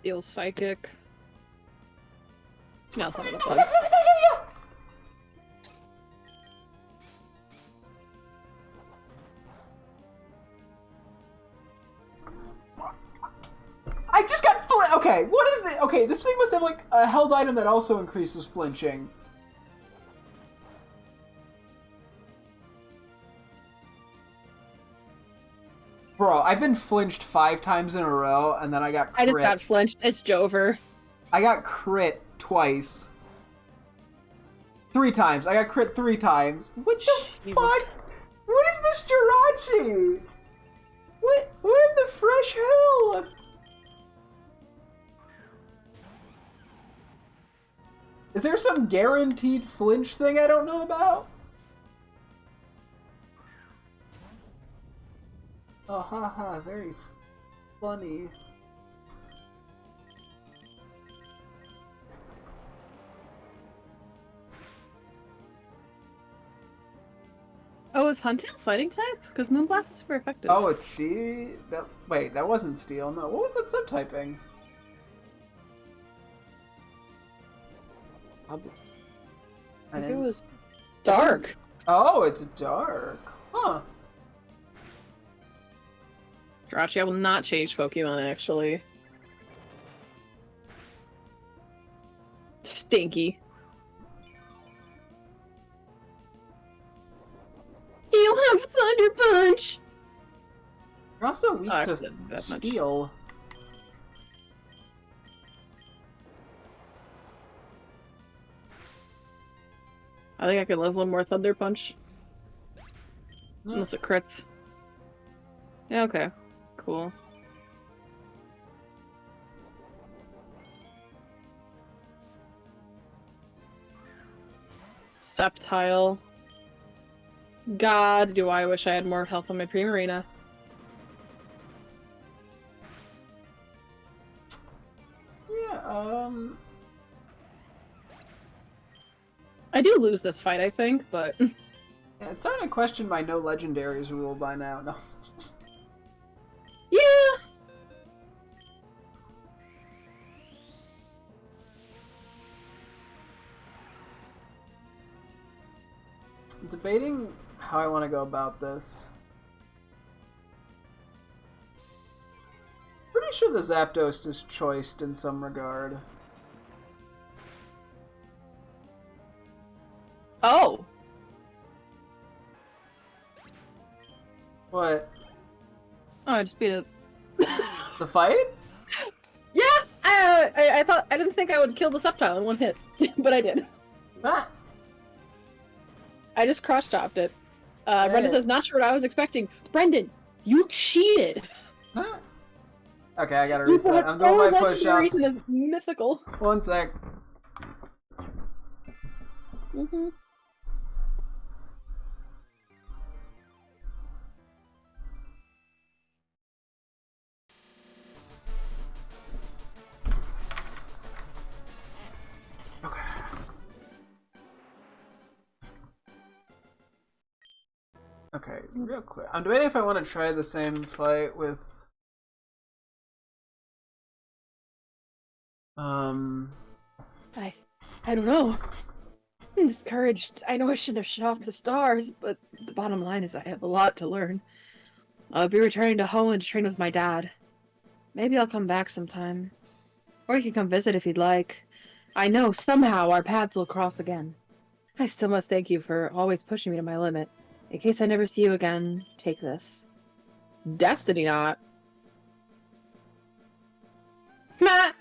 Feel psychic. No, it's not gonna fun. I just got okay, what is this? Okay, this thing must have like a held item that also increases flinching. Bro, I've been flinched 5 times in a row, and then I got crit. I just got flinched. It's Jover. I got crit twice. 3 times. I got crit 3 times. What the fuck? What is this Jirachi? What in the fresh hell? Is there some guaranteed flinch thing I don't know about? Oh, haha, very funny. Oh, is Huntail fighting type? Because Moonblast is super effective. Oh, it's Steel? Wait, that wasn't Steel. No, what was that subtyping? I think it was Dark. Oh, it's Dark. Huh. Jirachi, I will not change Pokemon, actually. Stinky. You have Thunder Punch! You're also weak Oh, to that much. Steel. I think I can live one more Thunder Punch. No. Unless it crits. Yeah, okay. Cool. Sceptile. God, do I wish I had more health on my Primarina. Yeah, I do lose this fight, I think, but... yeah, it's starting to question my no legendaries rule by now. No. Yeah! I'm debating how I want to go about this. Pretty sure the Zapdos is choiced in some regard. Oh! What? Oh, I just beat it. The fight? Yeah! I thought- I didn't think I would kill the Sceptile in one hit, but I did. Ah! I just cross-chopped it. Hey. Brendan says, not sure what I was expecting. Brendan, you cheated! Ah. Okay, I gotta You reset. bought I'm doing four my legendaries push-ups. and it's mythical. One sec. Mm-hmm. Okay. Okay, real quick. I'm debating if I want to try the same fight with... I don't know. I'm discouraged. I know I shouldn't have shut off the stars, but the bottom line is I have a lot to learn. I'll be returning to Hoenn to train with my dad. Maybe I'll come back sometime. Or you can come visit if you'd like. I know somehow our paths will cross again. I still must thank you for always pushing me to my limit. In case I never see you again, take this. Destiny not. Meh!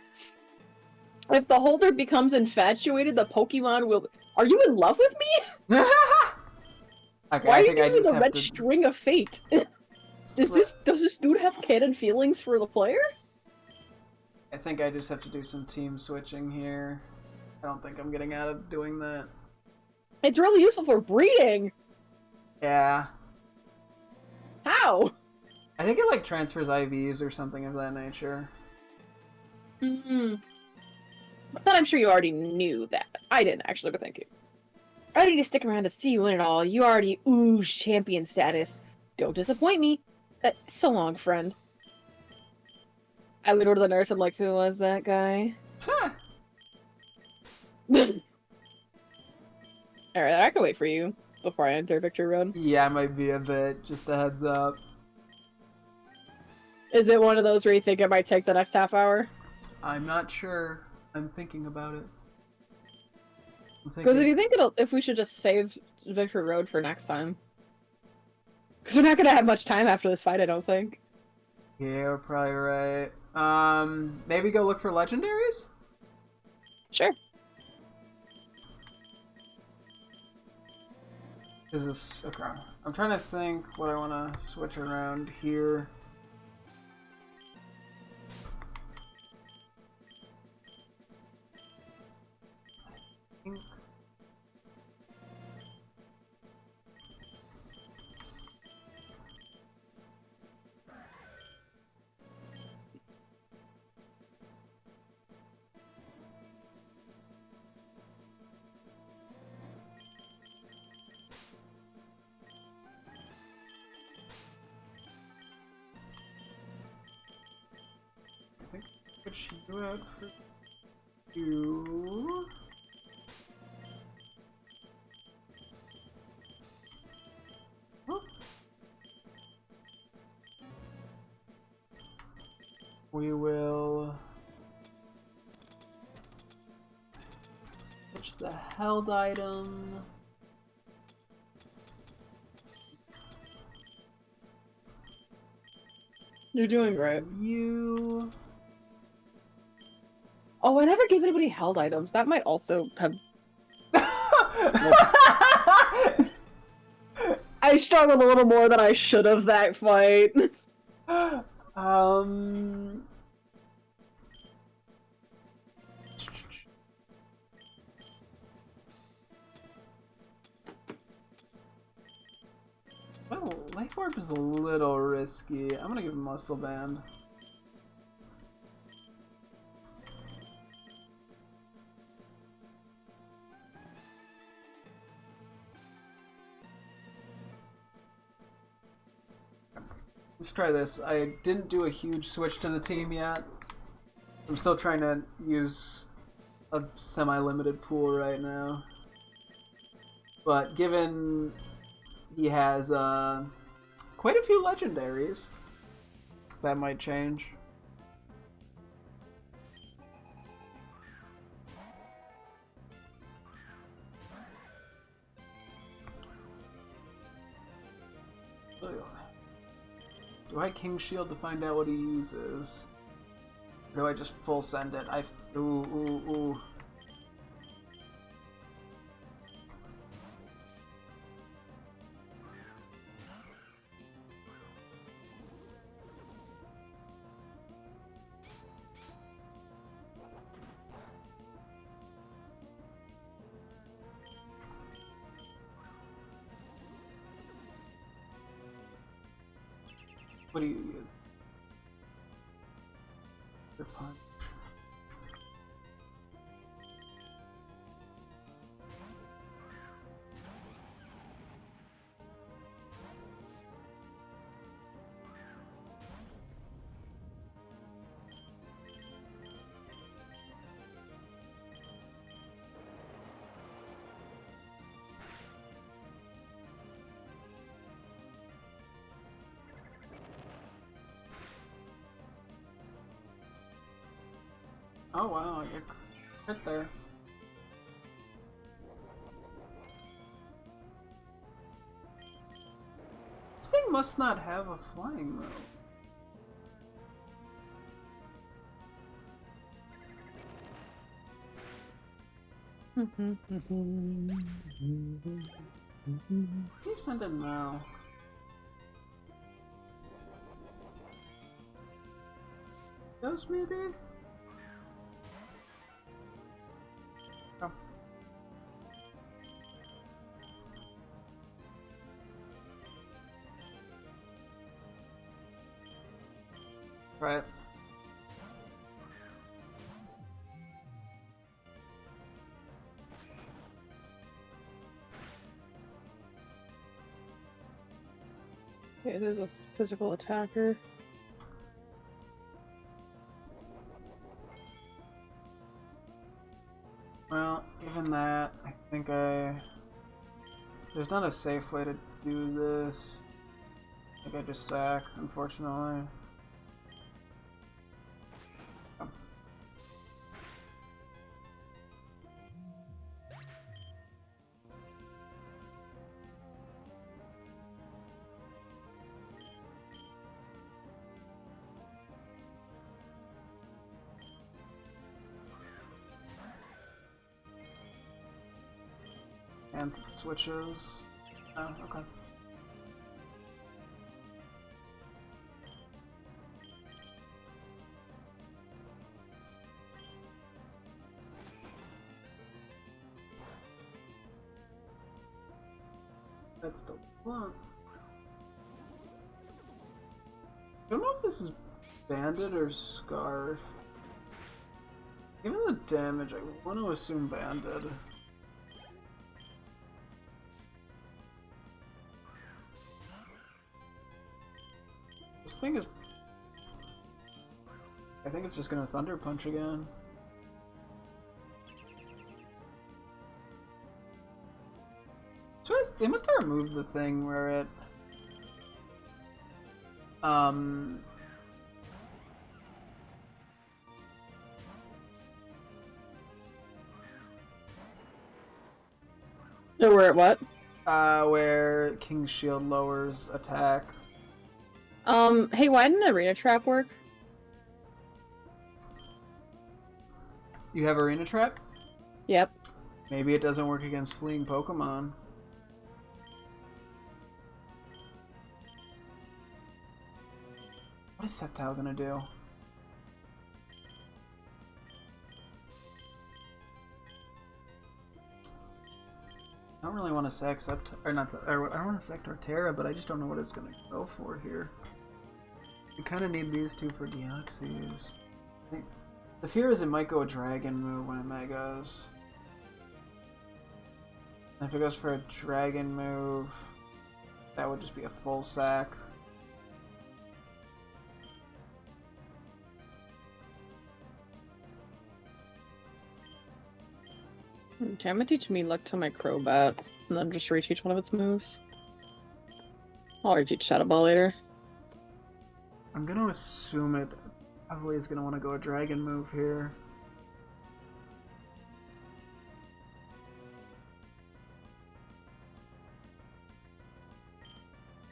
If the holder becomes infatuated, the Pokemon will... Are you in love with me? Okay, Why I are you think I giving me just the have red to... string of fate? Does this dude have canon feelings for the player? I think I just have to do some team switching here. I don't think I'm getting out of doing that. It's really useful for breeding! Yeah. How? I think it like transfers IVs or something of that nature. Mm-hmm. But I'm sure you already knew that. I didn't actually, but thank you. I need to stick around to see you win it all. You already ooze champion status. Don't disappoint me. So long, friend. I lean over to the nurse, I'm like, who was that guy? Huh. Alright, I can wait for you before I enter Victory Road. Yeah, it might be a bit. Just a heads up. Is it one of those where you think it might take the next half hour? I'm not sure. I'm thinking about it. Because if you think if we should just save Victory Road for next time. Because we're not gonna have much time after this fight, I don't think. Yeah, you're probably right. Maybe go look for legendaries? Sure. Is this... Okay. I'm trying to think what I want to switch around here. I think switch you out for you. Huh? We will switch the held item. You're doing great. You. Oh, I never gave anybody held items. That might also have... I struggled a little more than I should have that fight. um. Life Orb is a little risky. I'm gonna give him Muscle Band. Let's try this. I didn't do a huge switch to the team yet. I'm still trying to use a semi-limited pool right now. But given he has quite a few legendaries, that might change. Do I King Shield to find out what he uses? Or do I just full send it? Ooh. What do you use? Your punch. Oh wow, you're right there. This thing must not have a flying move. You send it now. Those maybe? Oh. Right. Okay, there's a physical attacker. Well, given that, I think there's not a safe way to do this. I think I just sack, unfortunately. And it switches. Oh, okay. That's the one. I don't know if this is Bandit or Scarf. Given the damage, I want to assume Bandit. This thing is... I think it's just gonna Thunder Punch again. So they must have removed the thing where it... Or where at what? Where King's Shield lowers attack. Hey, why didn't Arena Trap work? You have Arena Trap? Yep. Maybe it doesn't work against fleeing Pokemon. What is Sceptile gonna do? I don't really want to sack Sept, or not, or I don't want to sack Torterra, but I just don't know what it's gonna go for here. We kind of need these two for Deoxys. I think the fear is it might go a dragon move when it megas. And if it goes for a dragon move, that would just be a full sack. Okay, I'm gonna teach me luck to my Crobat, and then just reteach one of its moves. I'll reteach Shadow Ball later. I'm gonna assume it probably is gonna want to go a dragon move here.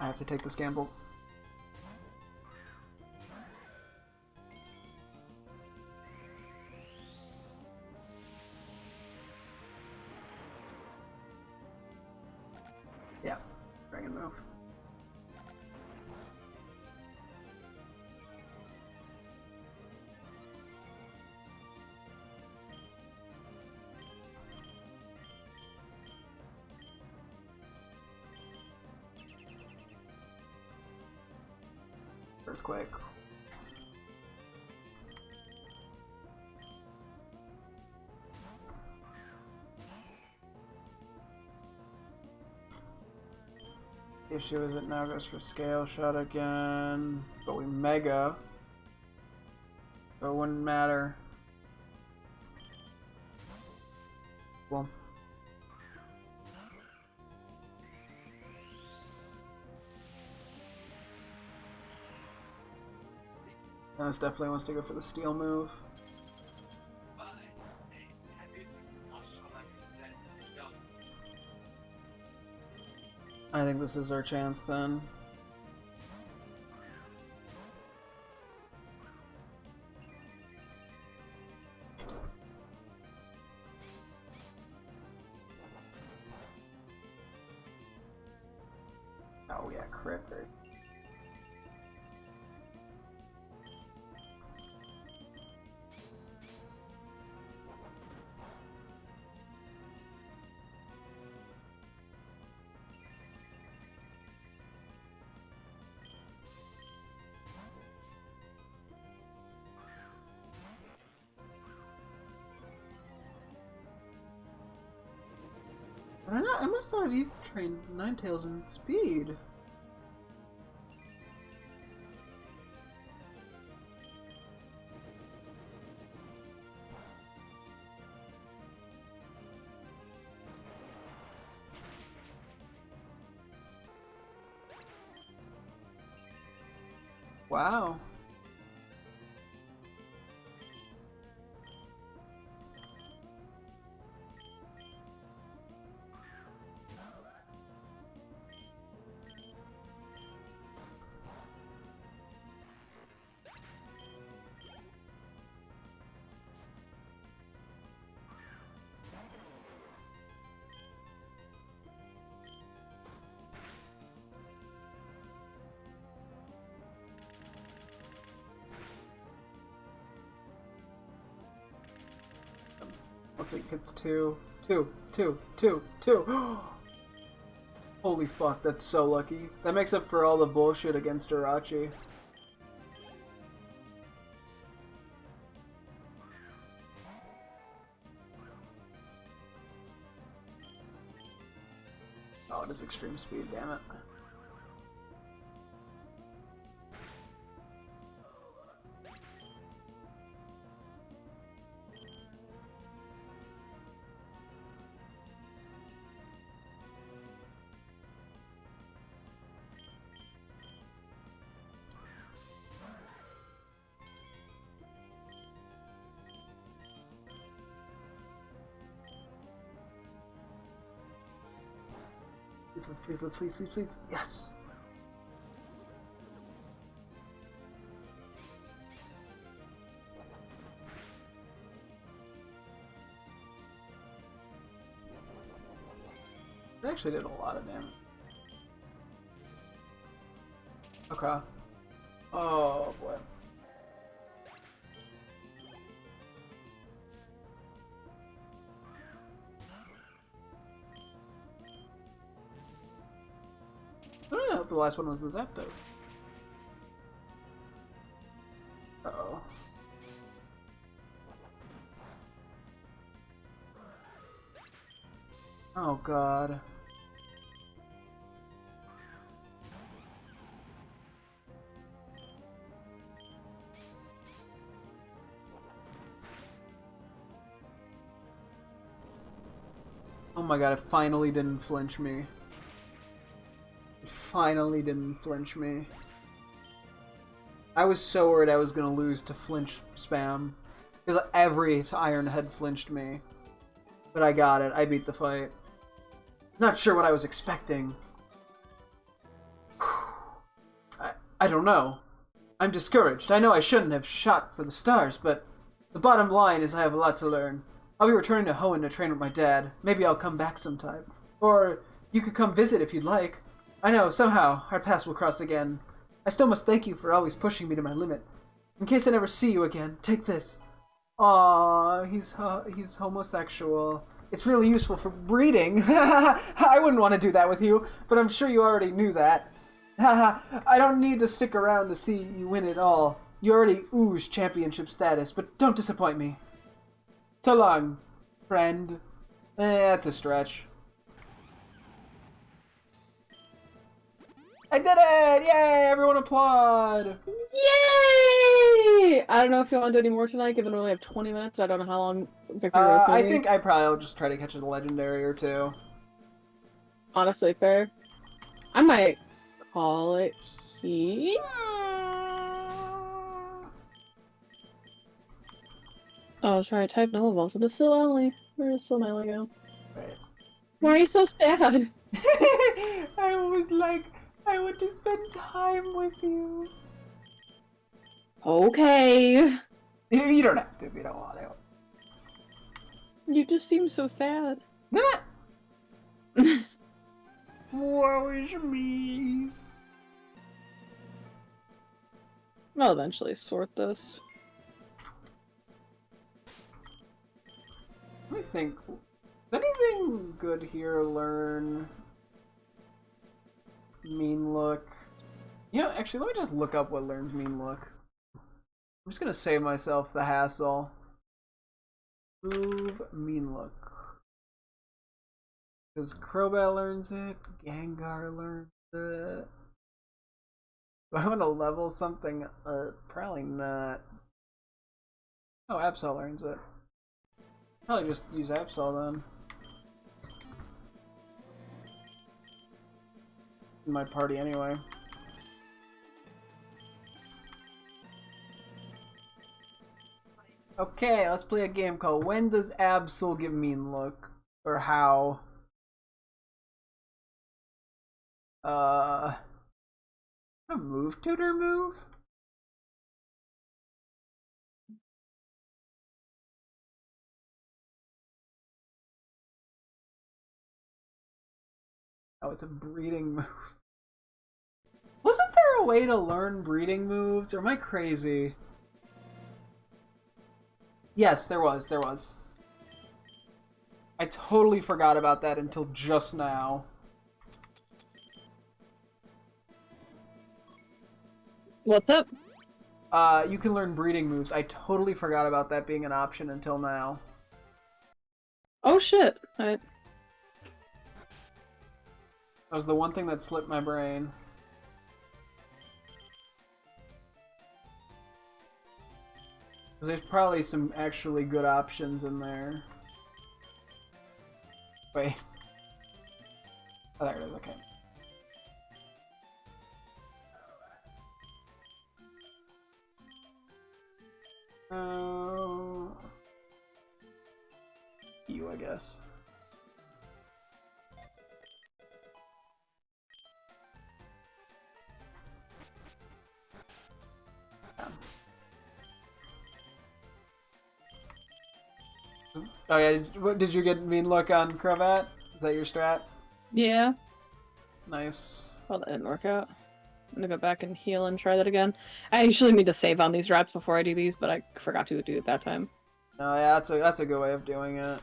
I have to take this gamble. Yeah, dragon move. Earthquake. The issue is it now goes for scale shot again, but we mega, so it wouldn't matter. Well. This definitely wants to go for the steel move. I think this is our chance then. Oh yeah, crit rate. I must not have even trained Ninetales in speed. Wow. Let's see, it's two. Holy fuck, that's so lucky. That makes up for all the bullshit against Jirachi. Oh, it is extreme speed, damn it. Please, please, please, please. Yes! It actually did a lot of damage. Okay. Oh boy. Nope, the last one was the Zapdos. Uh-oh. Oh god. Oh my god, it finally didn't flinch me. It finally didn't flinch me. I was so worried I was gonna lose to flinch spam. Because every iron had flinched me. But I got it. I beat the fight. Not sure what I was expecting. I don't know. I'm discouraged. I know I shouldn't have shot for the stars, but the bottom line is I have a lot to learn. I'll be returning to Hoenn to train with my dad. Maybe I'll come back sometime. Or you could come visit if you'd like. I know, somehow, our paths will cross again. I still must thank you for always pushing me to my limit. In case I never see you again, take this. Aww, he's homosexual. It's really useful for breeding. I wouldn't want to do that with you, but I'm sure you already knew that. I don't need to stick around to see you win it all. You already ooze championship status, but don't disappoint me. So long, friend. That's a stretch. I did it! Yay! Everyone applaud! Yay! I don't know if you want to do any more tonight, given we only have 20 minutes. I don't know how long Victory Road's gonna I be. think I probably will just try to catch a legendary or two. Honestly, fair. I might call it here. I was trying to type Novables, and it's still only. Where's still my Lego? Right. Why are you so sad? I was like, I want to spend time with you. Okay. You don't have to if you don't want to. You just seem so sad. Woe is me. I'll eventually sort this. Let me think. Is anything good here? Learn. Mean look. Yeah, actually, let me just look up what learns mean look. I'm just gonna save myself the hassle. Move mean look. Because Crobat learns it, Gengar learns it. Do I want to level something up? Probably not. Oh, Absol learns it. Probably just use Absol then. In my party anyway. Okay, let's play a game called When Does Absol Give Mean Look? Or how? A move tutor move? Oh, it's a breeding move. Wasn't there a way to learn breeding moves? Or am I crazy? Yes, there was. I totally forgot about that until just now. What's up? You can learn breeding moves. I totally forgot about that being an option until now. Oh shit. That was the one thing that slipped my brain. There's probably some actually good options in there. Wait. Oh, there it is, okay. You, I guess. Oh yeah, did you get mean look on Cravat? Is that your strat? Yeah. Nice. Well, that didn't work out. I'm gonna go back and heal and try that again. I usually need to save on these rats before I do these, but I forgot to do it that time. Oh yeah, that's a good way of doing it.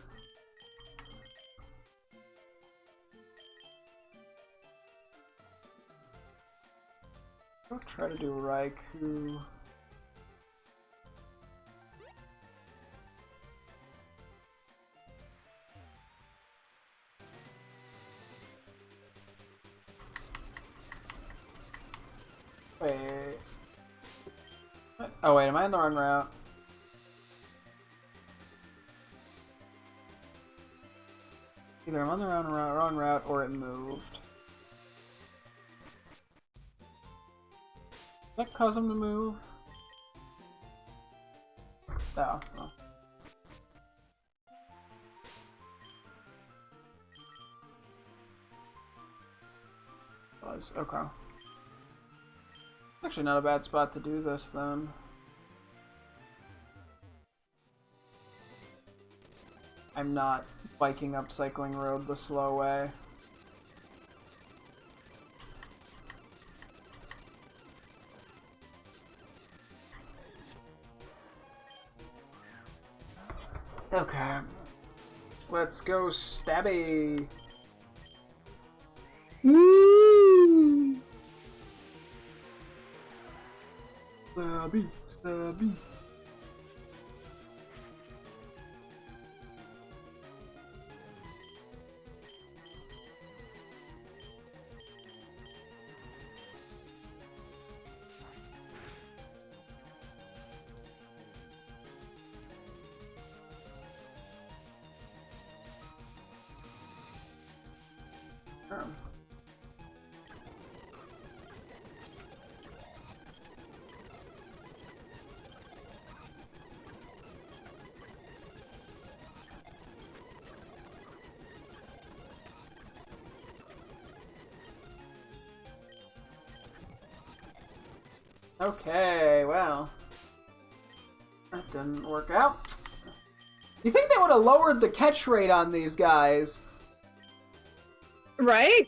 I'll try to do Raikou. Wait. What? Oh wait, am I in the wrong route? Either I'm on the wrong route or it moved. Did that cause him to move? Oh. Oh. Was okay. Actually, not a bad spot to do this then. I'm not biking up Cycling Road the slow way. Okay. Let's go Stabby! Woo! Stabby, Stabby. Okay, well. That didn't work out. You think they would have lowered the catch rate on these guys? Right?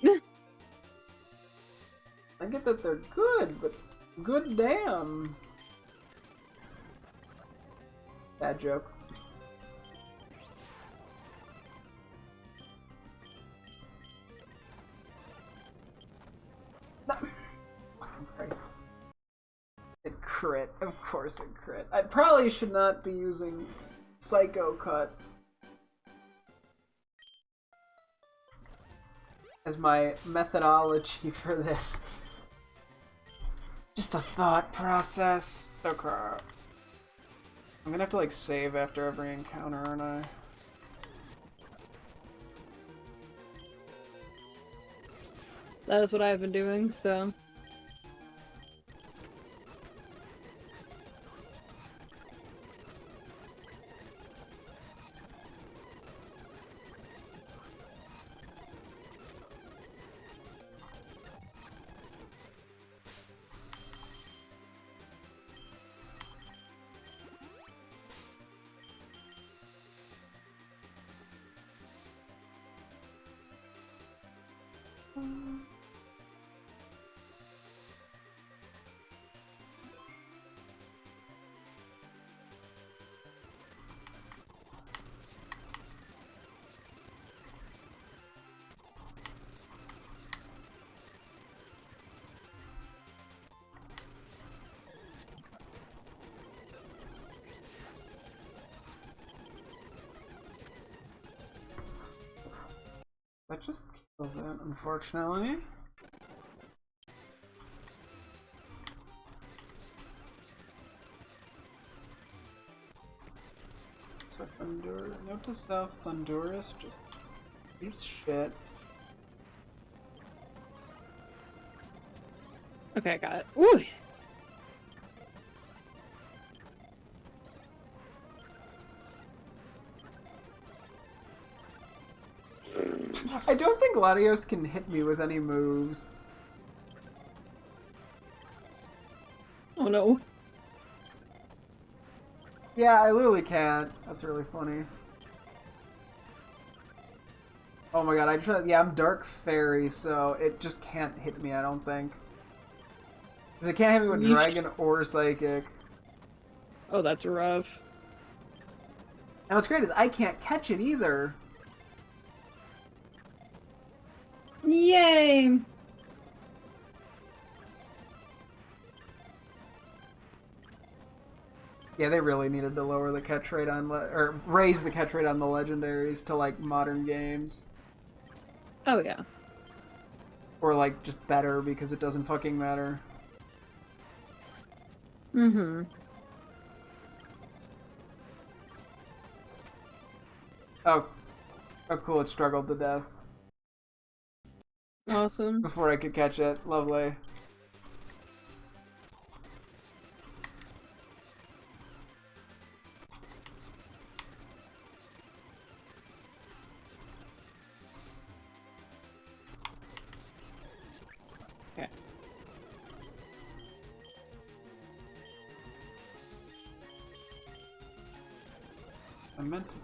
I get that they're good, but good damn. Bad joke. No. Fucking Christ. It crit. Of course it crit. I probably should not be using Psycho Cut as my methodology for this. Just a thought process. Okay. I'm gonna have to like save after every encounter, aren't I? That is what I've been doing, so... That just kills it, unfortunately. So note to self, Thundurus just eats shit. Okay, I got it. Ooh! I don't think Latios can hit me with any moves. Oh no. Yeah, I literally can't. That's really funny. Oh my god, yeah, I'm Dark Fairy, so it just can't hit me, I don't think. Because it can't hit me with Dragon or Psychic. Oh, that's rough. And what's great is I can't catch it either. Yay! Yeah, they really needed to lower the catch rate on, or raise the catch rate on the legendaries to, like, modern games. Oh, yeah. Or, like, just better because it doesn't fucking matter. Mm-hmm. Oh. Oh, cool, it struggled to death. Awesome. Before I could catch it. Lovely. Okay. I meant to.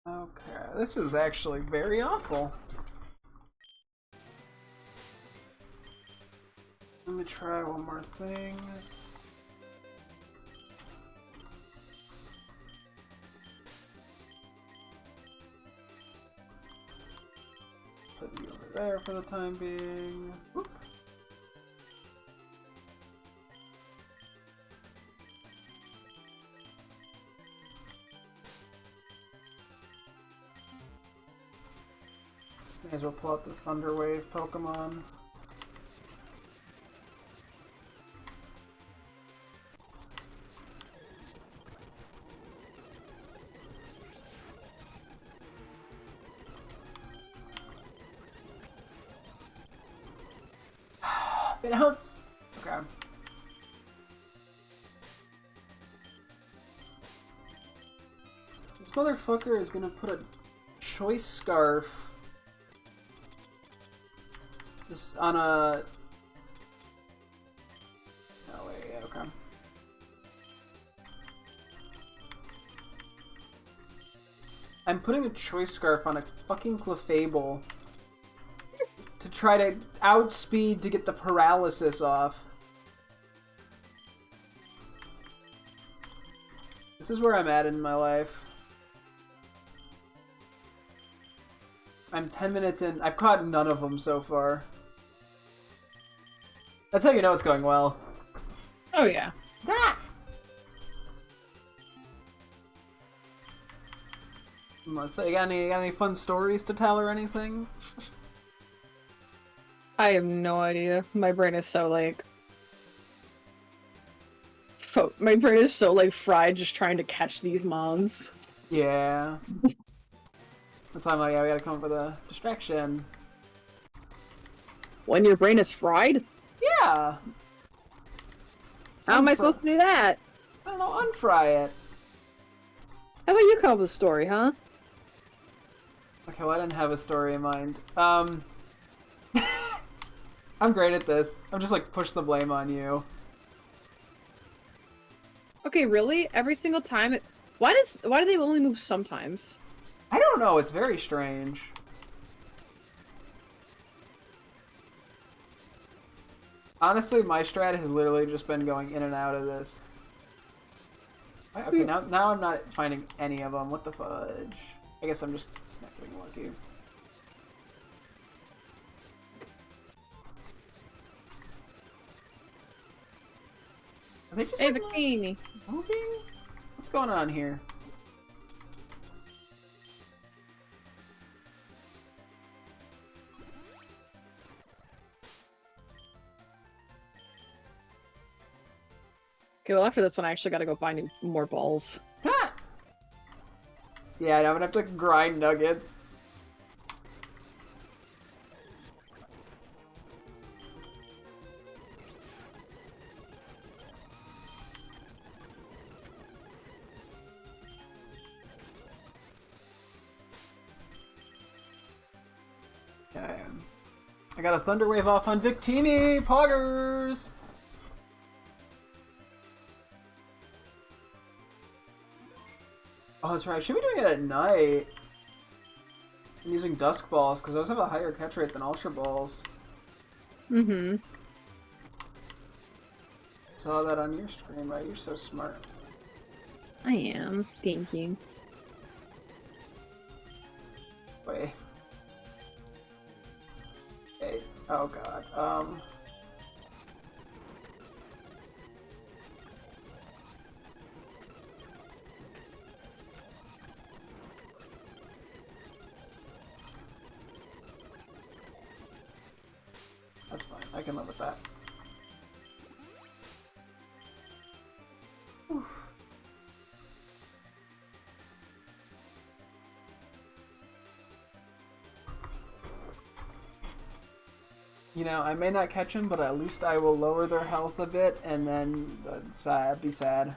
Okay, this is actually very awful. Let me try one more thing. Put you over there for the time being. Whoop. May as well pull out the Thunder Wave Pokemon. It helps. Okay. This motherfucker is gonna put a choice scarf just on a. Oh wait, yeah, okay. I'm putting a choice scarf on a fucking Clefable to try to outspeed to get the paralysis off. This is where I'm at in my life. I'm 10 minutes in. I've caught none of them so far. That's how you know it's going well. Oh, yeah. That! Let's say, you got any fun stories to tell or anything? I have no idea. My brain is so, like... My brain is so, like, fried just trying to catch these mons. Yeah. That's why I'm like, yeah, we gotta come up with a distraction. When your brain is fried? Yeah! How am I supposed to do that? I don't know, unfry it. How about you come up with a story, huh? Okay, well, I didn't have a story in mind. I'm great at this. I'm just like, push the blame on you. Okay, really? Every single time it... Why do they only move sometimes? I don't know, it's very strange. Honestly, my strat has literally just been going in and out of this. Okay, now I'm not finding any of them. What the fudge? I guess I'm just not getting lucky. Are they just Hey, like, Bikini. moving? What's going on here? Okay, well after this one I actually gotta go buy more balls. Ha! Yeah, I'm gonna have to grind nuggets. Okay. I got a Thunder Wave off on Victini! Poggers! Oh, that's right. I should be doing it at night. I'm using Dusk Balls, because those have a higher catch rate than Ultra Balls. Mm-hmm. saw that on your screen, but you're so smart. I am. Thank you. Wait. Okay. Oh god. That's fine. I can live with that. Oof. You know, I may not catch them, but at least I will lower their health a bit, and then be sad.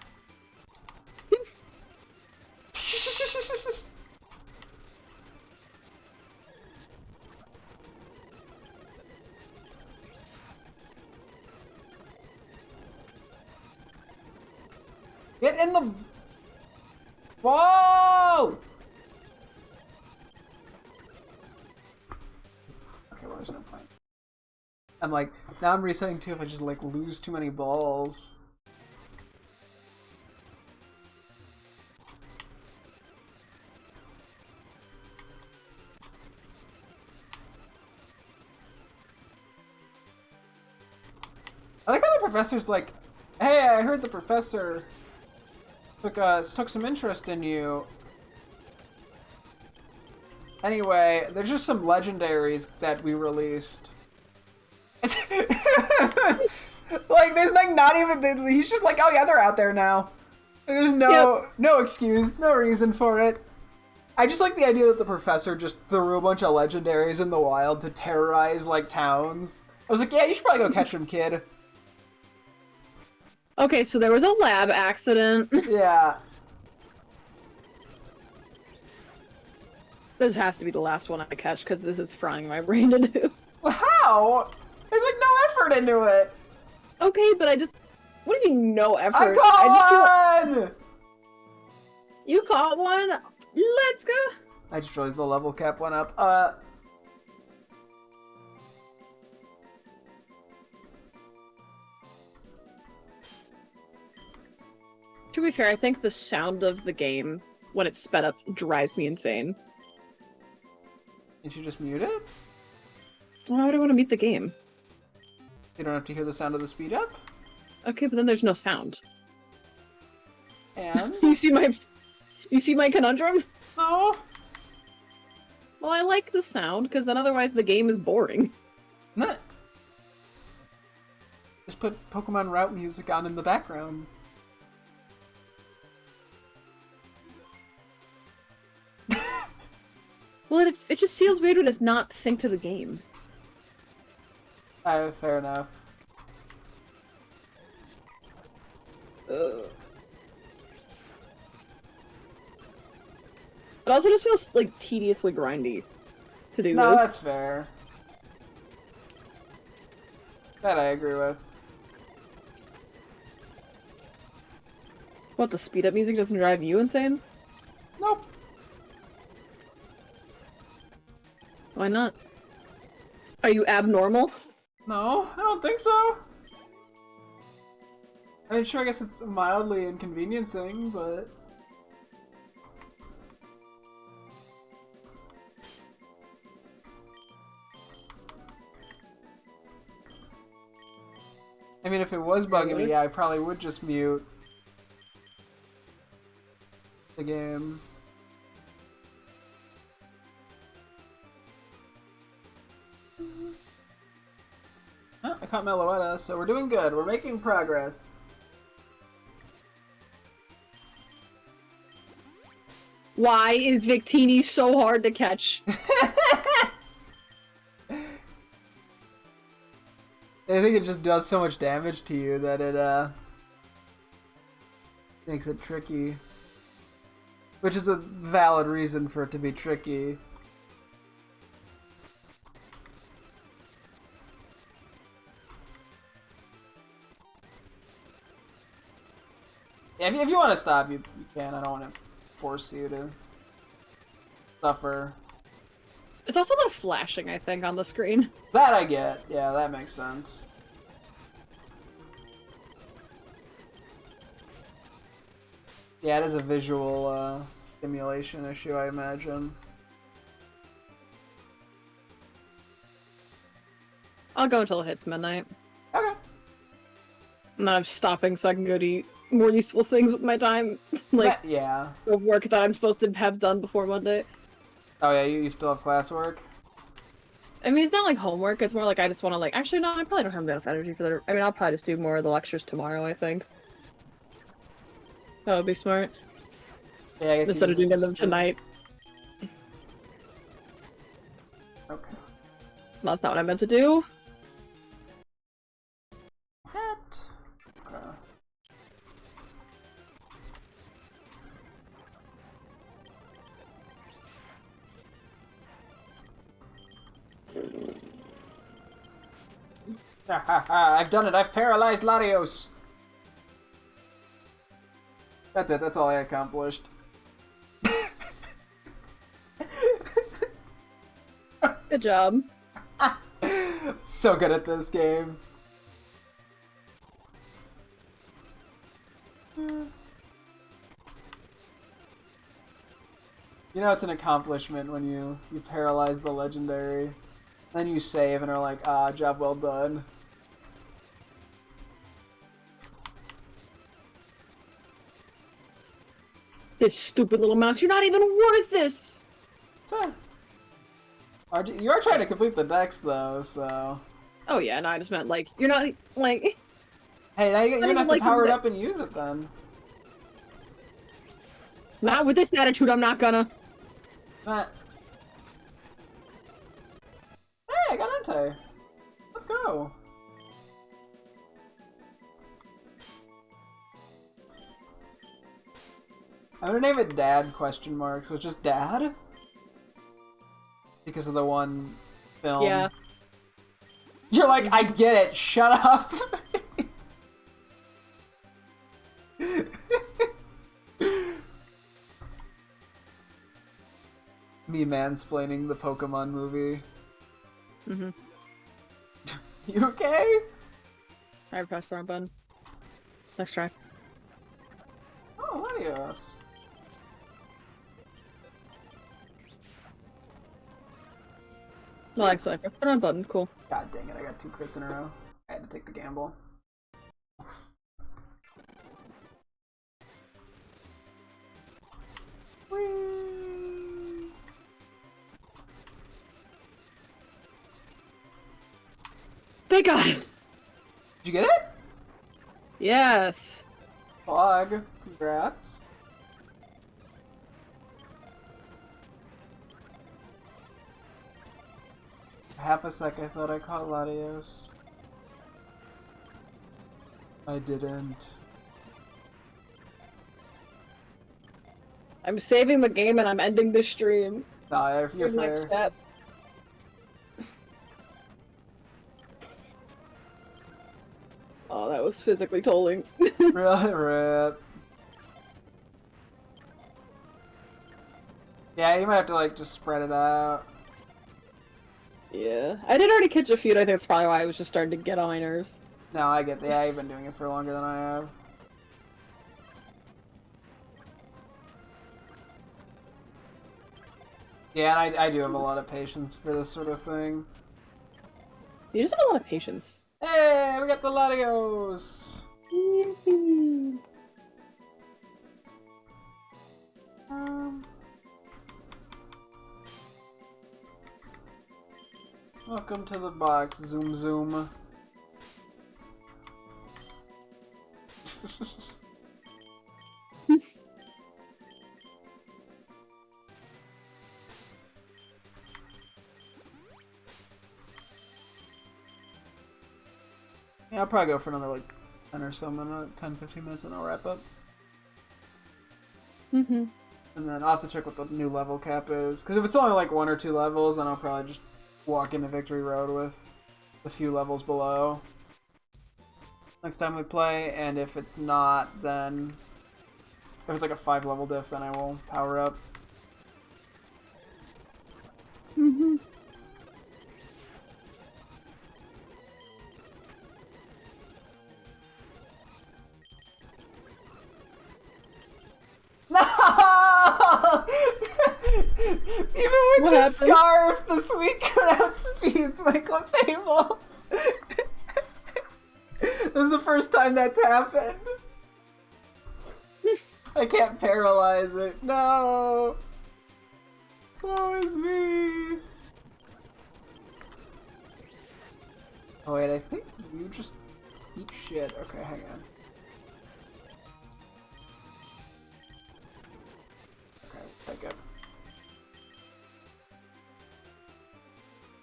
Get in the... Whoa! Okay, well, there's no point. I'm like, now I'm resetting too if I just like lose too many balls. I like how the professor's like, hey, I heard the professor took some interest in you. Anyway, there's just some legendaries that we released. Like, there's like not even, he's just like, oh yeah, they're out there now. There's no excuse, no reason for it. I just like the idea that the professor just threw a bunch of legendaries in the wild to terrorize like towns. I was like, yeah, you should probably go catch them, kid. Okay, so there was a lab accident. Yeah. This has to be the last one I catch, because this is frying my brain to do. Well, how? There's like no effort into it. Okay, but I just... What do you mean, no effort? I caught one! You caught one? Let's go! I just realized the level cap went up. To be fair, I think the sound of the game, when it's sped up, drives me insane. Did you just mute it? Why would I want to mute the game? You don't have to hear the sound of the speed up? Okay, but then there's no sound. And? You see my conundrum? No. Well, I like the sound, because then otherwise the game is boring. Nah. Just put Pokemon route music on in the background. Well, it just feels weird when it's not synced to the game. Fair enough. It also just feels, like, tediously grindy to do No, this. that's fair. That I agree with. What, the speed-up music doesn't drive you insane? Nope. Why not? Are you abnormal? No, I don't think so. I mean, sure, I guess it's mildly inconveniencing, but... I mean, if it was bugging me, yeah, I probably would just mute the game. Oh, I caught Meloetta, so we're doing good. We're making progress. Why is Victini so hard to catch? I think it just does so much damage to you that it, makes it tricky. Which is a valid reason for it to be tricky. If you want to stop, you can. I don't want to force you to suffer. It's also a lot of flashing, I think, on the screen. That I get. Yeah, that makes sense. Yeah, it is a visual stimulation issue, I imagine. I'll go until it hits midnight. Okay. And then I'm stopping so I can go to eat more useful things with my time. Like, Yeah. the work that I'm supposed to have done before Monday. Oh yeah, you still have classwork? I mean, it's not like homework, it's more like I just want to like, actually no, I probably don't have enough energy for the, I mean, I'll probably just do more of the lectures tomorrow, I think. That would be smart. Yeah, I guess Instead you of doing just them tonight. Okay. That's not what I meant to do. Set. Okay. Ha ha ha, I've done it, I've paralyzed Latios! That's it, that's all I accomplished. Good job. So good at this game. You know it's an accomplishment when you paralyze the legendary. Then you save and are like, ah, job well done. This stupid little mouse, you're not even worth this! You are trying to complete the dex though, so... Oh yeah, no, I just meant like, you're not, like... Hey, now you're gonna have to like power it the- up and use it then. Not with this attitude, I'm not gonna. Hey, I got Entei. Let's go. I'm gonna name it Dad question mark, so it's just Dad? Because of the one film. Yeah. You're like, I get it, shut up! Me mansplaining the Pokemon movie. Mm-hmm. You okay? I pressed the wrong button. Next try. Oh, Latios. No, actually, I pressed the wrong button. Cool. God dang it, I got 2 crits in a row. I had to take the gamble. Whee! Thank God! Did you get it? Yes! Fog. Congrats. Half a sec, I thought I caught Latios. I didn't. I'm saving the game and I'm ending the stream. Nah, you're Next fair. chat. Oh, that was physically tolling. Really rip. Yeah, you might have to like just spread it out. Yeah. I did already catch a feud, I think that's probably why I was just starting to get on my nerves. No, I get that. Yeah, you've been doing it for longer than I have. Yeah, and I do have a lot of patience for this sort of thing. You just have a lot of patience. Hey, we got the Latios! Welcome to the box, Zoom Zoom. Yeah, I'll probably go for another like 10 or so minutes, 10-15 minutes and I'll wrap up. Mm-hmm. And then I'll have to check what the new level cap is. Because if it's only like 1 or 2 levels, then I'll probably just walk into Victory Road with a few levels below next time we play. And if it's not, then if it's like a 5 level diff, then I will power up. Mm-hmm. like What the happened? scarf, the Suicune outspeeds my Clefable. This is the first time that's happened. I can't paralyze it. No! Woe is me! Oh wait, I think you just eat shit. Okay, hang on. Okay, pick up.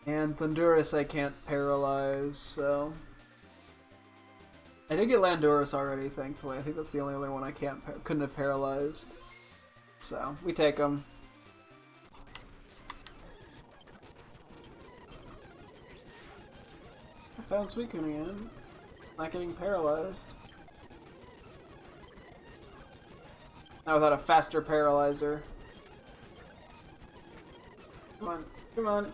And Thundurus I can't paralyze, so... I did get Landorus already, thankfully. I think that's the only other one I couldn't have paralyzed. So, we take him. I found Suicune again. Not getting paralyzed. Now without a faster paralyzer. Come on, come on.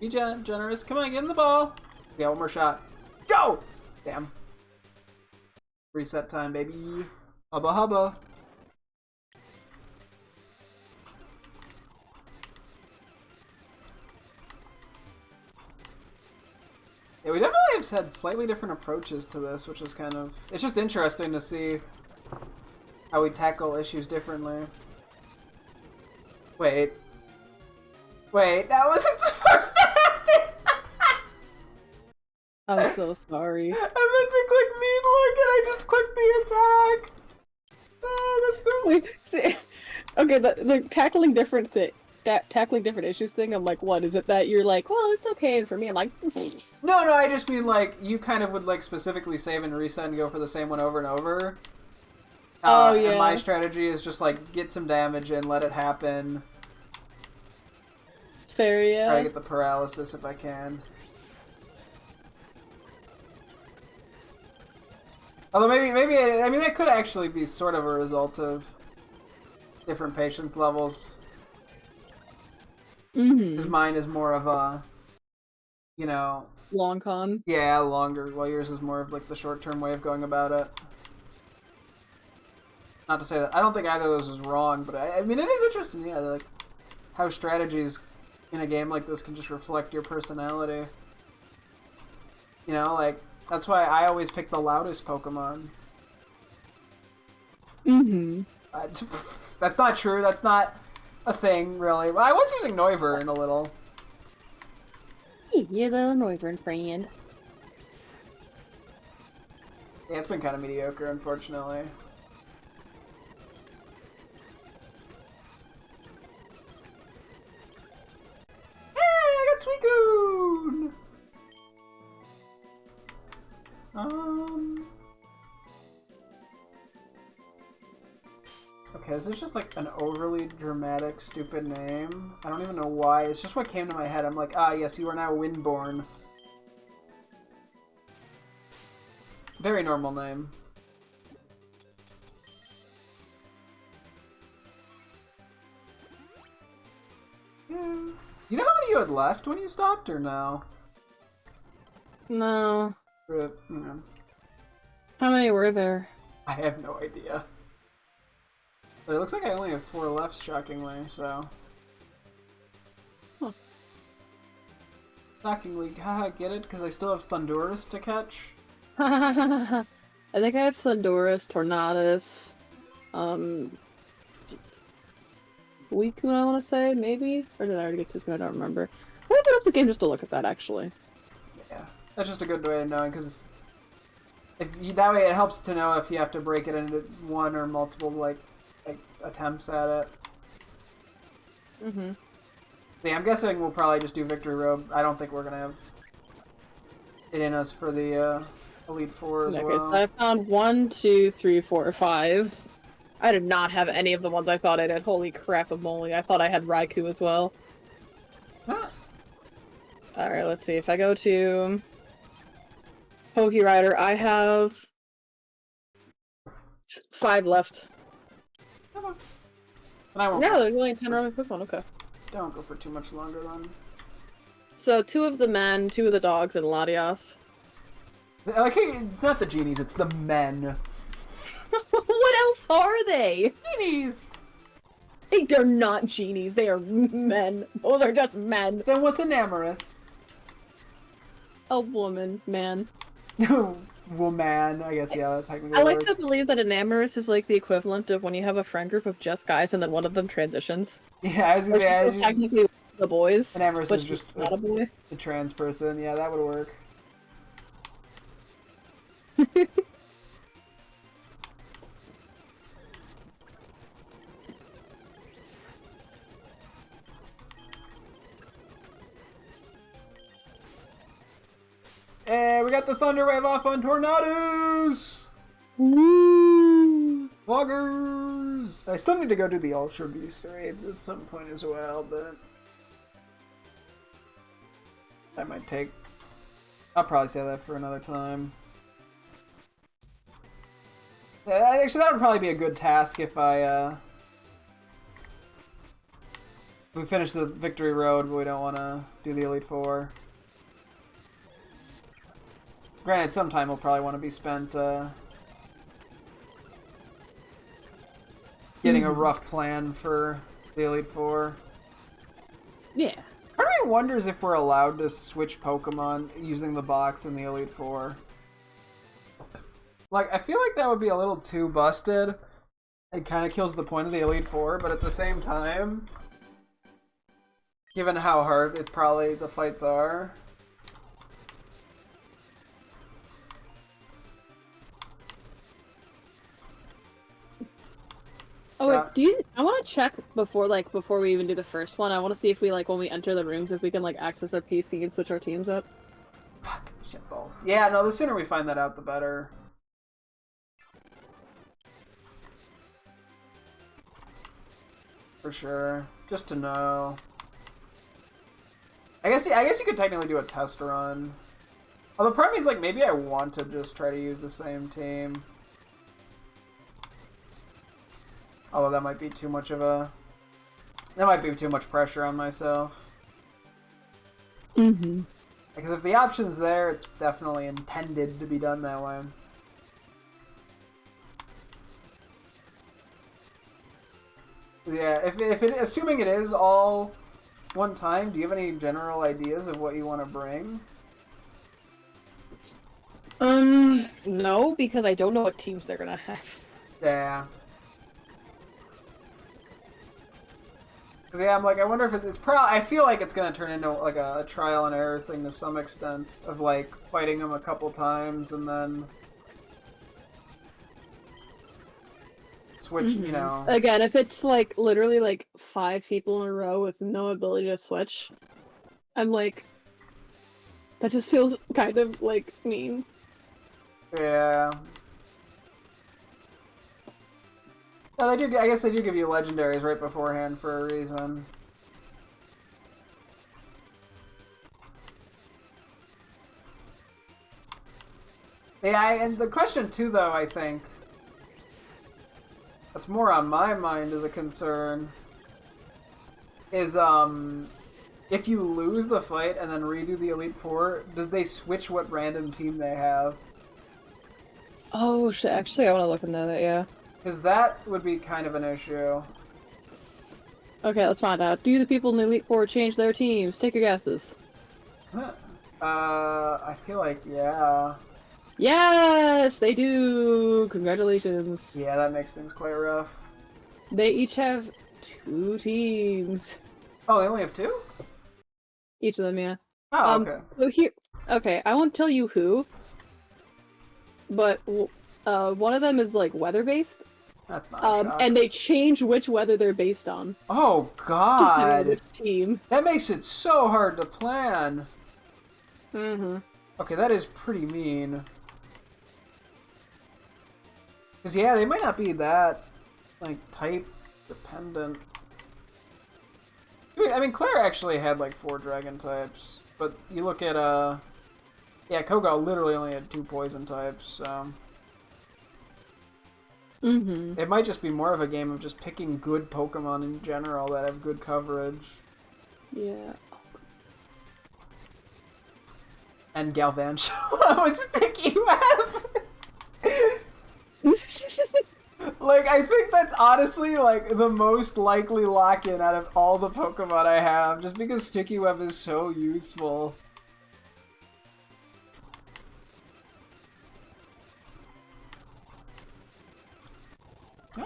Be generous. Come on, get in the ball. Yeah, one more shot. Go! Damn. Reset time, baby. Hubba hubba. Yeah, we definitely have had slightly different approaches to this, which is kind of... It's just interesting to see how we tackle issues differently. Wait. Wait, that wasn't supposed to happen! I'm so sorry. I meant to click mean look and I just clicked the attack! Oh, that's so... Wait, see, okay, the tackling different tackling different issues thing, I'm like, what, is it that you're like, well, it's okay, and for me, I'm like... No, I just mean, like, you kind of would, like, specifically save and reset and go for the same one over and over. Oh, yeah. And my strategy is just, like, get some damage in, let it happen. Fair, yeah. Try to get the paralysis if I can. Although maybe, I mean, that could actually be sort of a result of different patience levels. Because mine is more of a, you know... Long con. Yeah, longer, while yours is more of, like, the short-term way of going about it. Not to say that, I don't think either of those is wrong, but I mean, it is interesting, yeah, like, how strategies in a game like this can just reflect your personality. You know, like, that's why I always pick the loudest Pokemon. That's not true, that's not a thing, really. Well, I was using Noivern a little. You're the Noivern friend. Yeah, it's been kind of mediocre, unfortunately. Hey, I got Suicune! Okay, this is just like an overly dramatic, stupid name. I don't even know why. It's just what came to my head. I'm like, ah, yes, you are now Windborn. Very normal name. Yeah. You know how many you had left when you stopped, or no? No. Rip, you know. How many were there? I have no idea. But it looks like I only have 4 left, shockingly, so... Huh. Shockingly, haha, get it? Because I still have Thundurus to catch? I think I have Thundurus, Tornadus, Suicune, I want to say, maybe? Or did I already get Suicune? I don't remember. I opened up the game just to look at that, actually. Yeah, that's just a good way of knowing, because that way it helps to know if you have to break it into one or multiple, like attempts at it. Yeah, I'm guessing we'll probably just do Victory Robe. I don't think we're gonna have it in us for the Elite Four as Okay, well. so I found 1, 2, 3, 4, 5. I did not have any of the ones I thought I did. Holy crap of moly. I thought I had Raikou as well. Ah. Alright, let's see. If I go to Poke Rider, I have 5 left. And I won't. Yeah, there's only 10 remaining Pokemon, okay. Don't go for too much longer then. So 2 of the men, 2 of the dogs, and Latias. Okay, it's not the genies, it's the men. What else are they? Genies! They're not genies, they are men. Those are just men. Then what's an amorous? A woman, man. Woman, I guess, yeah, that technically I like works. to believe that an amorous is like the equivalent of when you have a friend group of just guys and then one of them transitions. Yeah, I was gonna Or she's say, still technically the boys, an amorous but is she's just not a boy. a trans person. Yeah, that would work. And we got the Thunder Wave off on Tornadoes! Woo! Loggers! I still need to go do the Ultra Beast raid at some point as well, but that might take... I'll probably save that for another time. Yeah, actually, that would probably be a good task if we finish the Victory Road, but we don't want to do the Elite Four. Granted, some time will probably want to be spent getting a rough plan for the Elite Four. Yeah. Part of me wonders if we're allowed to switch Pokemon using the box in the Elite Four. Like, I feel like that would be a little too busted. It kind of kills the point of the Elite Four, but at the same time, given how hard the fights are. Oh wait, I want to check before we even do the first one. I want to see if we when we enter the rooms, if we can access our PC and switch our teams up. Fuck, shitballs. Yeah, no, the sooner we find that out, the better. For sure. Just to know. I guess you could technically do a test run. Although part of me is maybe I want to just try to use the same team. Although that might be too much of a... That might be too much pressure on myself. Mm-hmm. Because if the option's there, it's definitely intended to be done that way. Yeah, assuming it is all one time, do you have any general ideas of what you want to bring? No, because I don't know what teams they're gonna have. Yeah. Because yeah, I'm I wonder if it's I feel like it's gonna turn into a trial and error thing to some extent of fighting them a couple times and then switch. You know. Again, if it's literally 5 people in a row with no ability to switch, I'm that just feels kind of mean. Yeah. No, they do. I guess they do give you legendaries right beforehand for a reason. Yeah, and the question too, though, I think that's more on my mind as a concern is if you lose the fight and then redo the Elite Four, do they switch what random team they have? Oh shit! Actually, I want to look into that. Yeah. Because that would be kind of an issue. Okay, let's find out. Do the people in the Elite Four change their teams? Take your guesses. I feel like, yeah. Yes, they do! Congratulations. Yeah, that makes things quite rough. They each have 2 teams. Oh, they only have 2? Each of them, yeah. Oh, okay. So here... Okay, I won't tell you who, but one of them is weather-based. That's not a shock. and they change which weather they're based on. Oh god! Which team. That makes it so hard to plan. Mm-hmm. Okay, that is pretty mean. Because, yeah, they might not be that, type dependent. I mean, Claire actually had, 4 dragon types. But you look at, yeah, Koga literally only had 2 poison types, so... Mm-hmm. It might just be more of a game of just picking good Pokemon in general that have good coverage. Yeah. And Galvantula with Sticky Web! Like, I think that's honestly, like, the most likely lock-in out of all the Pokemon I have, just because Sticky Web is so useful. Yeah.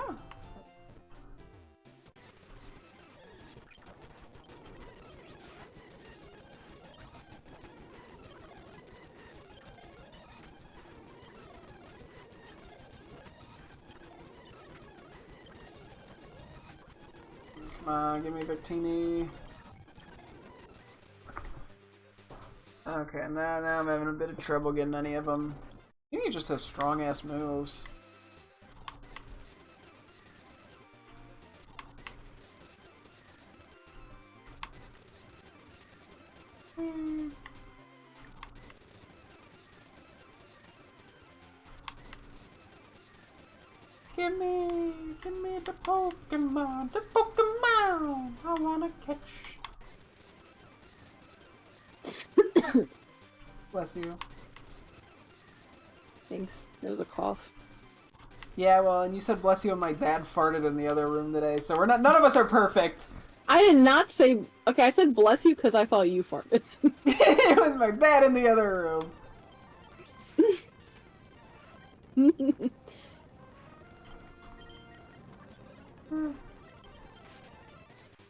Come on, give me Victini. Okay, now I'm having a bit of trouble getting any of them. I think he just has strong-ass moves. Give me the Pokemon, I wanna catch. Bless you. Thanks. There was a cough. Yeah, well, and you said bless you, and my dad farted in the other room today, so we're not. None of us are perfect. I did not say. Okay, I said bless you because I thought you farted. It was my dad in the other room.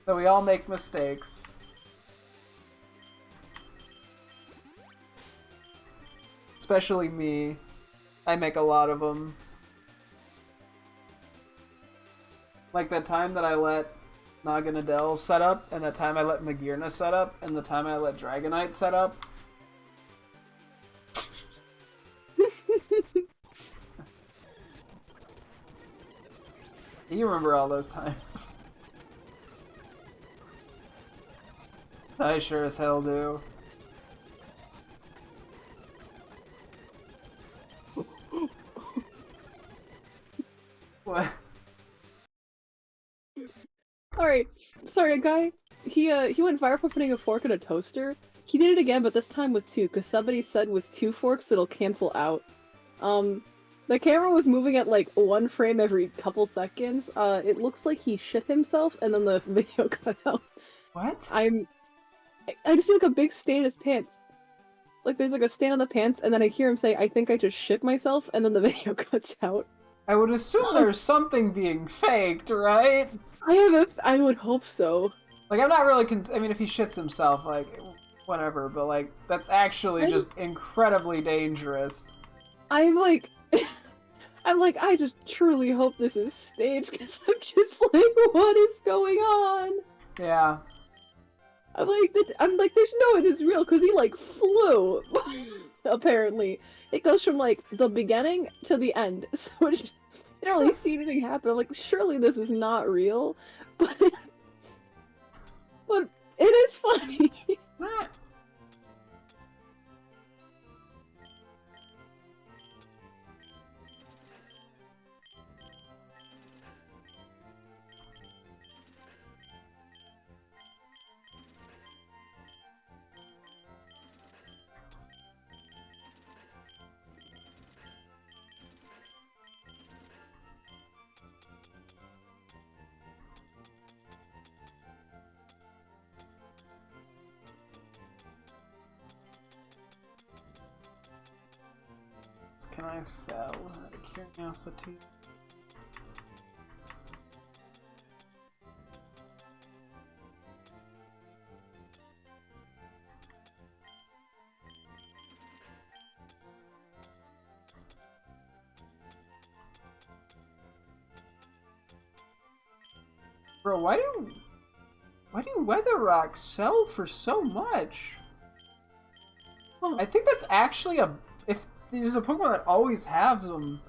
So we all make mistakes. Especially me. I make a lot of them. Like that time that I let Naganadel set up, and the time I let Magearna set up, and the time I let Dragonite set up. You remember all those times. I sure as hell do. What? Alright, sorry, a guy, he went viral for putting a fork in a toaster. He did it again, but this time with two, because somebody said with two forks it'll cancel out. The camera was moving at like 1 frame every couple seconds. It looks like he shit himself, and then the video cut out. What? I just see like a big stain in his pants. Like there's like a stain on the pants, and then I hear him say, "I think I just shit myself," and then the video cuts out. I would assume there's something being faked, right? I would hope so. Like, I'm not really I mean, if he shits himself, like, whatever, but, like, that's actually just incredibly dangerous. I'm like, I just truly hope this is staged, because I'm just like, what is going on? Yeah. I'm like, there's no way this is real, because he, like, flew, apparently. It goes from, like, the beginning to the end, so I didn't really see anything happen. I'm like, surely this is not real, but it is funny. Can I sell out of curiosity? Bro, why do Weather Rocks sell for so much? Huh. I think that's actually if there's a Pokemon that always has them,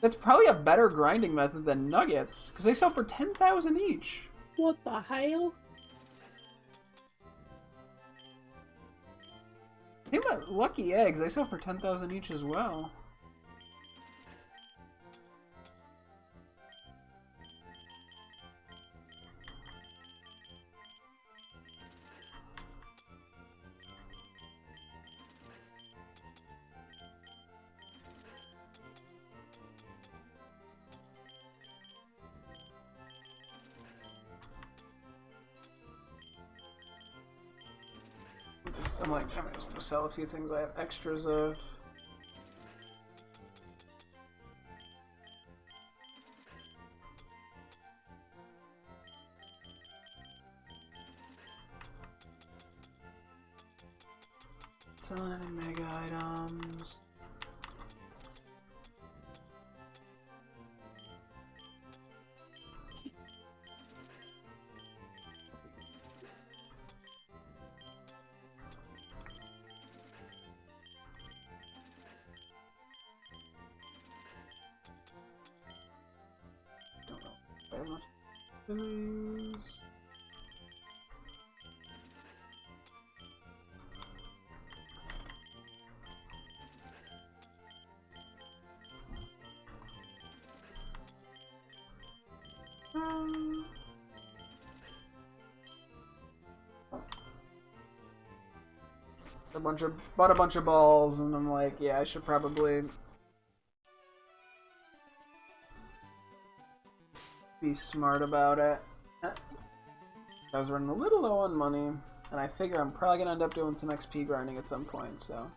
that's probably a better grinding method than Nuggets, because they sell for 10,000 each. What the hell? Think about Lucky Eggs, they sell for 10,000 each as well. I'm like, I might as well just sell a few things I have extras of. Selling any mega items. Don't know very much. Bought a bunch of balls, and I'm like, yeah, I should probably be smart about it. I was running a little low on money, and I figure I'm probably gonna end up doing some XP grinding at some point, so.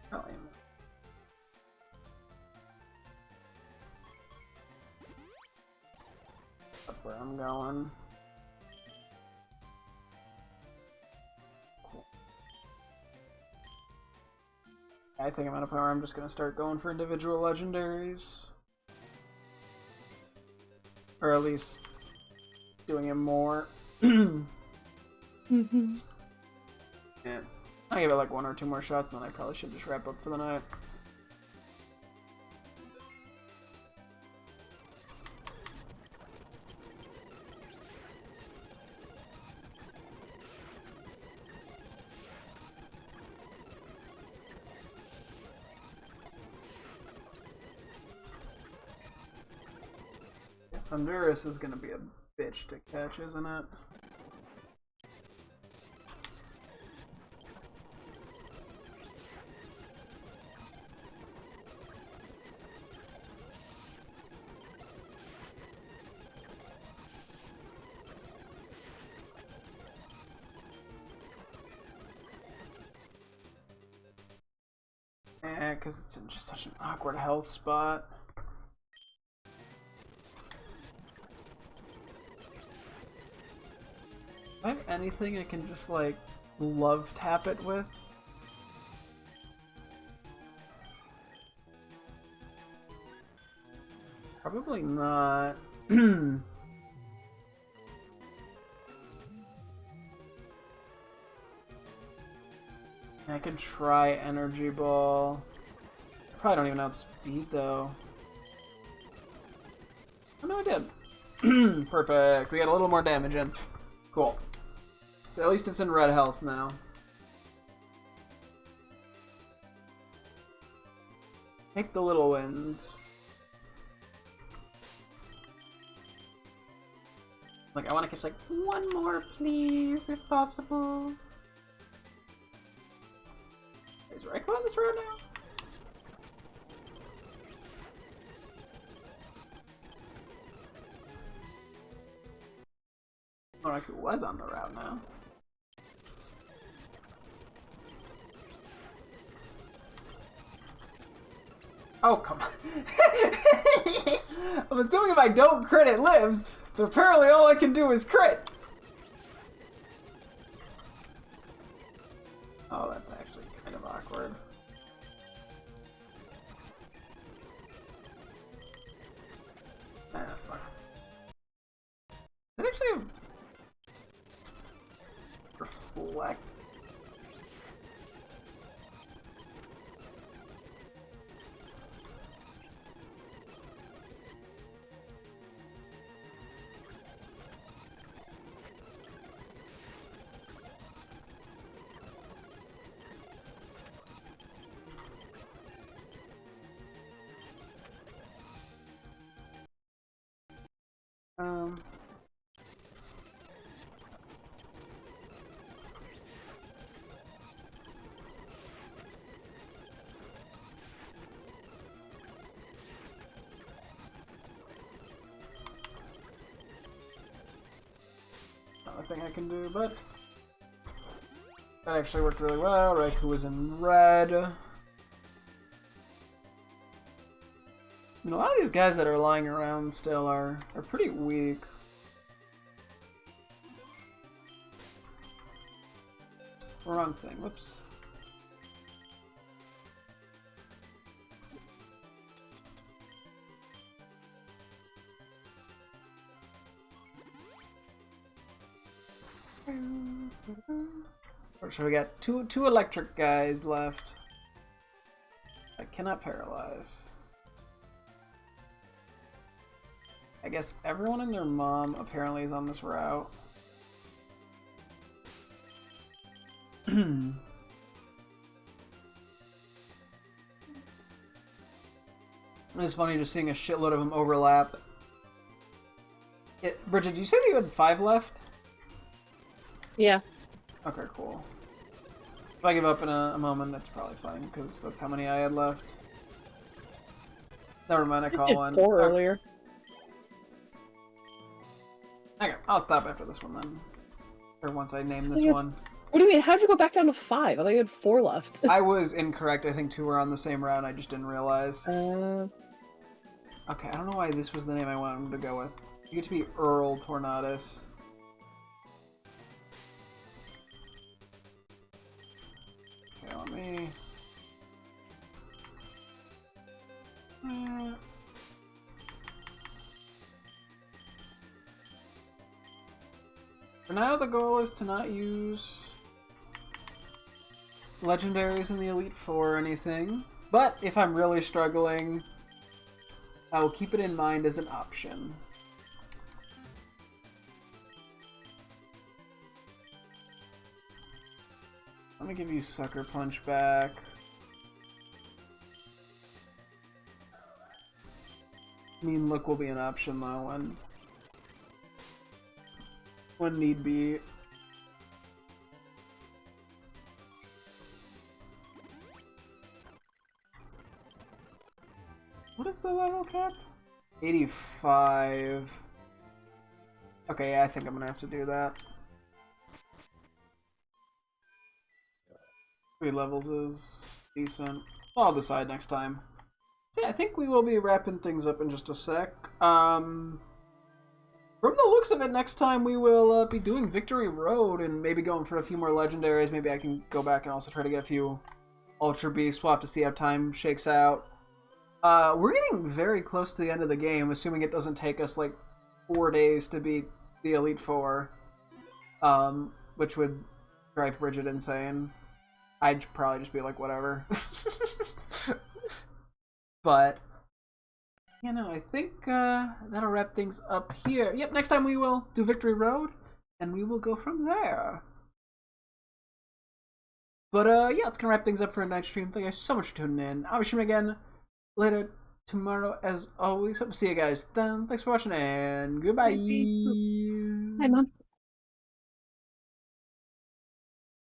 Probably. Up where I'm going. Cool. I think I'm at a point where I'm just gonna start going for individual legendaries. Or at least doing it more. Yeah. I give it like 1 or 2 more shots, and then I probably should just wrap up for the night. Honduras is gonna be a bitch to catch, isn't it? Yeah, because it's in just such an awkward health spot. Do I have anything I can just, like, love tap it with? Probably not. I could try Energy Ball. I probably don't even outspeed, though. Oh, no, I did. Perfect. We got a little more damage in. Cool. So at least it's in red health now. Take the little wins. Like, I want to catch, like, 1 more, please, if possible. Is Raikou on this road now? Oh, Raikou was on the route now. Oh, come on. I'm assuming if I don't crit, it lives, but apparently all I can do is crit. Oh, that's actually kind of awkward. Ah, fuck. That actually reflect. a thing I can do, but that actually worked really well. Raikou was in red. I mean, a lot of these guys that are lying around still are pretty weak. Wrong thing, whoops. So we got two electric guys left. I cannot paralyze. I guess everyone and their mom apparently is on this route. It's funny just seeing a shitload of them overlap. Bridget, did you say that you had 5 left? Yeah. Okay, cool. If I give up in a moment, that's probably fine, because that's how many I had left. Never mind, I call did one. 4 earlier. Okay, I'll stop after this one then. Or once I name this one. What do you mean? How'd you go back down to 5? I thought you had 4 left. I was incorrect. I think 2 were on the same round. I just didn't realize. Okay, I don't know why this was the name I wanted to go with. You get to be Earl Tornadus. Okay, let me... For now, the goal is to not use legendaries in the Elite Four or anything. But if I'm really struggling, I will keep it in mind as an option. Let me give you Sucker Punch back. Mean Look will be an option though when need be. What is the level cap? 85. Okay, yeah, I think I'm gonna have to do that. 3 levels is decent. I'll decide next time. So yeah, I think we will be wrapping things up in just a sec. From the looks of it, next time we will be doing Victory Road and maybe going for a few more legendaries. Maybe I can go back and also try to get a few Ultra Beasts. We'll have to see how time shakes out. We're getting very close to the end of the game, assuming it doesn't take us like 4 days to beat the Elite Four, which would drive Bridget insane. I'd probably just be like, whatever. But, you know, I think that'll wrap things up here. Yep, next time we will do Victory Road, and we will go from there. But, yeah, it's gonna wrap things up for a night stream. Thank you guys so much for tuning in. I'll be streaming again later tomorrow, as always. Hope to see you guys then. Thanks for watching, and goodbye. Hi, Mom.